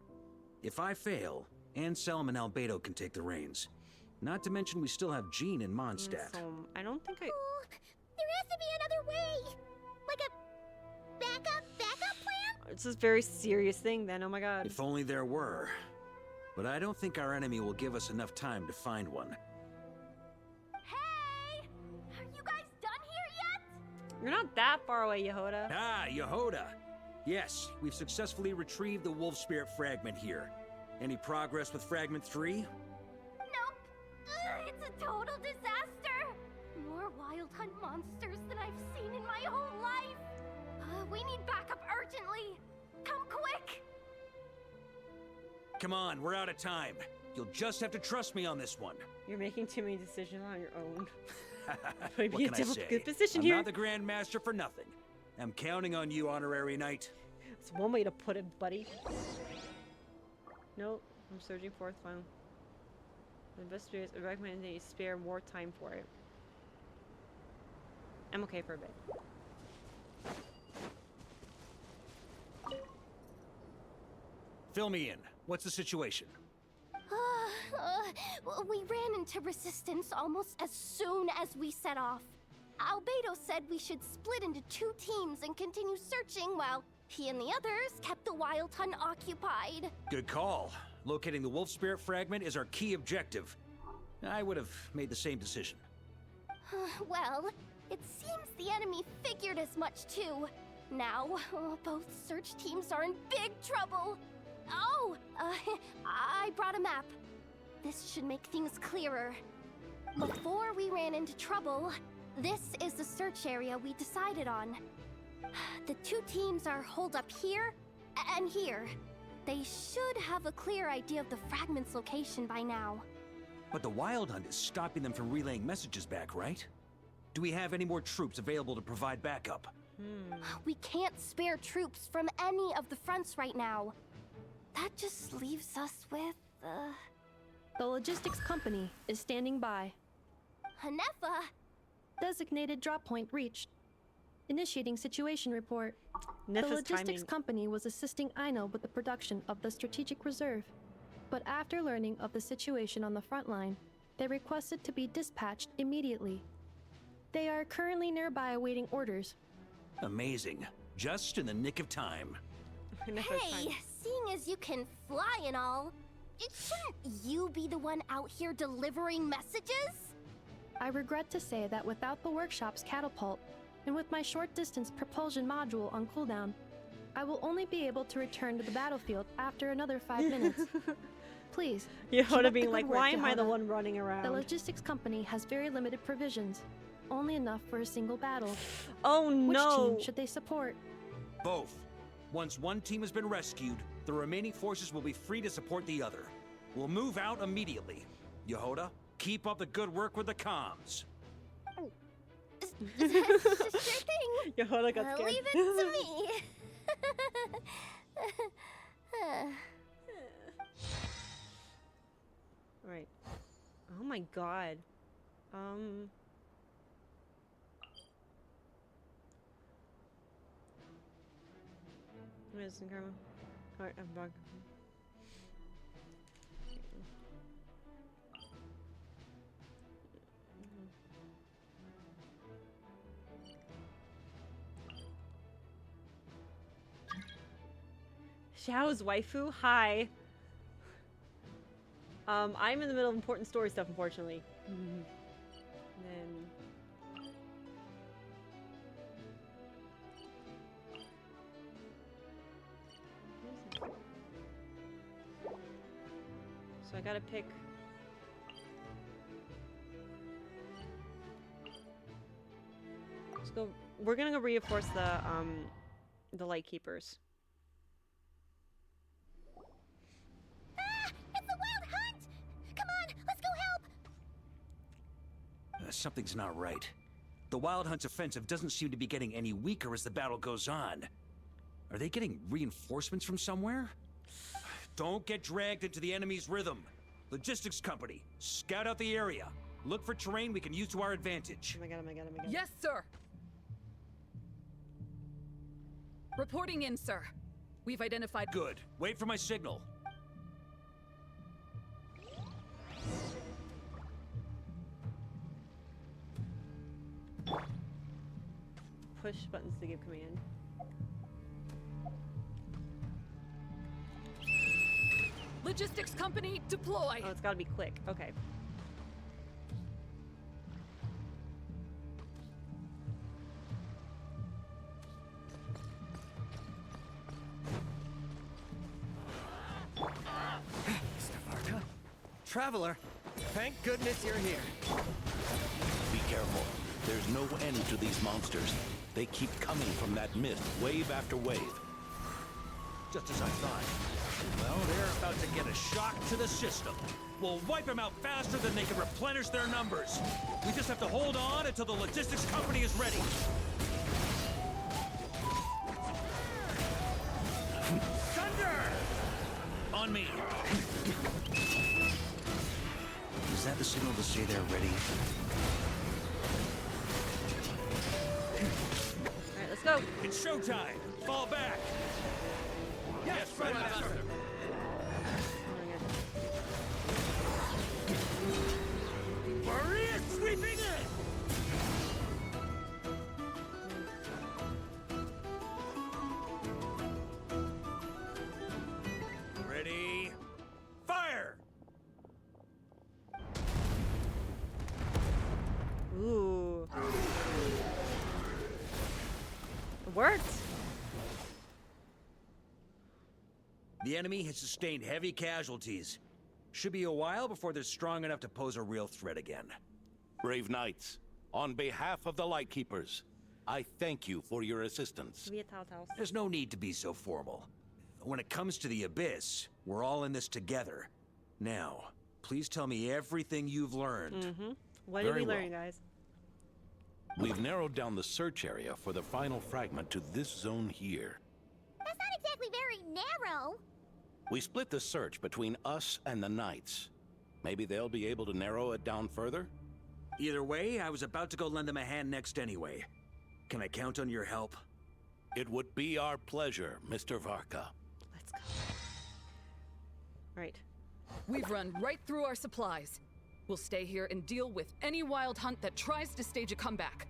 If I fail, Anselm and Albedo can take the reins. Not to mention we still have Jean in Mondstadt. So, I don't think I... There has to be another way! Like a backup plan? It's a very serious thing then, oh my god. If only there were. But I don't think our enemy will give us enough time to find one. Hey! Are you guys done here yet? You're not that far away, Yehoda. Ah, Yehoda! Yes, we've successfully retrieved the Wolf Spirit fragment here. Any progress with Fragment 3? Nope. It's a total disaster! More Wild Hunt monsters than I've seen in my whole life! We need backup urgently! Come quick! Come on, we're out of time. You'll just have to trust me on this one. You're making too many decisions on your own. Might What be a can I say? good position I'm here. not the Grand Master for nothing. I'm counting on you, Honorary Knight. It's one way to put it, buddy. Nope. I'm searching for its final. The investigators recommend that you spare more time for it. I'm okay for a bit. Fill me in. What's the situation? We ran into resistance almost as soon as we set off. Albedo said we should split into 2 teams and continue searching while he and the others kept the Wild Hunt occupied. Good call. Locating the wolf spirit fragment is our key objective. I would have made the same decision. Well, it seems the enemy figured as much too. Now, both search teams are in big trouble. Oh, I brought a map. This should make things clearer. Before we ran into trouble, this is the search area we decided on. The 2 teams are holed up here and here. They should have a clear idea of the fragment's location by now. But the Wild Hunt is stopping them from relaying messages back, right? Do we have any more troops available to provide backup? We can't spare troops from any of the fronts right now. That just leaves us with, The logistics company is standing by. Hanefa! Designated drop point reached. Initiating situation report. The Nefa's logistics timing. company was assisting Aino with the production of the strategic reserve. But after learning of the situation on the front line, they requested to be dispatched immediately. They are currently nearby awaiting orders. Amazing. Just in the nick of time. Hey, seeing as you can fly and all, shouldn't you be the one out here delivering messages? I regret to say that without the workshop's catapult, and with my short-distance propulsion module on cooldown, I will only be able to return to the battlefield after another 5 minutes. Please. keep Yehoda up being the like, good work, why am I the Yehoda. one running around? The logistics company has very limited provisions, only enough for a single battle. Oh no! Which team should they support? Both. Once one team has been rescued, the remaining forces will be free to support the other. We'll move out immediately. Yehoda, keep up the good work with the comms. Sure thing. Yehoda got scared. Leave it to me. Right. Oh my god. Medicine karma. Alright, I'm back. Xiao's waifu? Hi. I'm in the middle of important story stuff, unfortunately. Then... So I gotta pick... Let's go... We're gonna go reinforce the light keepers. It's the Wild Hunt! Come on, let's go help! Something's not right. The Wild Hunt's offensive doesn't seem to be getting any weaker as the battle goes on. Are they getting reinforcements from somewhere? Don't get dragged into the enemy's rhythm. Logistics company, scout out the area. Look for terrain we can use to our advantage. Oh my god, oh my god, oh my god. Yes, sir. Reporting in, sir. We've identified... Good. Wait for my signal. Push buttons to give command. Logistics company, deploy! Oh, it's gotta be quick. Okay. Mr. Varka? Traveler, thank goodness you're here. Be careful. There's no end to these monsters. They keep coming from that mist, wave after wave. Just as I thought. Well, they're about to get a shock to the system. We'll wipe them out faster than they can replenish their numbers. We just have to hold on until the logistics company is ready. Thunder! On me. Is that the signal to say they're ready? Alright, let's go. It's showtime. Fall back. Yes, Red Master. Maria sweeping in. Ready? Fire! Ooh. It worked. The enemy has sustained heavy casualties. Should be a while before they're strong enough to pose a real threat again. Brave knights, on behalf of the Lightkeepers, I thank you for your assistance. There's no need to be so formal. When it comes to the Abyss, we're all in this together. Now, please tell me everything you've learned. What did we Very learn, well. guys? We've narrowed down the search area for the final fragment to this zone here. That's not exactly very narrow. We split the search between us and the Knights. Maybe they'll be able to narrow it down further? Either way, I was about to go lend them a hand next anyway. Can I count on your help? It would be our pleasure, Mr. Varka. Let's go. Right. We've run right through our supplies. We'll stay here and deal with any wild hunt that tries to stage a comeback.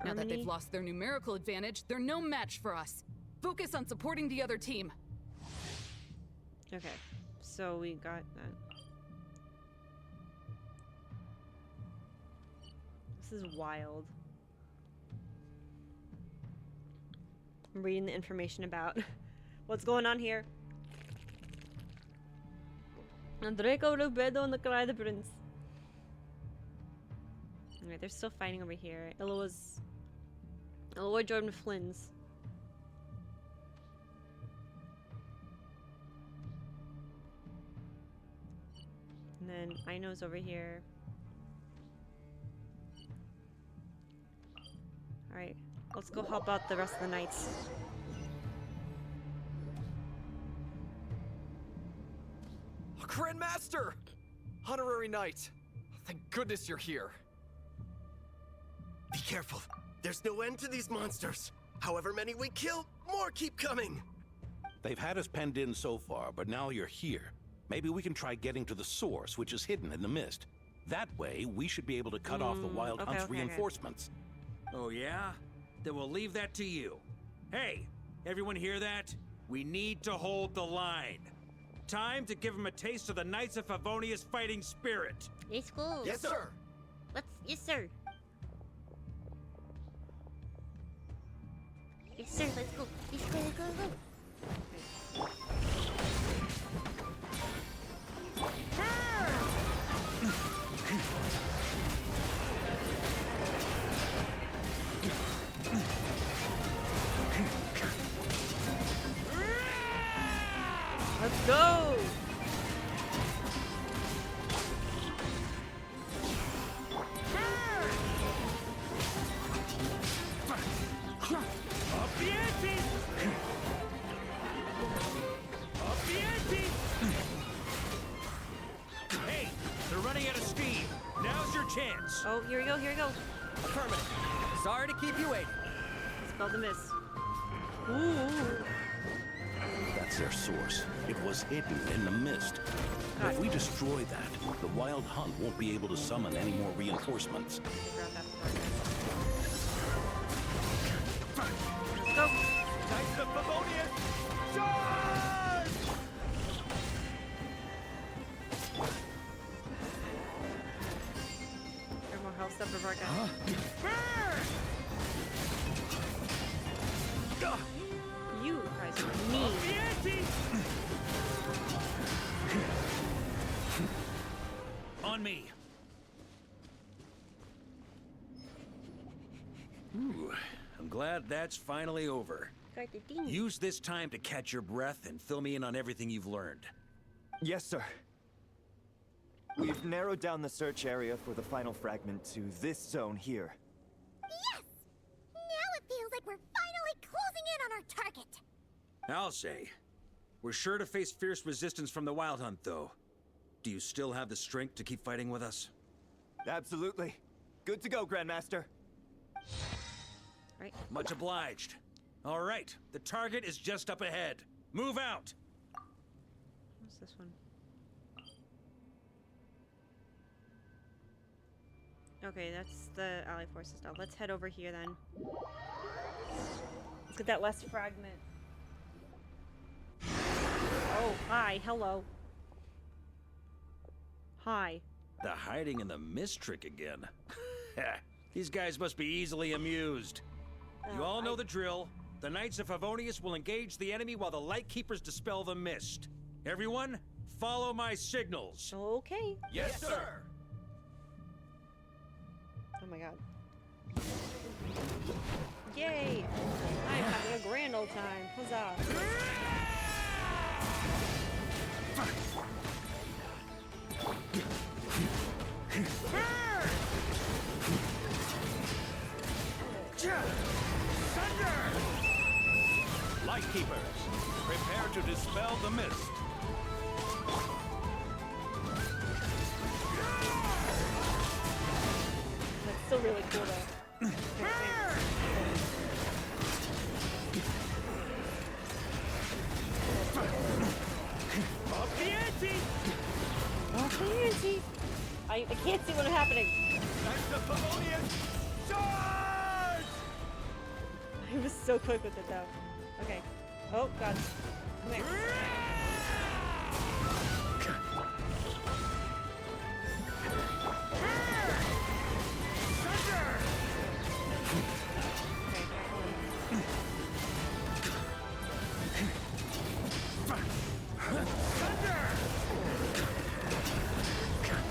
Now that they've lost their numerical advantage, they're no match for us. Focus on supporting the other team. Okay, so we got that. This is wild. I'm reading the information about what's going on here. Draco Rubedo and the Cry the Prince. Alright, they're still fighting over here. Eloy Jordan Flynn's. And then Aino's over here. Alright, let's go help out the rest of the knights. Grandmaster! Honorary Knight! Thank goodness you're here. Be careful. There's no end to these monsters. However many we kill, more keep coming. They've had us penned in so far, but now you're here. Maybe we can try getting to the source, which is hidden in the mist. That way, we should be able to cut off the Wild Hunt's reinforcements. Oh yeah? Then we'll leave that to you. Hey, everyone hear that? We need to hold the line. Time to give them a taste of the Knights of Favonia's fighting spirit. Let's go. Yes, sir. Yes, sir. Yes, sir. Let's go. Let's go. Let's go. Let's go. Let's go! Up the ante! Up the ante! Hey, they're running out of steam. Now's your chance. Oh, here we go, here we go. Affirmative. Sorry to keep you waiting. Spell the miss. Ooh. That's their source. It was hidden in the mist. If we destroy that, the Wild Hunt won't be able to summon any more reinforcements. Let's go. Knights of Favonia, charge! There's more health stuff for Varka. You guys are mean. On me. Ooh, I'm glad that's finally over. Use this time to catch your breath and fill me in on everything you've learned. Yes, sir. We've narrowed down the search area for the final fragment to this zone here. Yes! Now it feels like we're finally closing in on our target. I'll say. We're sure to face fierce resistance from the Wild Hunt, though. Do you still have the strength to keep fighting with us? Absolutely. Good to go, Grandmaster. Right. Much obliged. All right, the target is just up ahead. Move out! What's this one? Okay, that's the ally forces now. Let's head over here then. Let's get that last fragment. Oh, hi, hello. Hi. The hiding in the mist trick again. These guys must be easily amused. You all know the drill. The Knights of Favonius will engage the enemy while the Lightkeepers dispel the mist. Everyone, follow my signals. Okay. Yes, sir. Oh my god. Yay! I'm having a grand old time. Huzzah! Thunder! Lightkeepers, prepare to dispel the mist. That's still really cool though. Up the ante! Up the ante! I can't see what's happening. Knights of Favonius, charge! I was so quick with it though. Okay. Oh god. Come here.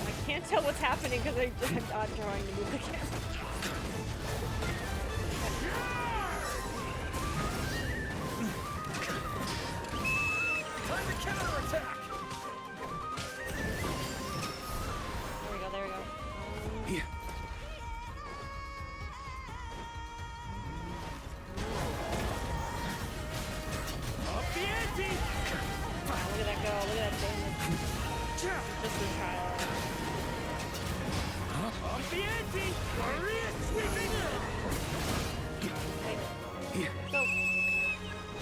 I can't tell what's happening because I'm not trying to move the camera. Time to counterattack! There we go, there we go. Up the ante! Wow, look at that go, look at that damage. Just a trial. Up the ante! Maria sweeping in! Go.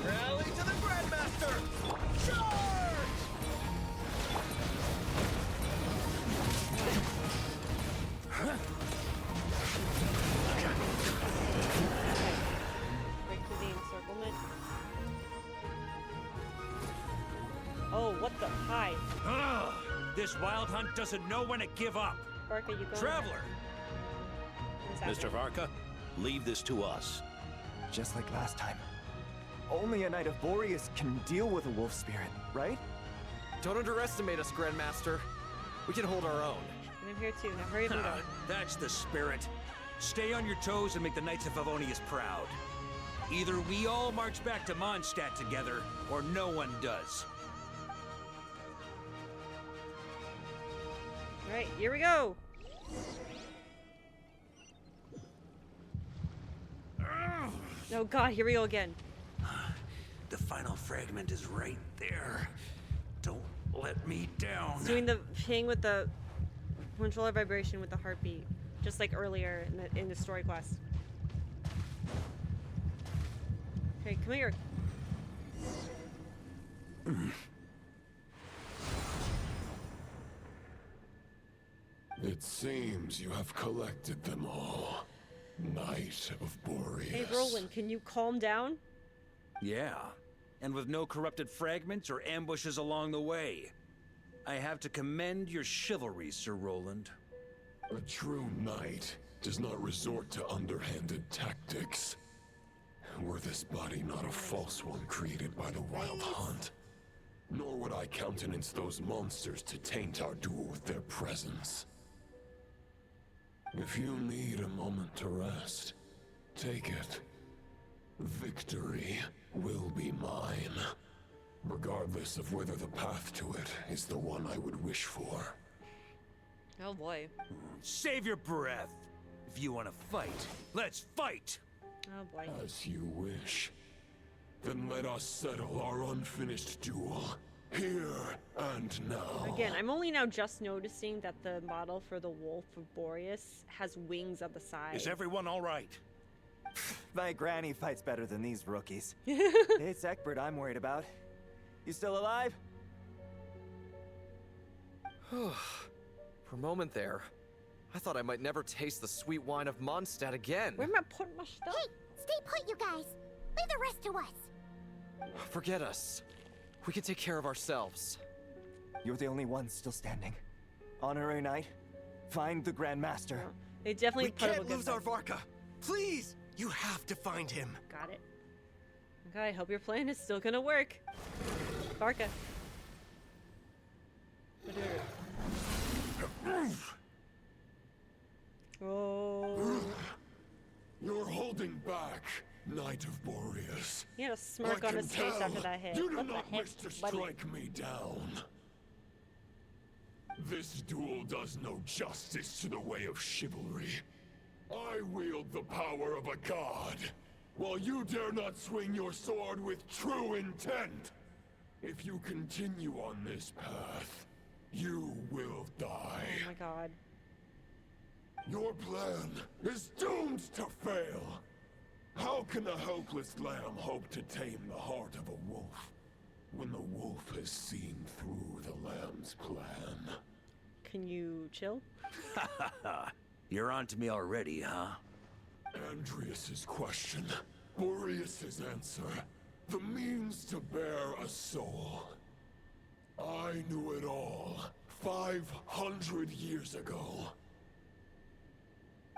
Rally to the Grandmaster! Charge! Break through the encirclement. Oh, what the? Hi. Ugh, this Wild Hunt doesn't know when to give up. Varka, you going? Traveler! Mr. Varka, leave this to us. Just like last time. Only a Knight of Boreas can deal with a wolf spirit, right? Don't underestimate us, Grandmaster. We can hold our own. And I'm here too. Now hurry up and go. That's the spirit. Stay on your toes and make the Knights of Favonius proud. Either we all march back to Mondstadt together, or no one does. Alright, here we go! Oh god, here we go again. The final fragment is right there. Don't let me down. It's doing the ping with the controller vibration with the heartbeat, just like earlier in the story quest. Okay, come here. It seems you have collected them all. Knight of Boreas. Hey, Roland, can you calm down? Yeah, and with no corrupted fragments or ambushes along the way. I have to commend your chivalry, Sir Roland. A true knight does not resort to underhanded tactics. Were this body not a false one created by the Wild Hunt, nor would I countenance those monsters to taint our duel with their presence. If you need a moment to rest, take it. Victory will be mine, regardless of whether the path to it is the one I would wish for. Oh boy. Save your breath. If you want to fight, let's fight! Oh boy. As you wish. Then let us settle our unfinished duel, here and now. Again, I'm only now just noticing that the model for the Wolf of Boreas has wings on the side. Is everyone all right? My granny fights better than these rookies. It's Egbert I'm worried about. You still alive? For a moment there, I thought I might never taste the sweet wine of Mondstadt again. Where am I putting my stuff? Hey, stay put, you guys. Leave the rest to us. Forget us. We can take care of ourselves. You're the only one still standing. Honorary Knight, find the Grand Master. They definitely We put up a can't good lose our fight. Varka. Please, you have to find him. Got it. Okay, I hope your plan is still gonna work. Varka. Oh. You're holding back, Knight of Boreas. He had a smirk I on can his face tell after that hit. You do What the not heck, wish to buddy? strike me down. This duel does no justice to the way of chivalry. I wield the power of a god, while you dare not swing your sword with true intent. If you continue on this path, you will die. Oh my god. Your plan is doomed to fail. How can a helpless lamb hope to tame the heart of a wolf when the wolf has seen through the lamb's plan? Can you chill? You're on to me already, huh? Andreas's question, Boreas's answer, the means to bear a soul. I knew it all 500 years ago.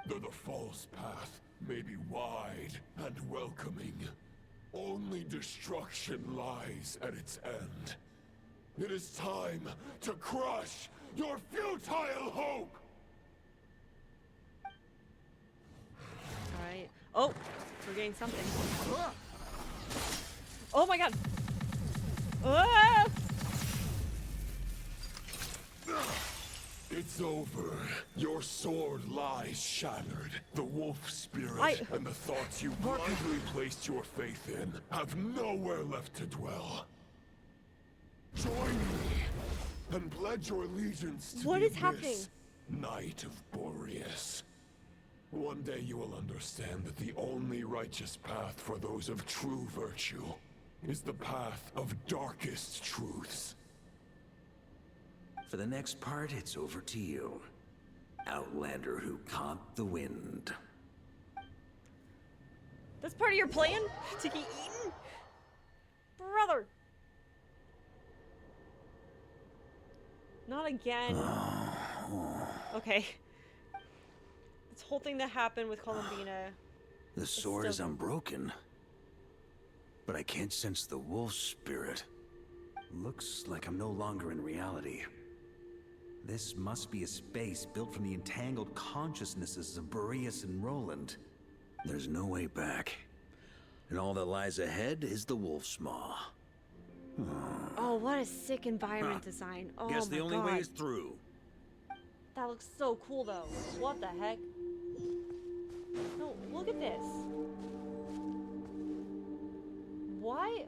Though the false path may be wide and welcoming, only destruction lies at its end. It is time to crush your futile hope! Alright. Oh! We're getting something. Oh my god! Ah! It's over. Your sword lies shattered. The wolf spirit and the thoughts you blindly placed your faith in have nowhere left to dwell. Join me and pledge your allegiance to What the is happening? abyss, Knight of Boreas. One day you will understand that the only righteous path for those of true virtue is the path of darkest truths. For the next part, it's over to you. Outlander who caught the wind. That's part of your plan? To get eaten? Brother! Not again. Okay. This whole thing that happened with Columbina. The sword is unbroken, but I can't sense the wolf spirit. Looks like I'm no longer in reality. This must be a space built from the entangled consciousnesses of Boreas and Roland. There's no way back. And all that lies ahead is the wolf's maw. Oh, what a sick environment design. Oh Guess my the only god. way is through. That looks so cool though. What the heck? No, look at this. Why?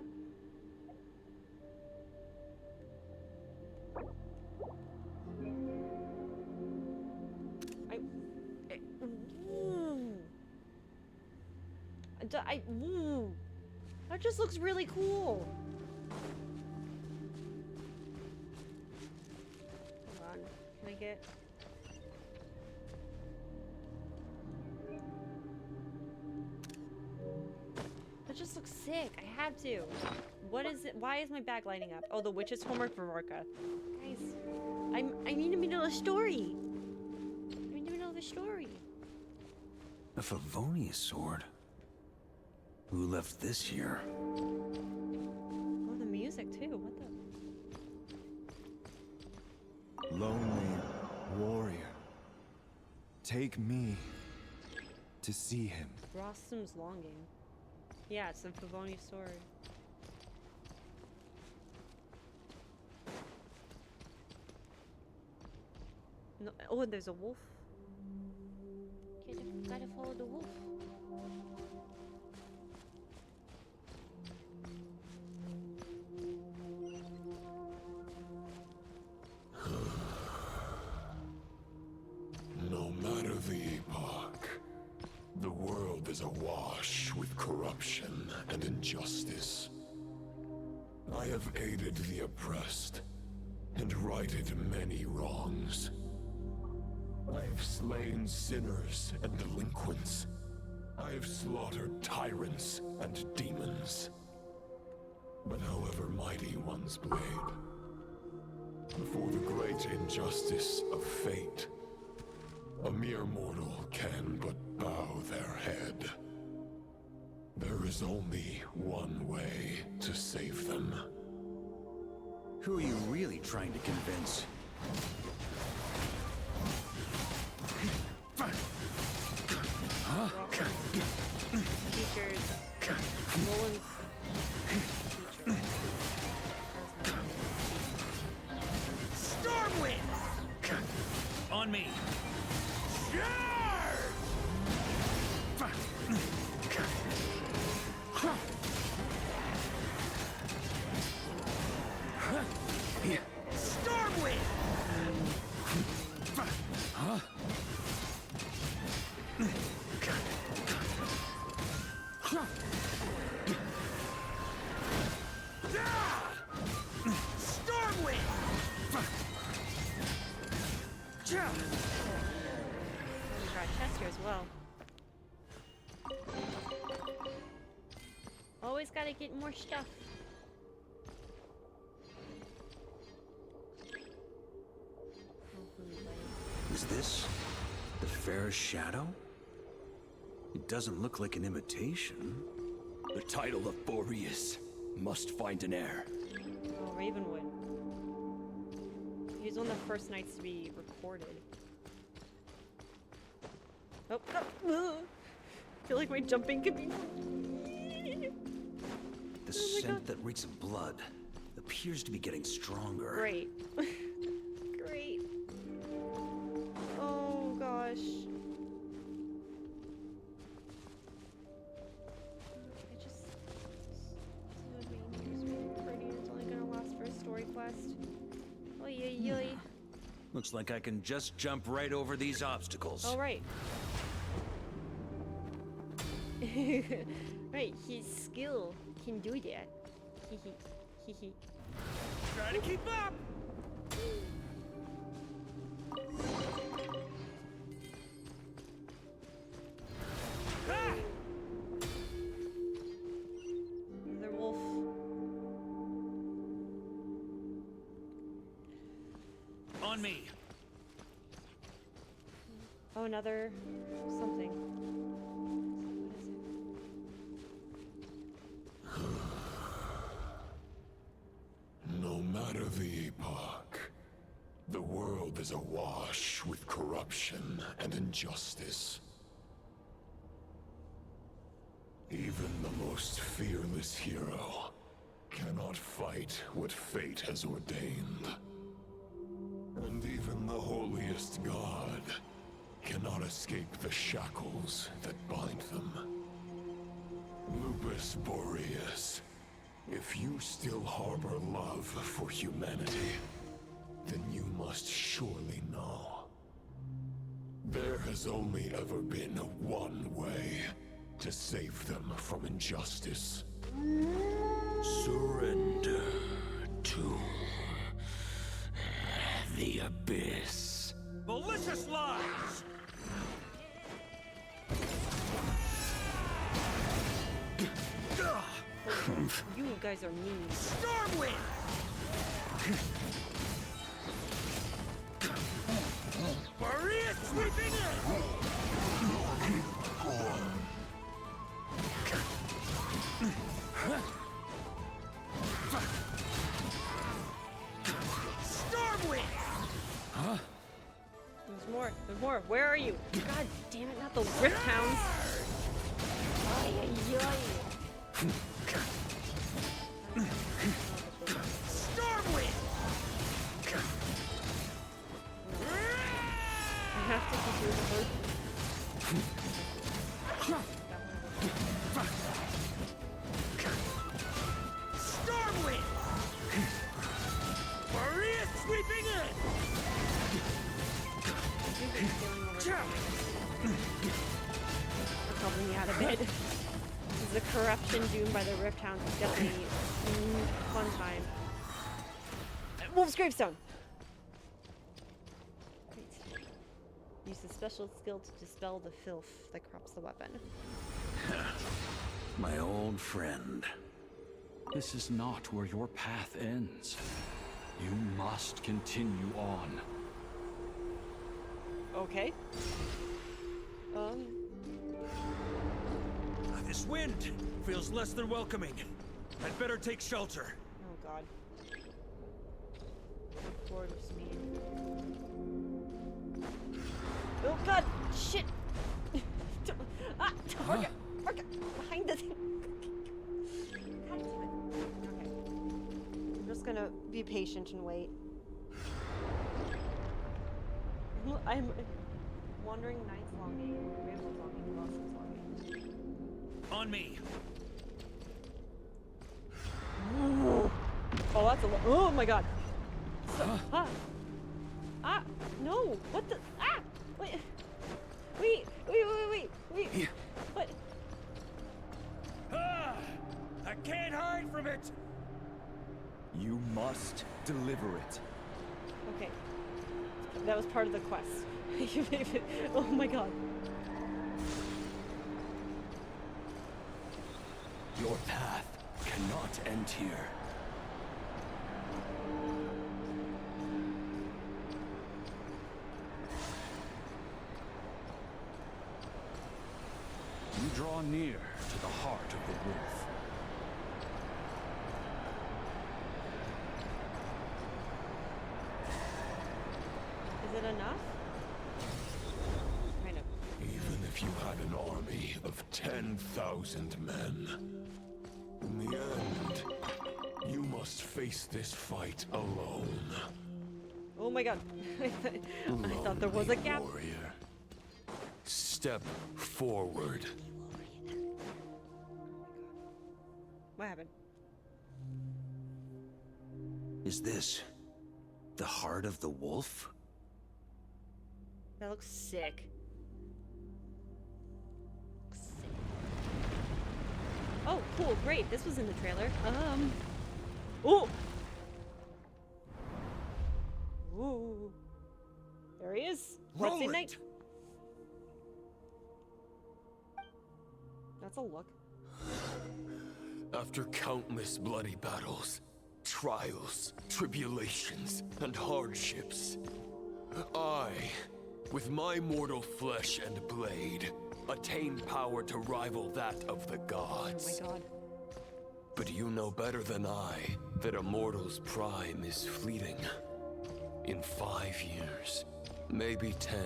Ooh. That just looks really cool. Hold on. Can I get... That just looks sick. I had to. What is it? Why is my bag lighting up? Oh, the witch's homework for Varka. Guys, I need to know the story. I need to know the story. A Favonius sword? Who left this here? Oh, the music too. What the? Lonely warrior, take me to see him. Rossum's longing. Yeah, it's the Pavoni sword. No, oh, and there's a wolf. Gotta follow the wolf. No matter the epoch, the world is awash with corruption and injustice. I have aided the oppressed and righted many wrongs. I have slain sinners and delinquents. I have slaughtered tyrants and demons. But however mighty one's blade, before the great injustice of fate, a mere mortal can but bow their head. There is only one way to save them. Who are you really trying to convince? Huh? Teachers. Nolan's teacher. Stormwind! On me! Stormwind! Huh? Stormwind! We got a chest here as well. Always gotta get more stuff. Is this the fairest shadow? It doesn't look like an imitation. The title of Boreas must find an heir. Oh, Ravenwood. He's one of the first knights to be recorded. Oh, no. I feel like my jumping could be... The scent that reeks of blood appears to be getting stronger. Great. Great. Oh, gosh. I just... It's only gonna last for a story quest. Oy, oy, oy. Looks like I can just jump right over these obstacles. All right. Right, his skill can do that. Hee hee. Try to keep up! Ah! The wolf. On me. Oh, another something. No matter the epoch, the world is awash with corruption and injustice. Even the most fearless hero cannot fight what fate has ordained. And even the holiest god cannot escape the shackles that bind them. Lupus Boreas, if you still harbor love for humanity, then you must surely know. There has only ever been one way to save them from injustice. Surrender to the abyss. Malicious lies! You guys are mean. Stormwind! Boreas sweeping in! Stormwind! Huh? There's more. There's more. Where are you? God damn it, not the Rift Hounds. Ay, ay, ay. Stormwind! I have to keep doing the bird. Stormwind! Maria sweeping in! That's helping me out a bit. The corruption doomed by the Rift Hounds is definitely fun time. Wolf's Gravestone! Great. Use a special skill to dispel the filth that corrupts the weapon. My old friend. This is not where your path ends. You must continue on. Okay. This wind feels less than welcoming. I'd better take shelter. Oh god. Forward of speed. Oh god! Shit! Ah! Varka! Varka! Behind the thing! God damn it. Okay. I'm just gonna be patient and wait. I'm wandering nights longing, rambles longing, blossoms longing. On me. Ooh. Oh, that's a lot. Oh my god. So, ah! No! What the? Ah! Wait! Wait! What? I can't hide from it! You must deliver it. Okay. That was part of the quest. Oh my god. Your path cannot end here. You draw near to the heart of the wolf. Is it enough? Kind of. Even if you had an army of 10,000 men, in the end, you must face this fight alone. Oh my god. I thought there was a gap. Warrior. Step forward. What happened? Is this the heart of the wolf? That looks sick. Oh, cool, great. This was in the trailer. Oh! Ooh. There he is. Wednesday night. That's a look. After countless bloody battles, trials, tribulations, and hardships, I, with my mortal flesh and blade, attained power to rival that of the gods. Oh my god. But you know better than I that a mortal's prime is fleeting. In 5 years, maybe 10,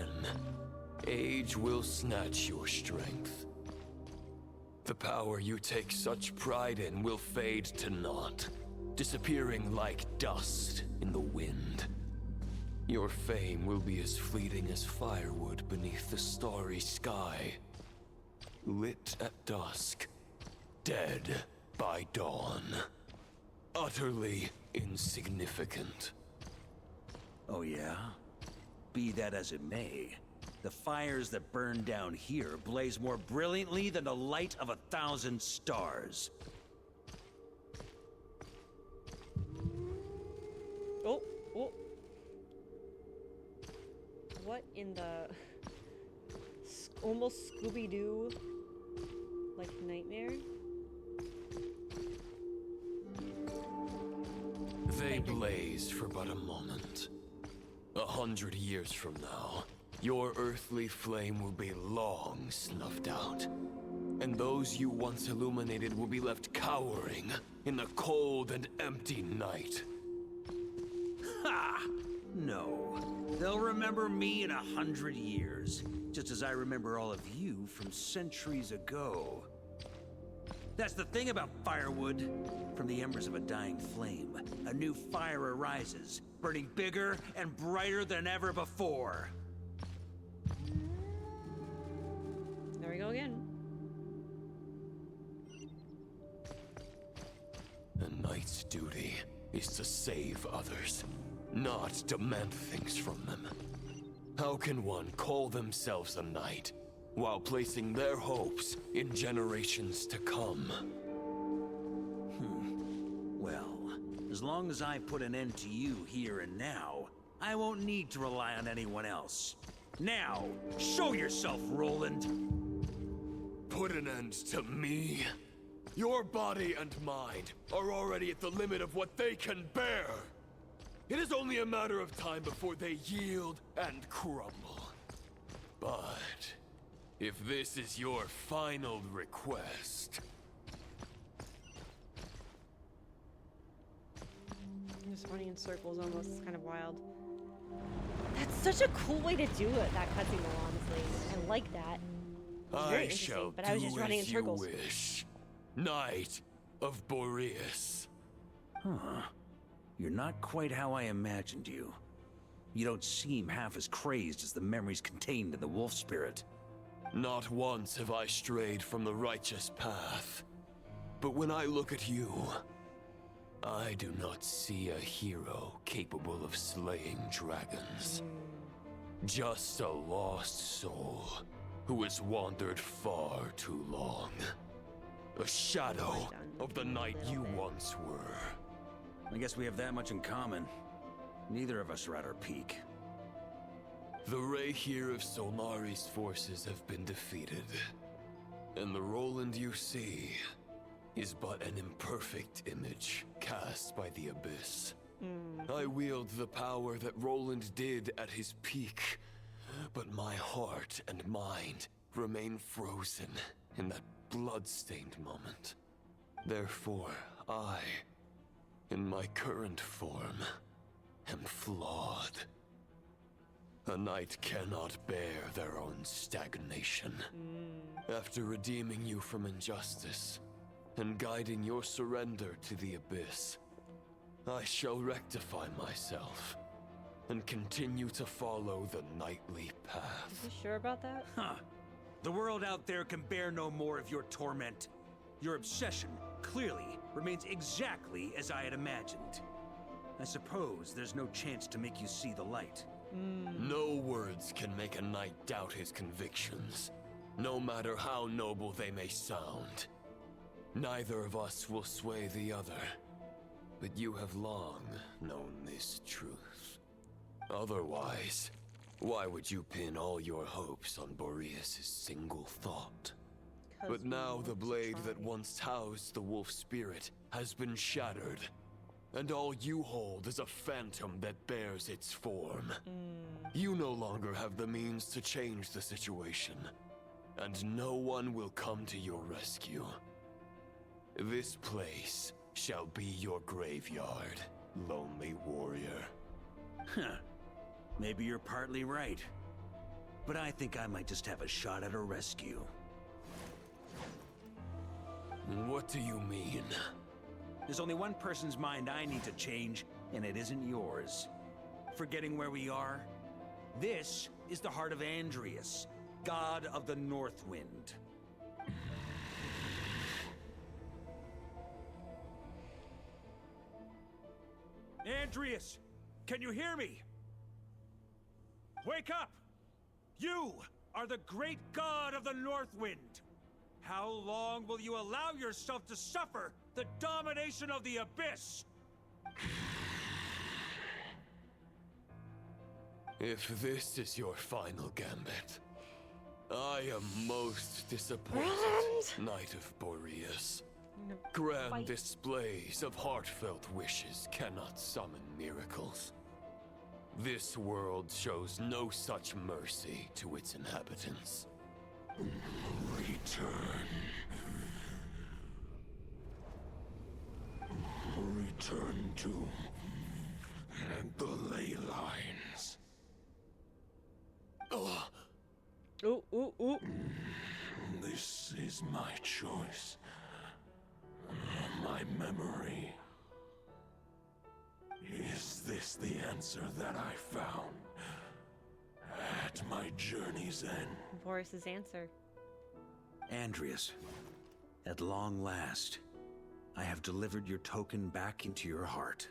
age will snatch your strength. The power you take such pride in will fade to naught, disappearing like dust in the wind. Your fame will be as fleeting as firewood beneath the starry sky, lit at dusk, dead by dawn. Utterly insignificant. Oh yeah? Be that as it may, the fires that burn down here blaze more brilliantly than the light of 1,000 stars. Oh, oh. What in the... almost Scooby-Doo, like, nightmare? They blaze for but a moment. 100 years from now, your earthly flame will be long snuffed out. And those you once illuminated will be left cowering in the cold and empty night. Ha! No. They'll remember me in 100 years, just as I remember all of you from centuries ago. That's the thing about firewood. From the embers of a dying flame, a new fire arises, burning bigger and brighter than ever before. There we go again. A knight's duty is to save others, not demand things from them. How can one call themselves a knight while placing their hopes in generations to come? Well, as long as I put an end to you here and now, I won't need to rely on anyone else. Now, show yourself, Roland! Put an end to me? Your body and mind are already at the limit of what they can bear. It is only a matter of time before they yield and crumble. But if this is your final request... Just running in circles almost is kind of wild. That's such a cool way to do it, that cutscene though, honestly. I like that. It's very interesting, but I was just running in circles. Wish. Knight of Boreas. Huh. You're not quite how I imagined you. You don't seem half as crazed as the memories contained in the wolf spirit. Not once have I strayed from the righteous path. But when I look at you, I do not see a hero capable of slaying dragons. Just a lost soul who has wandered far too long. A shadow of the knight you once were. I guess we have that much in common. Neither of us are at our peak. The ray here of Solmari's forces have been defeated. And the Roland you see is but an imperfect image cast by the Abyss. I wield the power that Roland did at his peak, but my heart and mind remain frozen in that blood-stained moment. Therefore, I, in my current form, am flawed. A knight cannot bear their own stagnation. After redeeming you from injustice, and guiding your surrender to the Abyss, I shall rectify myself, and continue to follow the knightly path. You sure about that? Huh. The world out there can bear no more of your torment. Your obsession, clearly, remains exactly as I had imagined. I suppose there's no chance to make you see the light. No words can make a knight doubt his convictions, no matter how noble they may sound. Neither of us will sway the other, but you have long known this truth. Otherwise, why would you pin all your hopes on Boreas' single thought? But now the blade that once housed the wolf spirit has been shattered, and all you hold is a phantom that bears its form. You no longer have the means to change the situation, and no one will come to your rescue. This place shall be your graveyard, lonely warrior. Huh. Maybe you're partly right. But I think I might just have a shot at a rescue. What do you mean? There's only one person's mind I need to change, and it isn't yours. Forgetting where we are? This is the heart of Andrias, god of the North Wind. Andrias, can you hear me? Wake up! You are the great god of the North Wind. How long will you allow yourself to suffer the domination of the Abyss? If this is your final gambit, I am most disappointed, Knight of Boreas. Grand displays of heartfelt wishes cannot summon miracles. This world shows no such mercy to its inhabitants. Return. Return to the ley lines. Ooh. This is my choice. my memory. Is this the answer that I found at my journey's end? Boris's answer. Andreas, at long last, I have delivered your token back into your heart.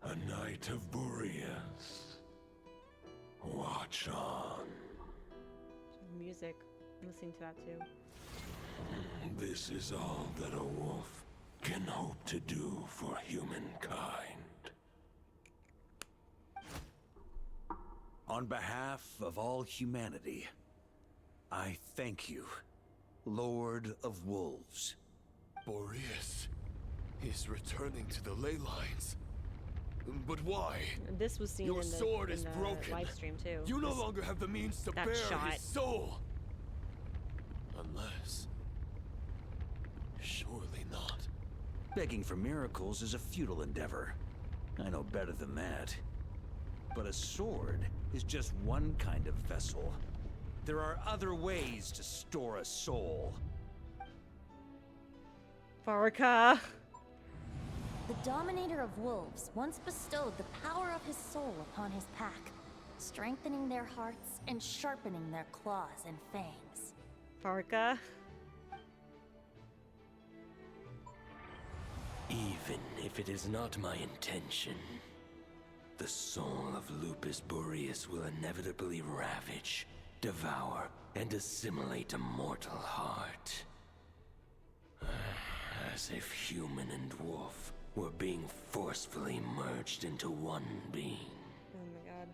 A knight of Boreas. Watch on. Music. I'm listening to that too. This is all that a wolf can hope to do for humankind. On behalf of all humanity, I thank you, Lord of Wolves. Boreas is returning to the ley lines. But why? This was seen Your in the, sword in is the broken. live stream too. You no longer have the means to that bear shot. his soul. Unless... surely not. Begging for miracles is a futile endeavor. I know better than that. But a sword is just one kind of vessel. There are other ways to store a soul. Varka. The Dominator of Wolves once bestowed the power of his soul upon his pack, strengthening their hearts and sharpening their claws and fangs. Varka. Even if it is not my intention, the soul of Lupus Boreas will inevitably ravage, devour, and assimilate a mortal heart. As if human and wolf were being forcefully merged into one being. Oh my god.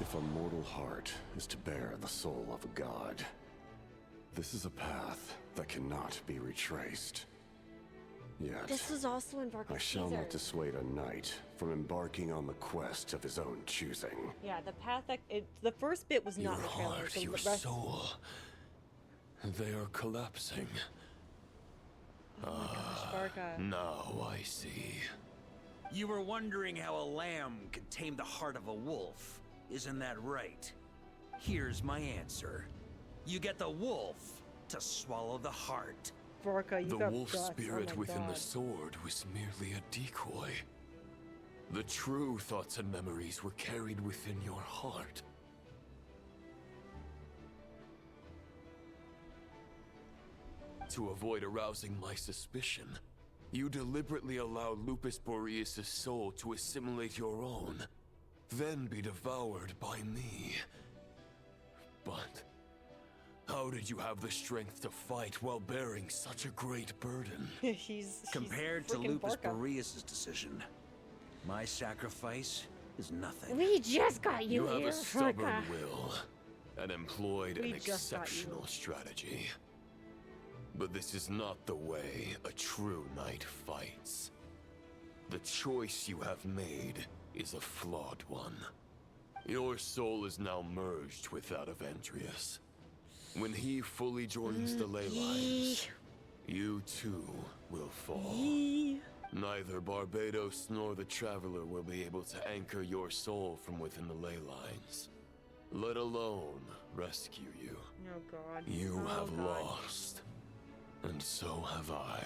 If a mortal heart is to bear the soul of a god, this is a path that cannot be retraced. Yet, This was also in Varka's I shall teaser. not dissuade a knight from embarking on the quest of his own choosing. Yeah, the path that the first bit was not in the trailer. Heart, So your the rest, soul. They are collapsing. Varka. Now I see. You were wondering how a lamb could tame the heart of a wolf, isn't that right? Here's my answer. You get the wolf to swallow the heart. Varka, you The got wolf guts. spirit Oh my within god. the sword was merely a decoy. The true thoughts and memories were carried within your heart. To avoid arousing my suspicion, you deliberately allow Lupus Boreas' soul to assimilate your own, then be devoured by me. But how did you have the strength to fight while bearing such a great burden? Compared to freaking Lupus Varka. Boreas' decision, my sacrifice is nothing. We just got you, You have here, a stubborn Varka. will and employed We an just got you. exceptional strategy. But this is not the way a true knight fights. The choice you have made is a flawed one. Your soul is now merged with that of Andreas. When he fully joins the ley lines, you too will fall. Neither Barbados nor the Traveler will be able to anchor your soul from within the ley lines, let alone rescue you. Oh god. You Oh, have god. lost, and so have I.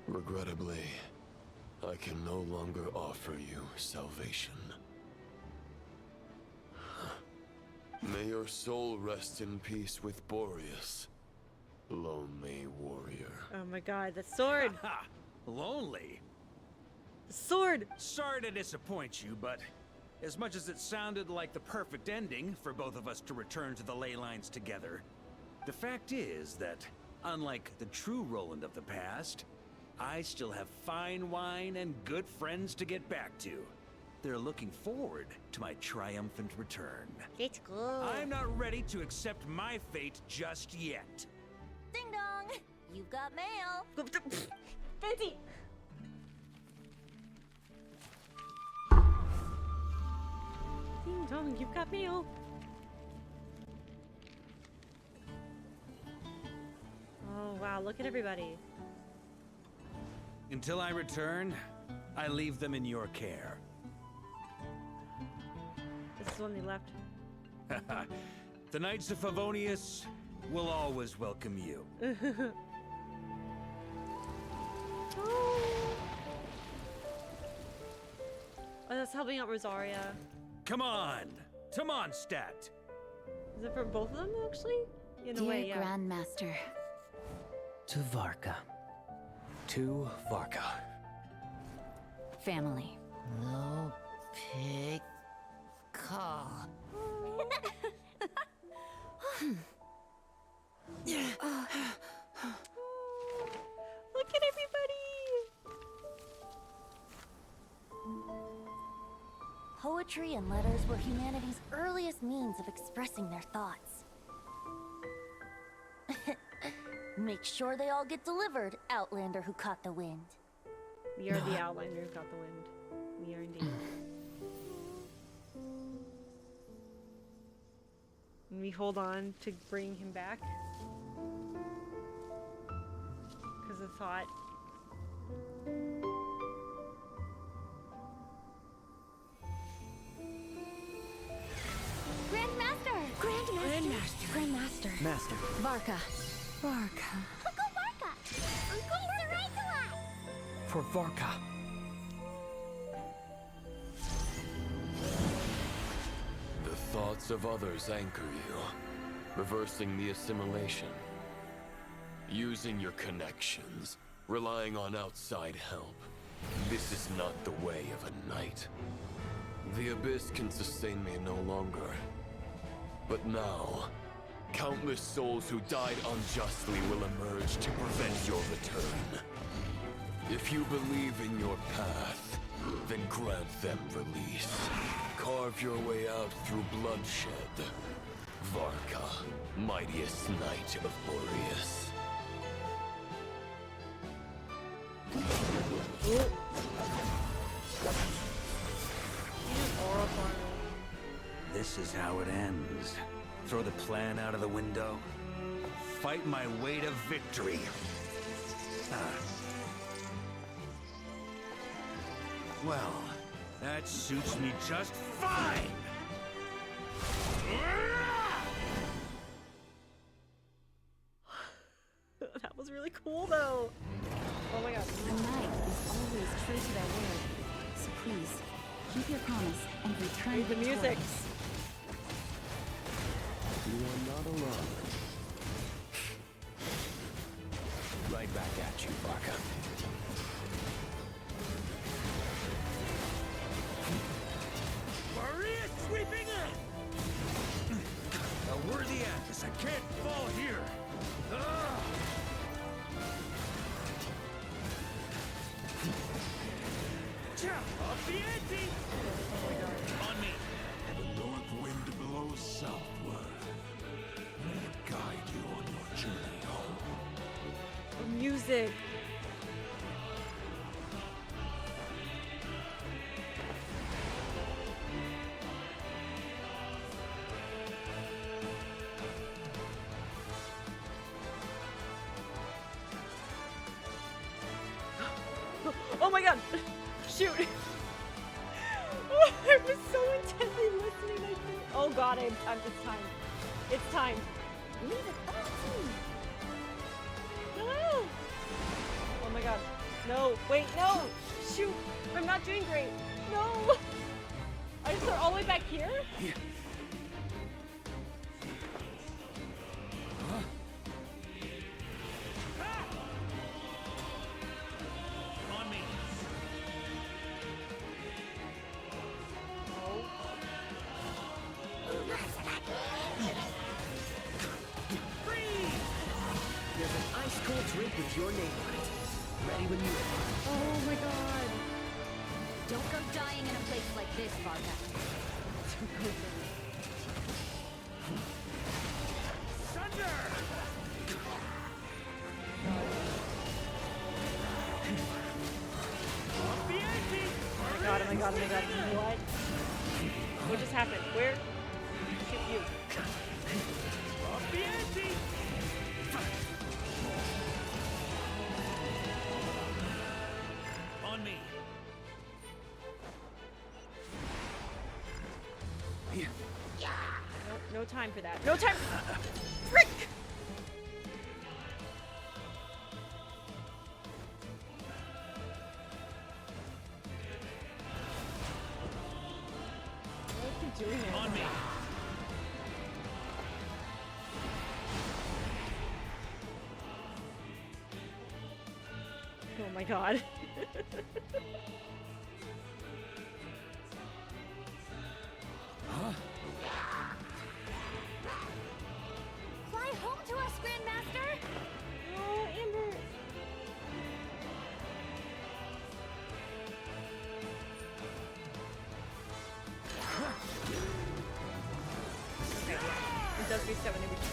Regrettably, I can no longer offer you salvation. May your soul rest in peace with Boreas, lonely warrior. Oh my god, the sword. Lonely? The sword. Sorry to disappoint you, but as much as it sounded like the perfect ending for both of us to return to the ley lines together, the fact is that, unlike the true Roland of the past, I still have fine wine and good friends to get back to. They're looking forward to my triumphant return. Let's go. I'm not ready to accept my fate just yet. Ding dong! You've got mail! Fancy! Ding dong, you've got mail. Oh wow, look at everybody. Until I return, I leave them in your care. This is when they left. The Knights of Favonius will always welcome you. Oh, that's helping out Rosaria. Come on, to Mondstadt. Is it for both of them, actually? In a Dear way, yeah. Grandmaster. To Varka. To Varka. Family. No pig call. Look at everybody! Poetry and letters were humanity's earliest means of expressing their thoughts. Make sure they all get delivered, Outlander who caught the wind. We are the Outlander who got the wind. We are indeed. And we hold on to bring him back. Because of thought. Grandmaster! Grandmaster! Grandmaster. Master. Varka. Varka. Uncle Varka! Uncle Varka! For Varka. The thoughts of others anchor you, reversing the assimilation. Using your connections, relying on outside help. This is not the way of a knight. The Abyss can sustain me no longer. But now, countless souls who died unjustly will emerge to prevent your return. If you believe in your path, then grant them release. Carve your way out through bloodshed. Varka, mightiest knight of Boreas. This is how it ends. Throw the plan out of the window. Fight my way to victory. Well, that suits me just fine! That was really cool, though. Oh my god. A knight is always true to their word. So please, keep your promise and return Read the music. victorious. You are not alone. Right back at you, Varka. Maria sweeping in! A worthy ass, I can't fall here! Off the ante! On me! The north wind blows southward. May it guide you on your journey home. Music. Oh my god! Shoot! I was so intently listening. Oh god, it's time. It's time. Leave it all to me. No! Oh my god. No, wait, no! Shoot! I'm not doing great. No! I just start all the way back here? On me! There's an ice-cold drink with your name on it. Ready when you are. Oh my god. Don't go dying in a place like this, Varka. Thunder! Off the ante! Oh my god, oh my god, oh my god. What? What just happened? Where? Shoot you. Off the ante! On me! No time for that. No time. Frick! What are you doing here? On me. Oh my god. Fly home to us, Grandmaster! Oh, Amber. Okay, yeah. It does reset when they reach.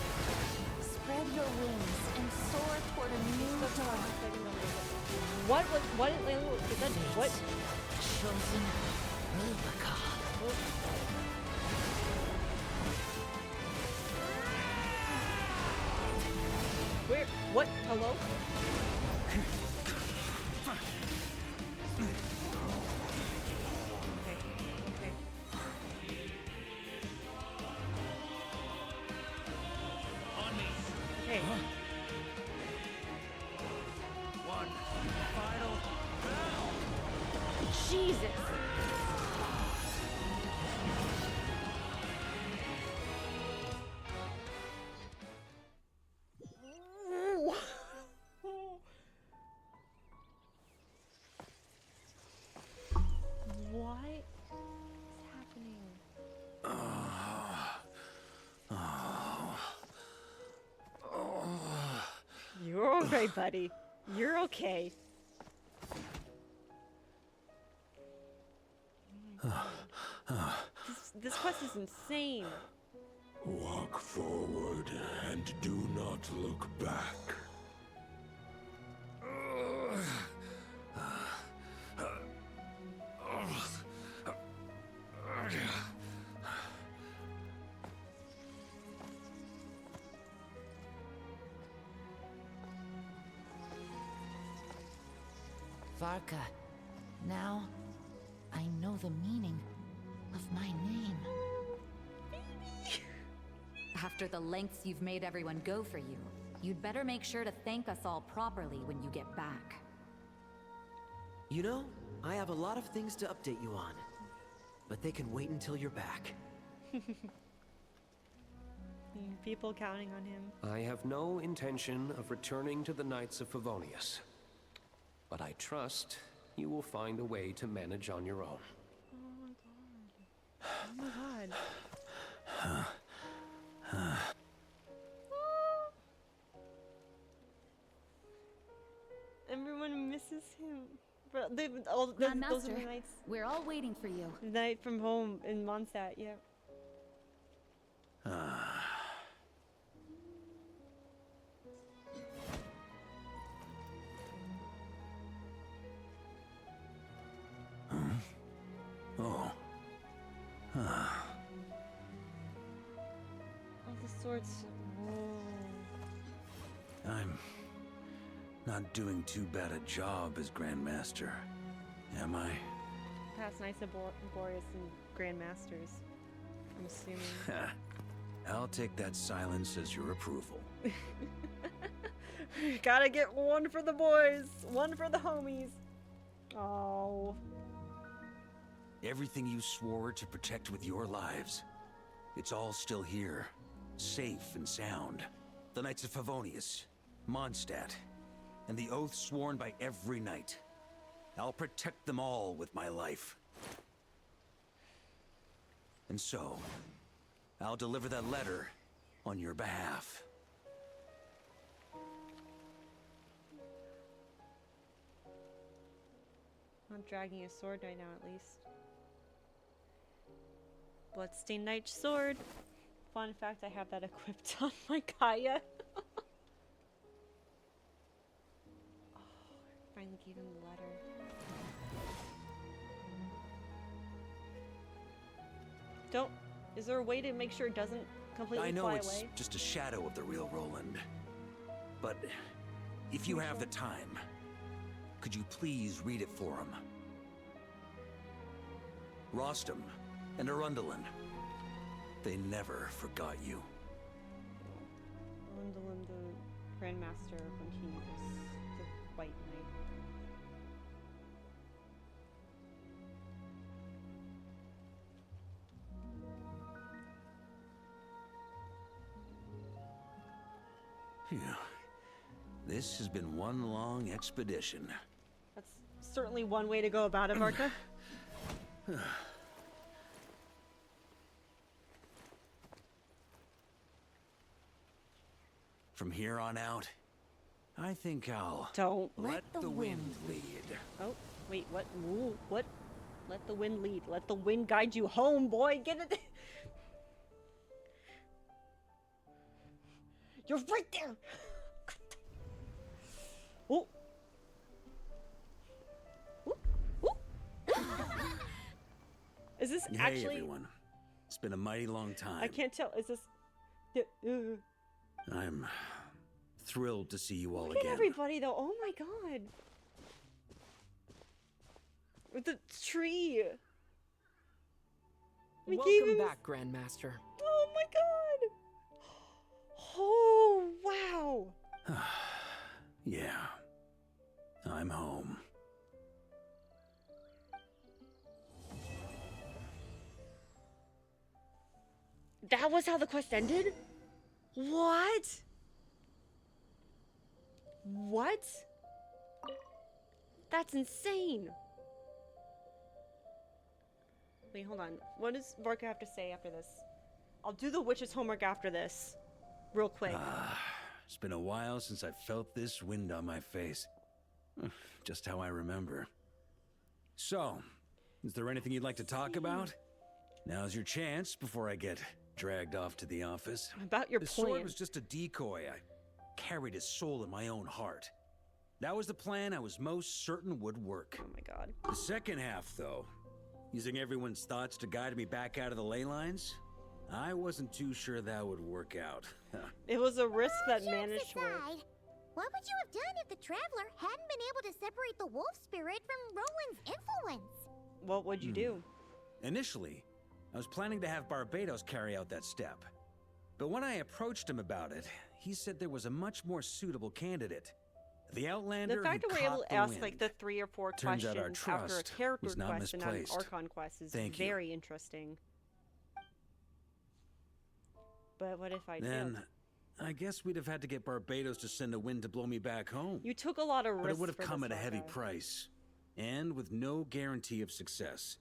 Spread your wings and soar toward a new dawn. What is that? What? Chosen Varka. Where? What? Hello? Okay. Okay. On me. Okay. One final battle. Jesus. What is happening? You're okay, buddy. You're okay. This quest is insane. Walk forward and do not look back. Varka, now I know the meaning of my name. After the lengths you've made everyone go for you, you'd better make sure to thank us all properly when you get back. You know, I have a lot of things to update you on, but they can wait until you're back. People counting on him. I have no intention of returning to the Knights of Favonius, but I trust you will find a way to manage on your own. Oh my god. Everyone misses him. But those are the Grandmaster, nights. we're all waiting for you. The night from home in Mondstadt, yeah. Oh. All the swords. I'm not doing too bad a job as Grandmaster, am I? Past Knights of Boreas and Grandmasters. I'm assuming. I'll take that silence as your approval. Gotta get one for the boys, one for the homies. Oh. Everything you swore to protect with your lives, it's all still here, safe and sound. The Knights of Favonius, Mondstadt, and the oath sworn by every knight. I'll protect them all with my life. And so, I'll deliver that letter on your behalf. Not dragging a sword right now, at least. Bloodstained Knight sword. Fun fact, I have that equipped on my Kaya. Finally gave him the letter. Don't. Is there a way to make sure it doesn't completely I know fly it's away? just a shadow of the real Roland. But if you have the time, could you please read it for him? Rostam and Arundelen. They never forgot you. Linda, Grandmaster continues. The White Knight. Phew. This has been one long expedition. That's certainly one way to go about it, Varka. From here on out, I think I'll... Don't let the wind lead. Oh, wait, what? Ooh, what? Let the wind lead. Let the wind guide you home, boy. Get it? You're right there. Oh. Is this Hey, actually? everyone. It's been a mighty long time. I can't tell. Is this? I'm thrilled to see you all Look again. at everybody, though. Oh my god. With the tree. We gave Welcome him... back, Grandmaster. Oh my god. Oh wow. Yeah. I'm home. That was how the quest ended? What? What? That's insane. Wait, hold on. What does Varka have to say after this? I'll do the witch's homework after this. Real quick. It's been a while since I felt this wind on my face. Just how I remember. So, is there anything you'd like to talk about? Now's your chance before I get dragged off to the office. About your The plan. sword was just a decoy. I carried his soul in my own heart. That was the plan I was most certain would work. Oh my god. The second half, though, using everyone's thoughts to guide me back out of the ley lines, I wasn't too sure that would work out. It was a risk that managed to work. Aside, what would you have done if the Traveler hadn't been able to separate the wolf spirit from Roland's influence? What would you do? Initially, I was planning to have Barbados carry out that step. But when I approached him about it, he said there was a much more suitable candidate. The Outlander The fact who that we're able caught to the ask wind. like the 3 or 4 Turns out questions our after a trust character was not quest and not an misplaced. Archon quest is Thank you. very interesting. But what if I Then, failed? I guess we'd have had to get Barbados to send a wind to blow me back home. You took a lot of risks. But it would have for come this at a heavy Varka. price, and with no guarantee of success.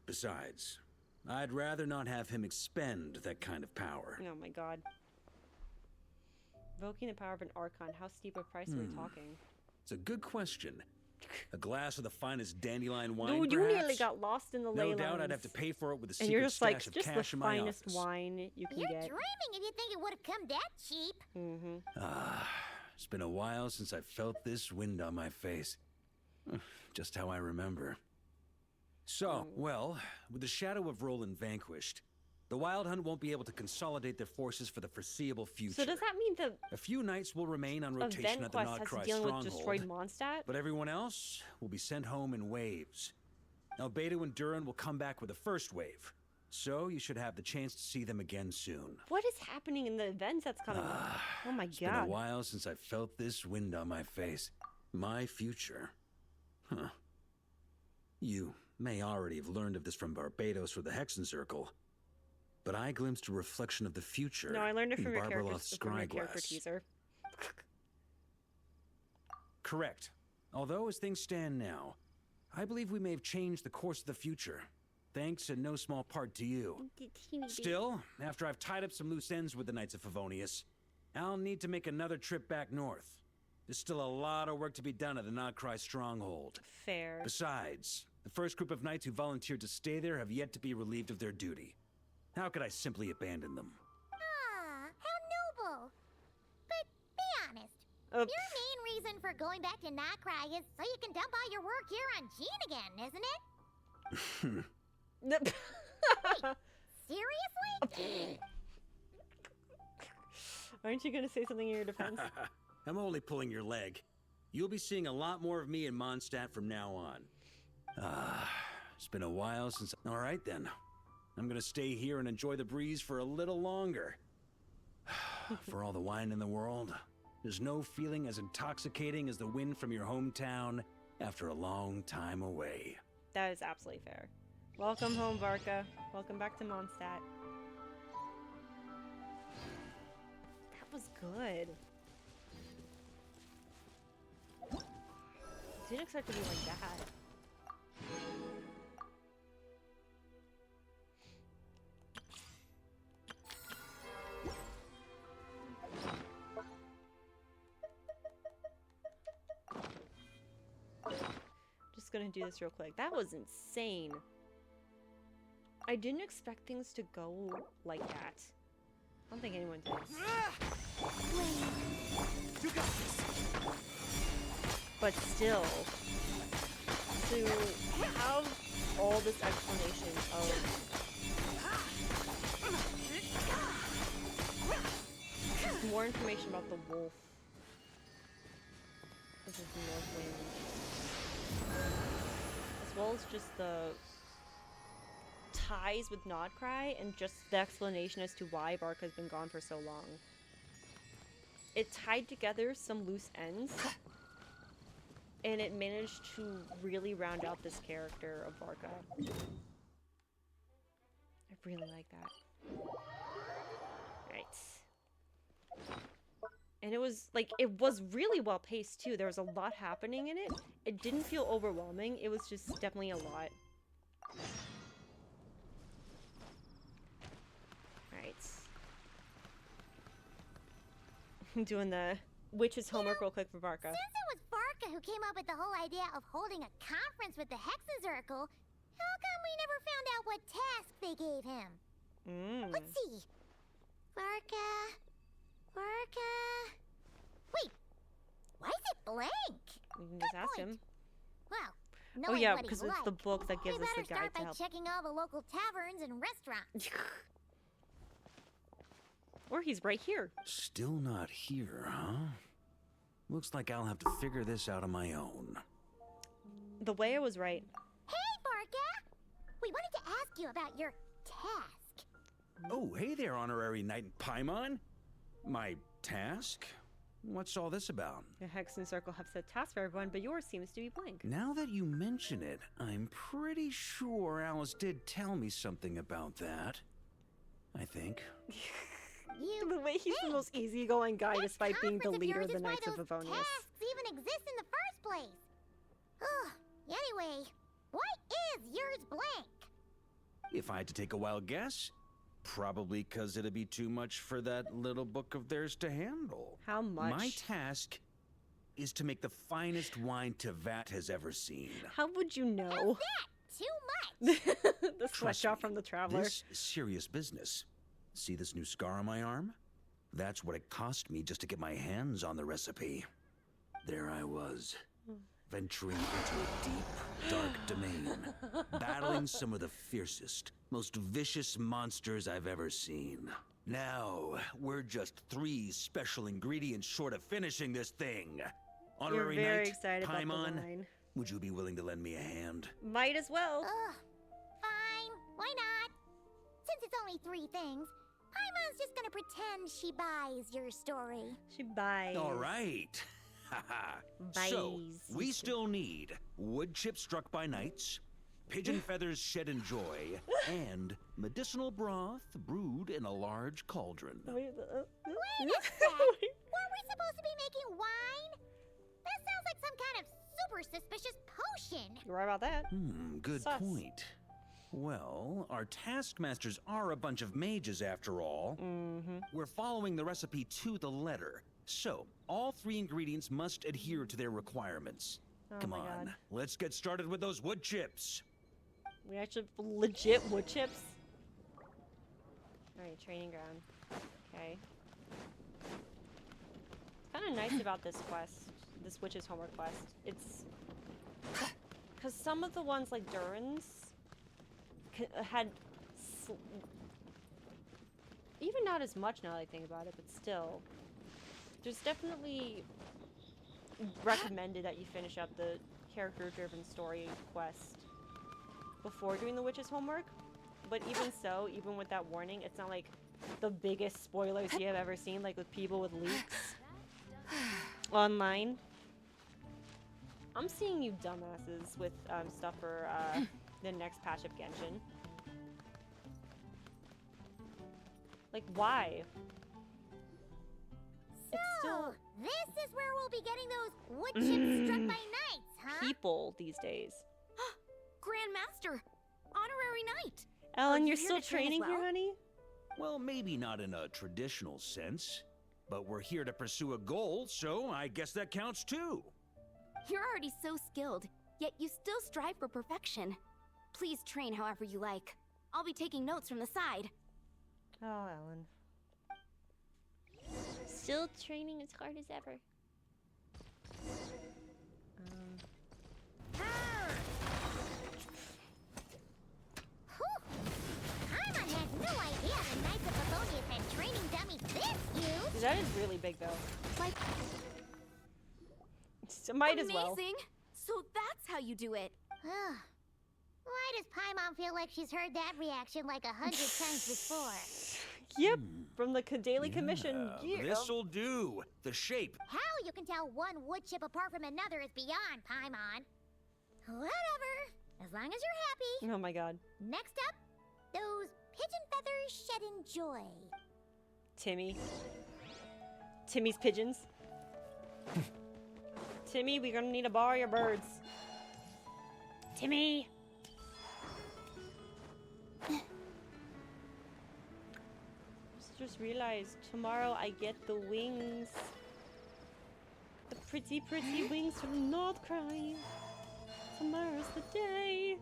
Besides, I'd rather not have him expend that kind of power. Oh my god. Invoking the power of an Archon. How steep a price are we talking? It's a good question. A glass of the finest dandelion wine, Dude, you perhaps? nearly got lost in the ley No doubt I'd lines. have to pay for it with a And secret you're just like, stash of just cash the in my finest office. wine you can You're get. dreaming if you think it would have come that cheap. Mm-hmm. It's been a while since I felt this wind on my face. Just how I remember. So, well, with the shadow of Roland vanquished, the Wild Hunt won't be able to consolidate their forces for the foreseeable future. So does that mean the A few knights will remain on rotation event at the quest has to Nodcry deal with stronghold, destroyed Mondstadt? but everyone else will be sent home in waves. Albedo and Durin will come back with the first wave, so you should have the chance to see them again soon. What is happening in the events that's coming up? Oh my It's been a god. while since I felt this wind on my face. My future. Huh. You may already have learned of this from Barbados or the Hexen Circle, but I glimpsed a reflection of the future No, I learned it in from your Barbaroth's from your character scryglass. teaser. Correct. Although, as things stand now, I believe we may have changed the course of the future, thanks in no small part to you. Still, after I've tied up some loose ends with the Knights of Favonius, I'll need to make another trip back north. There's still a lot of work to be done at the Nodcry stronghold. Fair. Besides, the first group of knights who volunteered to stay there have yet to be relieved of their duty. How could I simply abandon them? Ah, how noble. But be honest. Your main reason for going back to Nodcry is so you can dump all your work here on Jean again, isn't it? Seriously? Aren't you gonna say something in your defense? I'm only pulling your leg. You'll be seeing a lot more of me in Mondstadt from now on. It's been a while since... All right, then. I'm gonna stay here and enjoy the breeze for a little longer. For all the wine in the world, there's no feeling as intoxicating as the wind from your hometown after a long time away. That is absolutely fair. Welcome home, Varka. Welcome back to Mondstadt. That was good. Didn't expect it to be like that. Just gonna do this real quick. That was insane. I didn't expect things to go like that. I don't think anyone did. You got this. But still, to have all this explanation of more information about the wolf. This is the North Wind. As well as just the ties with Nodcry and just the explanation as to why Varka has been gone for so long. It tied together some loose ends, and it managed to really round out this character of Varka. I really like that. Right. And it was, like, it was really well paced, too. There was a lot happening in it. It didn't feel overwhelming. It was just definitely a lot. Right. I'm doing the witch's homework real quick for Varka. Since it was Varka who came up with the whole idea of holding a conference with the Hexencircle, how come we never found out what task they gave him? Let's see. Varka. Wait, why is it blank? We can just ask him. Well, Oh knowing yeah, what he's because it's like, the book that gives we us the better guide start to by help. checking all the local taverns and restaurants. Or he's right here. Still not here, huh? Looks like I'll have to figure this out on my own. The way I was right. Hey, Varka! We wanted to ask you about your task. Oh, hey there, honorary knight in Paimon. My task? What's all this about? The Hexencircle have set tasks for everyone, but yours seems to be blank. Now that you mention it, I'm pretty sure Alice did tell me something about that. I think. The way he's the most easygoing guy despite being the leader of the Knights of Favonius. Tasks even exist in the first place. Ugh. Anyway, why is yours blank? If I had to take a wild guess, probably because it'd be too much for that little book of theirs to handle. How much? My task is to make the finest wine Tevat has ever seen. How would you know? How's that? Too much. The sweatshop from the Traveler. This is serious business. See this new scar on my arm? That's what it cost me just to get my hands on the recipe. There I was, venturing into a deep, dark domain, battling some of the fiercest, most vicious monsters I've ever seen. Now, we're just 3 special ingredients short of finishing this thing. Honorary You're very Knight, excited about the Paimon, wine. would you be willing to lend me a hand? Might as well. Ugh. Fine. Why not? Since it's only 3 things, Paimon's just gonna pretend she buys your story. She buys. All right. So, we still need wood chips struck by knights, pigeon feathers shed in joy, and medicinal broth brewed in a large cauldron. Wait a sec. Weren't we supposed to be making wine? That sounds like some kind of super suspicious potion. You're right about that. Good Sus. point. Well, our taskmasters are a bunch of mages after all. We're following the recipe to the letter. So, all 3 ingredients must adhere to their requirements. Oh Come my on, God. let's get started with those wood chips. We actually have legit wood chips. Alright, training ground. Okay. It's kind of nice about this quest, this witch's homework quest. It's because some of the ones like Durin's had even not as much now that I think about it, but still, there's definitely recommended that you finish up the character-driven story quest before doing the witch's homework. But even so, even with that warning, it's not like the biggest spoilers you have ever seen, like with people with leaks online. I'm seeing you dumbasses with stuff for the next patch of Genshin. Like, why? So, this is where we'll be getting those wood chips struck by knights, huh? People these days. Grandmaster, honorary knight. Ellen, you're still training here, honey? Well, maybe not in a traditional sense, but we're here to pursue a goal, so I guess that counts too. You're already so skilled, yet you still strive for perfection. Please train however you like. I'll be taking notes from the side. Oh, Ellen. Still training as hard as ever. Paimon has no idea the Knights of Favonius had training dummies this huge. That is really big, though. Like, so might as well. amazing. So that's how you do it. Why does Paimon feel like she's heard that reaction like 100 times before? Yep, from the Daily Commission. Yeah. This'll do. The shape. How you can tell one wood chip apart from another is beyond, Paimon. Whatever, as long as you're happy. Oh my god. Next up, those pigeon feathers shedding joy. Timmy. Timmy's pigeons. Timmy, we're gonna need to borrow your birds. Timmy! Just realized tomorrow I get the wings. The pretty, pretty wings from Not Crying. Tomorrow's the day.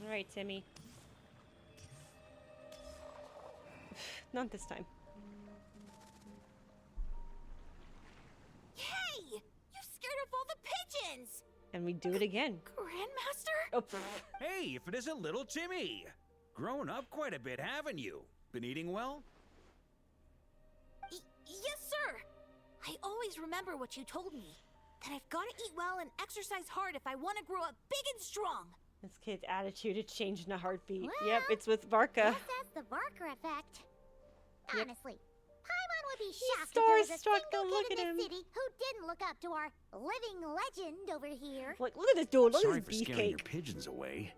All right, Timmy. Not this time. Hey! You scared off all the pigeons! And we do it again. Grandmaster? Oh. Hey, if it isn't little Timmy! Grown up quite a bit, haven't you? Been eating well? Yes, sir! I always remember what you told me. That I've got to eat well and exercise hard if I want to grow up big and strong. This kid's attitude had changed in a heartbeat. Well, yep, it's with Varka. Guess that's the Varka effect. Honestly, Paimon would be shocked if there was a single kid in this city who didn't look up to our living legend over here. Like, look at this dude. Look Sorry at for this scaring your beefcake. pigeons away.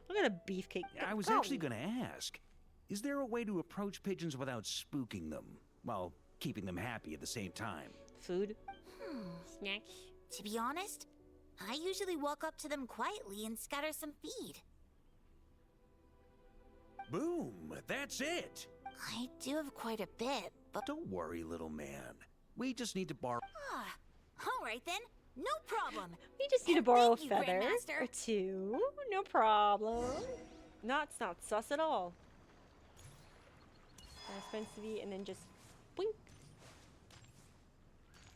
Look at a beefcake. I was actually going to ask, is there a way to approach pigeons without spooking them, while keeping them happy at the same time? Food? Snacks? To be honest, I usually walk up to them quietly and scatter some feed. Boom! That's it! I do have quite a bit, but... Don't worry, little man. We just need to borrow... All right then, no problem. We just need to borrow a Thank you, feather Grandmaster. or two. No problem. It's not sus at all. Supposed to be, and then just boink.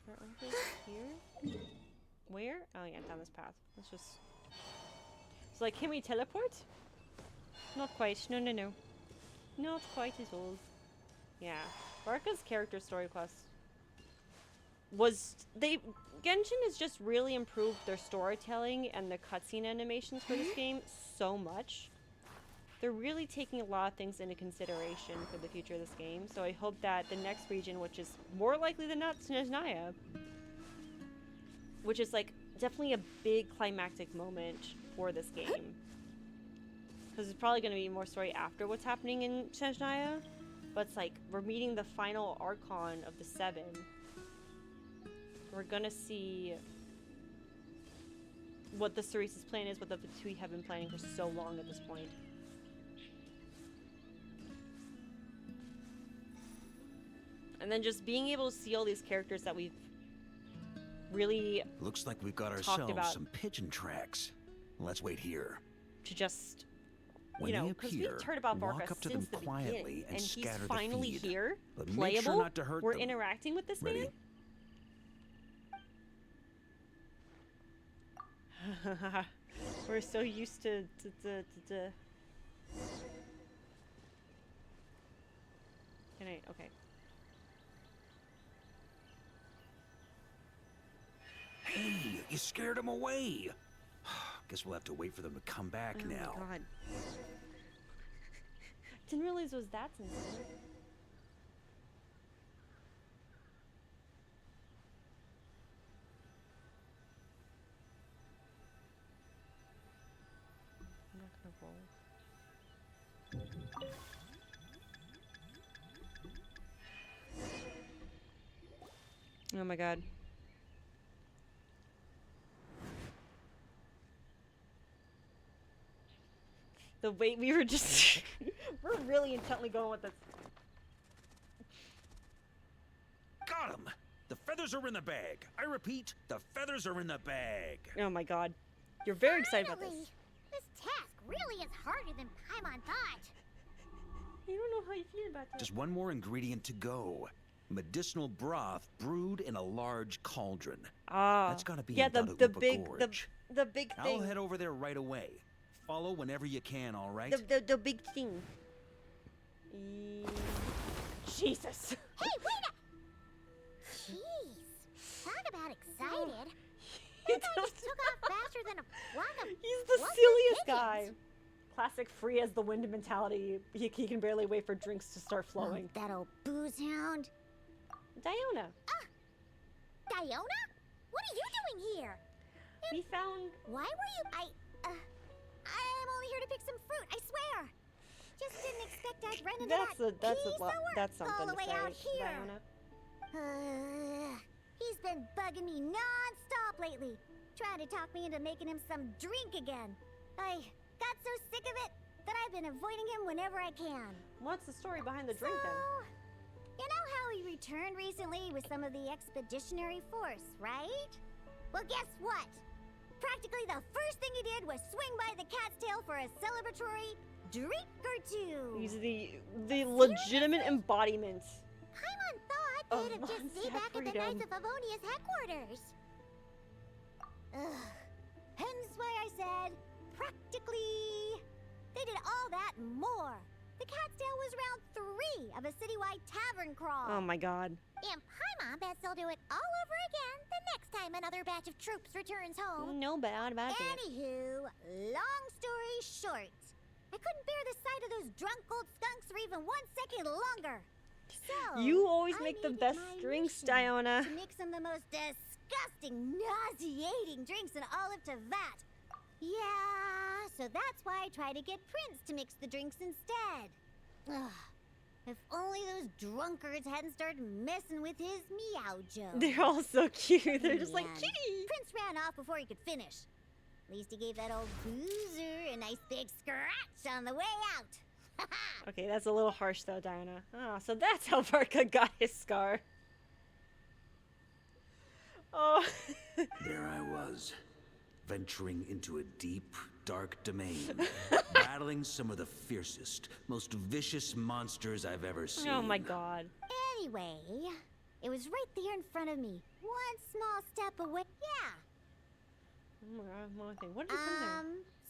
Where are they? Here? Where? Oh yeah, down this path. Let's just. It's like, can we teleport? Not quite. No, no, no. Not quite at all. Yeah, Varka's character story quest was Genshin has just really improved their storytelling and the cutscene animations for this game so much. They're really taking a lot of things into consideration for the future of this game. So I hope that the next region, which is more likely than not Snezhnaya, which is like definitely a big climactic moment for this game. Because it's probably going to be more story after what's happening in Snezhnaya. But it's like, we're meeting the final Archon of the 7. We're going to see what the Cerese's plan is, what the Fatui have been planning for so long at this point. And then just being able to see all these characters that we've really Looks like we've got talked ourselves about. some pigeon tracks. Let's wait here. To just, When you know, they because we've appear, heard about walk Varka up to since them the quietly beginning, and he's scatter the finally feed. here, But make playable. sure not to hurt We're them. interacting with this Ready? man. We're so used to. Can I? Okay. Hey, you scared them away. Guess we'll have to wait for them to come back now. Oh my god. Didn't realize it was that sensitive. I'm not gonna roll. Oh my god. The way we were just we're really intently going with this. Got him! The feathers are in the bag. I repeat, the feathers are in the bag. Oh my god. You're very excited about this. This task really is harder than Paimon thought. You don't know how you feel about that. Just one more ingredient to go. Medicinal broth brewed in a large cauldron. Ah. That's gotta be yeah, in the Guadalupe big Gorge. the big thing. I'll head over there right away. Follow whenever you can, all right? The big thing. Jesus. Hey, wait up! Jeez, talk about excited. That guy just took off faster than a flock of He's the flustered silliest pigeons. guy. Classic free as the wind mentality. He can barely wait for drinks to start flowing. That old booze hound. Diona. Diona? What are you doing here? We found. Why were you? I'm only here to pick some fruit. I swear. Just didn't expect I'd run into That's that's something all the to way say, out here. Diona. He's been bugging me non-stop lately, trying to talk me into making him some drink again. I got so sick of it that I've been avoiding him whenever I can. What's the story behind the drink then? You know how he returned recently with some of the expeditionary force, right? Well, guess what? Practically the first thing he did was swing by the cat's tail for a celebratory drink or two. He's the legitimate embodiment. Paimon thought they'd have just stayed back at the Knights of Favonia's headquarters. Ugh. Hence why I said, practically. They did all that and more. The cat's tail was round 3 of a citywide tavern crawl. Oh my god. And Paimon bets they'll do it all over again the next time another batch of troops returns home. No bad about it. Anywho, long story short, I couldn't bear the sight of those drunk old skunks for even 1 second longer. So, You always I make the made it best my drinks, mission Diona. To make some of the most disgusting, nauseating drinks in all of Teyvat. Yeah, so that's why I try to get Prince to mix the drinks instead. Ugh. If only those drunkards hadn't started messing with his meow joke. They're all so cute. They're just like, Man, kitty. Prince ran off before he could finish. At least he gave that old boozer a nice big scratch on the way out. Okay, that's a little harsh though, Diana. Oh, so that's how Varka got his scar. Oh. There I was, venturing into a deep, dark domain, battling some of the fiercest, most vicious monsters I've ever seen. Oh my god. Anyway, it was right there in front of me. One small step away. Yeah. Oh my god, one thing. What did you put in there?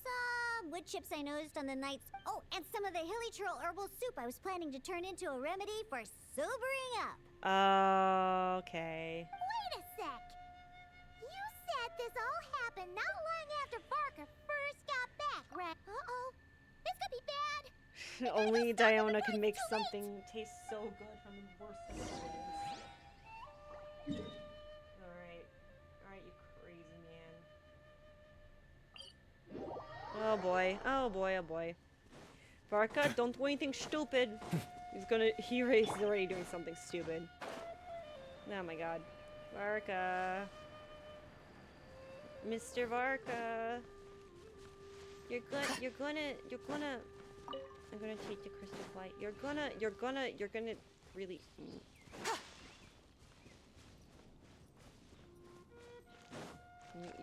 Some wood chips I noticed on the nights. Oh, and some of the hilly churl herbal soup I was planning to turn into a remedy for sobering up. Okay. Wait a sec. You said this all happened not long after Varka first got back, right? Uh-oh. This could be bad. Only Diona can make something taste so good from the worst of ingredients. Alright. Alright, you crazy man. Oh boy. Oh boy, oh boy. Varka, don't do anything stupid. He's already doing something stupid. Oh my god. Varka. Mr. Varka. You're gonna I'm gonna take the crystal flight. You're gonna really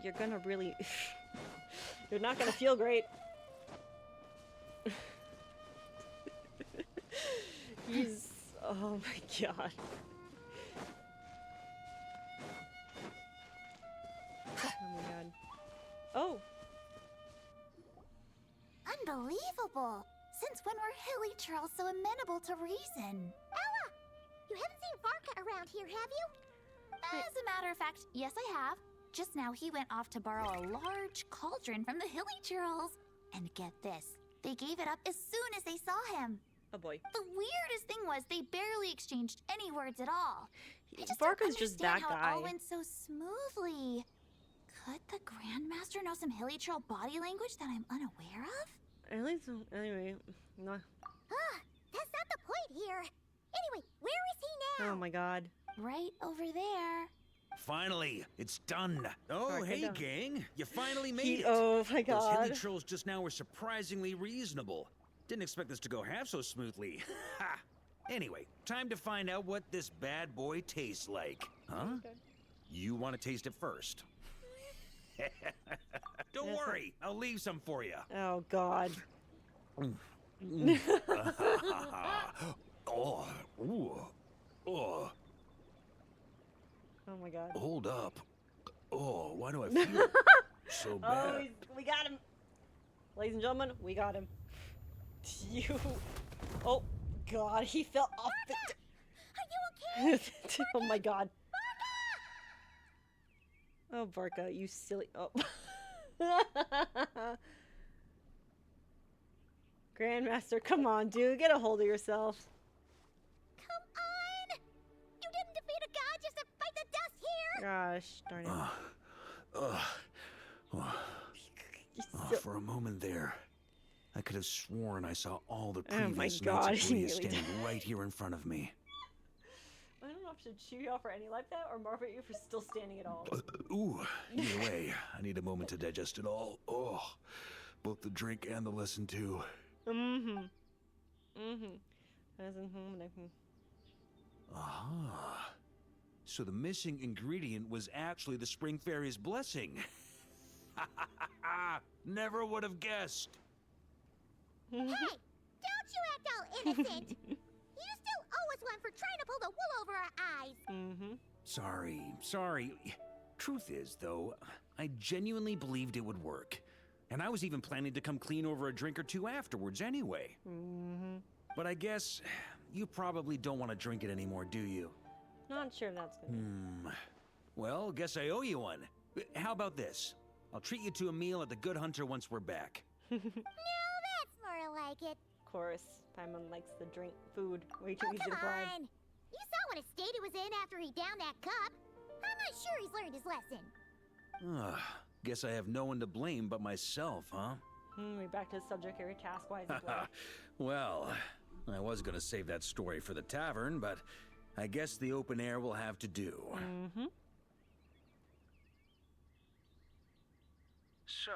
you're gonna really you're not gonna feel great. He's oh my god. Oh my god. Oh. Unbelievable! Since when were hilly trolls so amenable to reason? Ella! You haven't seen Varka around here, have you? As a matter of fact, yes I have. Just now he went off to borrow a large cauldron from the hilly trolls. And get this, they gave it up as soon as they saw him. Oh boy. The weirdest thing was they barely exchanged any words at all. I just Varka's don't just that understand how guy. it all went so smoothly. Could the Grandmaster know some hilly troll body language that I'm unaware of? At least, anyway, no. That's not the point here. Anyway, where is he now? Oh my god. Right over there. Finally, it's done. Oh, Varka hey, done. gang. You finally made it. Oh my Those god. hilly trolls just now were surprisingly reasonable. Didn't expect this to go half so smoothly. Ha! Anyway, time to find out what this bad boy tastes like. Huh? Okay. You want to taste it first? Don't worry, I'll leave some for you. Oh god. Oh, ooh, oh. Oh my god. Hold up. Oh, why do I feel so bad? Oh, we got him. Ladies and gentlemen, we got him. You. Oh god, he fell off the. Are you okay? Oh my god. Oh, Varka, you silly. Oh. Grandmaster, come on, dude. Get a hold of yourself. Come on! You didn't defeat a god just to fight the dust here! Gosh, darn it. For a moment there, I could have sworn I saw all the Oh my previous God, knights of he Korea nearly standing right here in front of me. I don't know if I should cheer you off or anything like that, or marvel at you for still standing at all. Ooh, either way, I need a moment to digest it all. Oh, both the drink and the lesson too. Aha. So the missing ingredient was actually the Spring Fairy's blessing. Never would have guessed. Hey, don't you act all innocent! You still owe us one for trying to pull the wool over our eyes! Sorry. Truth is, though, I genuinely believed it would work. And I was even planning to come clean over a drink or two afterwards anyway. But I guess you probably don't want to drink it anymore, do you? Not sure if that's good. Well, guess I owe you one. How about this? I'll treat you to a meal at the Good Hunter once we're back. No, that's more like it. Of course, Paimon likes the drink food. Way too easy to Come bribe. on! You saw what a state he was in after he downed that cup. I'm not sure he's learned his lesson. Guess I have no one to blame but myself, huh? We're back to the subject area task-wise as well. Well, I was gonna save that story for the tavern, but I guess the open air will have to do. So,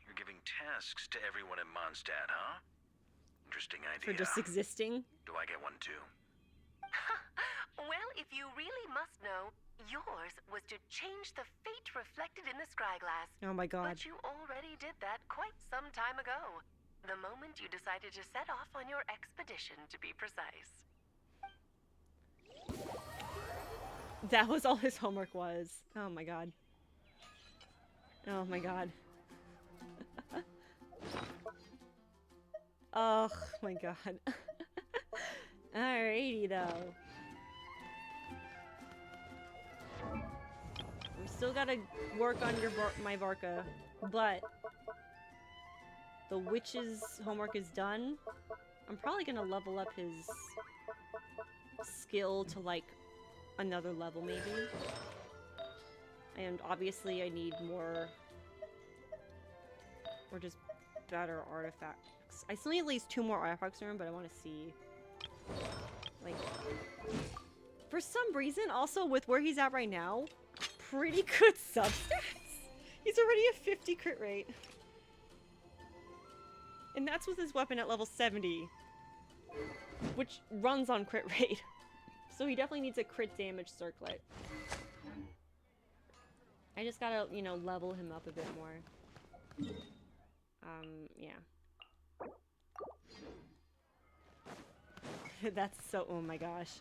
you're giving tasks to everyone in Mondstadt, huh? Interesting idea. For just existing? Do I get one too? Well, if you really must know, yours was to change the fate reflected in the scryglass. Oh my god. But you already did that quite some time ago. The moment you decided to set off on your expedition, to be precise. That was all his homework was. Oh my god. Oh my god. Oh my god. Alrighty though. We still gotta work on my Varka, but the witch's homework is done. I'm probably gonna level up his skill to like another level maybe. And obviously I need more or just better artifacts. I still need at least 2 more artifacts in him, but I want to see like for some reason also with where he's at right now, pretty good substats. He's already a 50 crit rate. And that's with his weapon at level 70, which runs on crit rate. So he definitely needs a crit damage circlet. I just gotta, you know, level him up a bit more. Yeah. That's so, oh my gosh.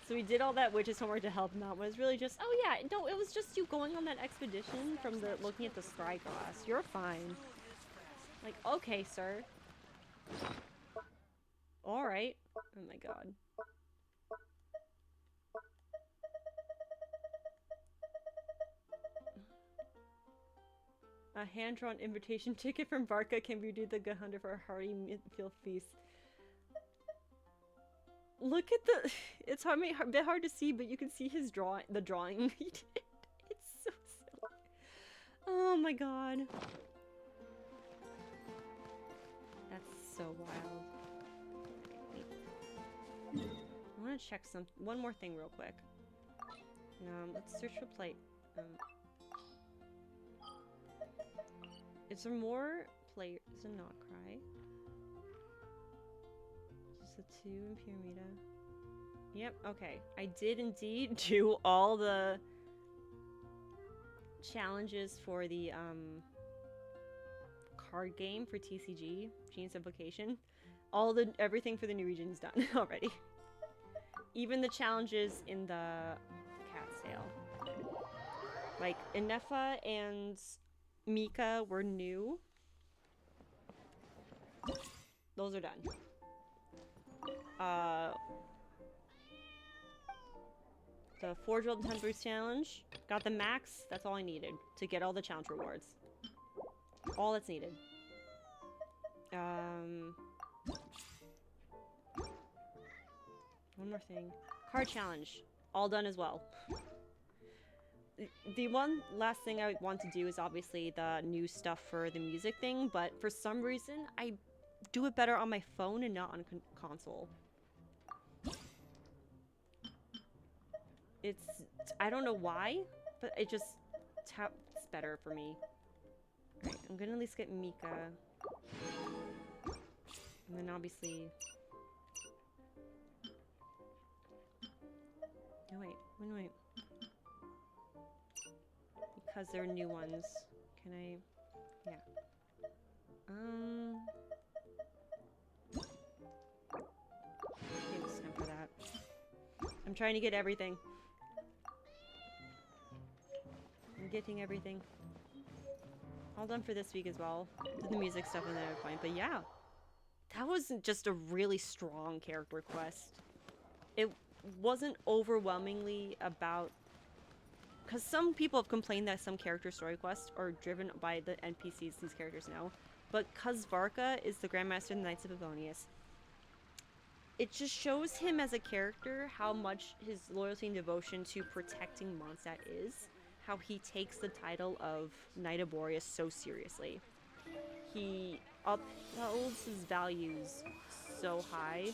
So we did all that witch's homework to help him out, but it was really just, oh yeah, no, it was just you going on that expedition from the, looking at the scryglass. You're fine. Like, okay, sir. Alright. Oh my god. A hand-drawn invitation ticket from Varka can be redeemed at the Hunter for a hearty meal feast. Look at the... It's a bit hard to see, but you can see his the drawing he did. It's so silly. Oh my god. That's so wild. Wait. I want to check one more thing real quick. Let's search for plate. Is there more players in Not Cry? Just the 2 in Pyramida. Yep, okay. I did indeed do all the challenges for the card game for TCG, Genius Implication. Everything for the new region is done already. Even the challenges in the cat sale. Like Inefa and Mika were new. Those are done. The Forge World 10 Boost Challenge. Got the max. That's all I needed to get all the challenge rewards. All that's needed. One more thing. Card challenge. All done as well. The one last thing I want to do is obviously the new stuff for the music thing, but for some reason I do it better on my phone and not on console. I don't know why, but it just taps better for me. Alright, I'm gonna at least get Mika. And then obviously... No, wait. Because they're new ones. Can I... Yeah. Maybe it's time for that. I'm trying to get everything. I'm getting everything. All done for this week as well. Did the music stuff at another point, but yeah. That wasn't just a really strong character quest. It wasn't overwhelmingly about... Because some people have complained that some character story quests are driven by the NPCs these characters know. But because Varka is the Grandmaster of the Knights of Favonius, it just shows him as a character how much his loyalty and devotion to protecting Mondstadt is. How he takes the title of Knight of Boreas so seriously. He upholds his values so high.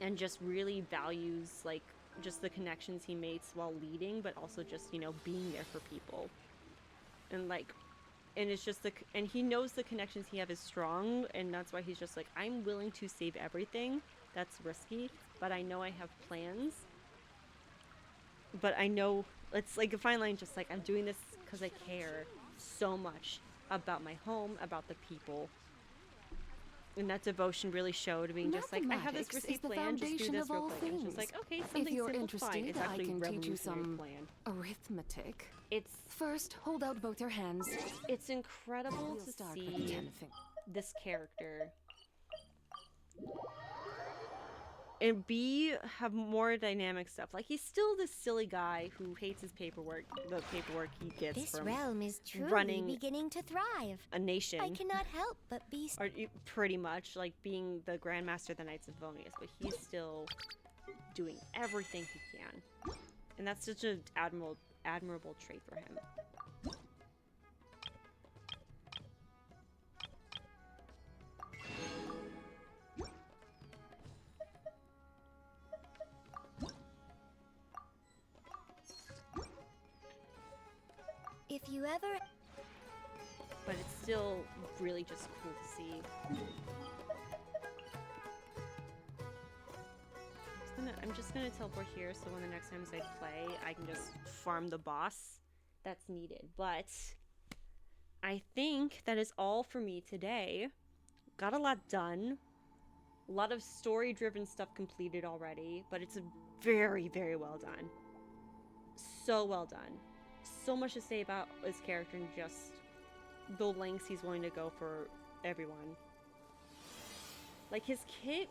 And just really values, like, just the connections he makes while leading, but also just, you know, being there for people. And, like, and it's just and he knows the connections he have is strong, and that's why he's just like, I'm willing to save everything. That's risky, but I know I have plans. But I know, it's like a fine line, just like, I'm doing this because I care so much about my home, about the people. And that devotion really showed me, just like, I have this risky plan, just do this real quick. And it's just like, okay, something if you're simple, interested, fine. It's actually I can teach you revolutionary some plan. arithmetic. It's first hold out both your hands. It's incredible We'll to start with see 10 this character and have more dynamic stuff. Like, he's still this silly guy who hates his paperwork, the paperwork he gets This from realm is truly running beginning to thrive. a nation. I cannot help but be... Or pretty much, like, being the Grandmaster of the Knights of Favonius, but he's still doing everything he can. And that's such an admirable trait for him. If you ever... But it's still really just cool to see. I'm just gonna teleport here so when the next times I play, I can just farm the boss that's needed. But I think that is all for me today. Got a lot done. A lot of story-driven stuff completed already, but it's very, very well done. So well done. So much to say about his character in just the lengths he's willing to go for everyone. Like his kit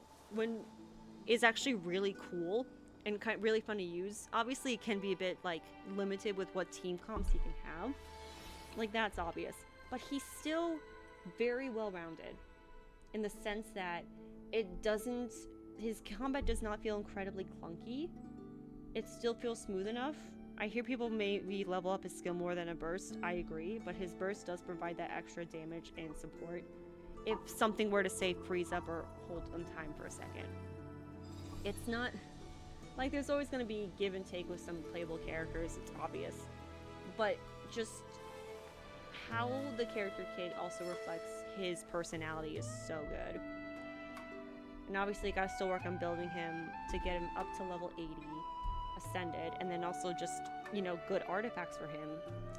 is actually really cool and really fun to use. Obviously, it can be a bit like limited with what team comps he can have. Like that's obvious, but he's still very well-rounded in the sense that his combat does not feel incredibly clunky. It still feels smooth enough. I hear people maybe level up his skill more than a burst. I agree, but his burst does provide that extra damage and support if something were to say freeze up or hold on time for a second. It's not like there's always going to be give and take with some playable characters, it's obvious, but just how the character kit also reflects his personality is so good. And obviously you gotta still work on building him to get him up to level 80 ascended, and then also just, you know, good artifacts for him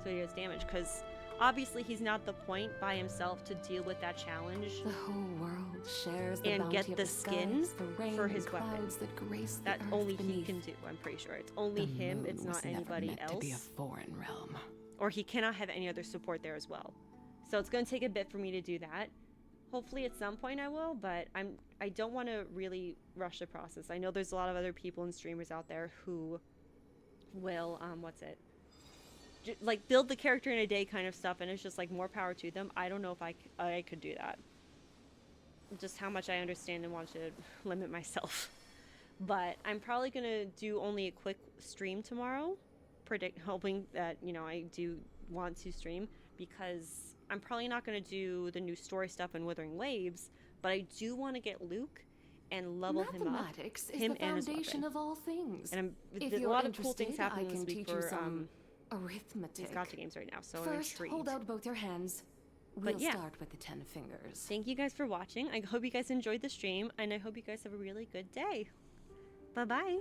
so he does damage, because obviously he's not the point by himself to deal with that challenge. The whole world shares the and bounty get of the skies, skin the rain for his and weapon. clouds that grace the That earth only he beneath. can do, I'm pretty sure. It's only The him, moon it's not was never anybody meant else. to be a foreign realm. Or he cannot have any other support there as well. So it's going to take a bit for me to do that. Hopefully at some point I will, but I don't want to really rush the process. I know there's a lot of other people and streamers out there who will, like build the character in a day kind of stuff, and it's just like more power to them. I don't know if I could do that. Just how much I understand and want to limit myself. But I'm probably going to do only a quick stream tomorrow, hoping that, you know, I do want to stream, because I'm probably not going to do the new story stuff in Withering Waves, but I do want to get Luke and level him up. Mathematics is Him the and his foundation weapon. of all things. And If there's a you're lot of cool things interested, happening I this can week teach you for some these arithmetic. gotcha games right now, so I'm First, intrigued. hold out both your hands. We'll But yeah. start with the 10 fingers. Thank you guys for watching. I hope you guys enjoyed the stream, and I hope you guys have a really good day. Bye-bye.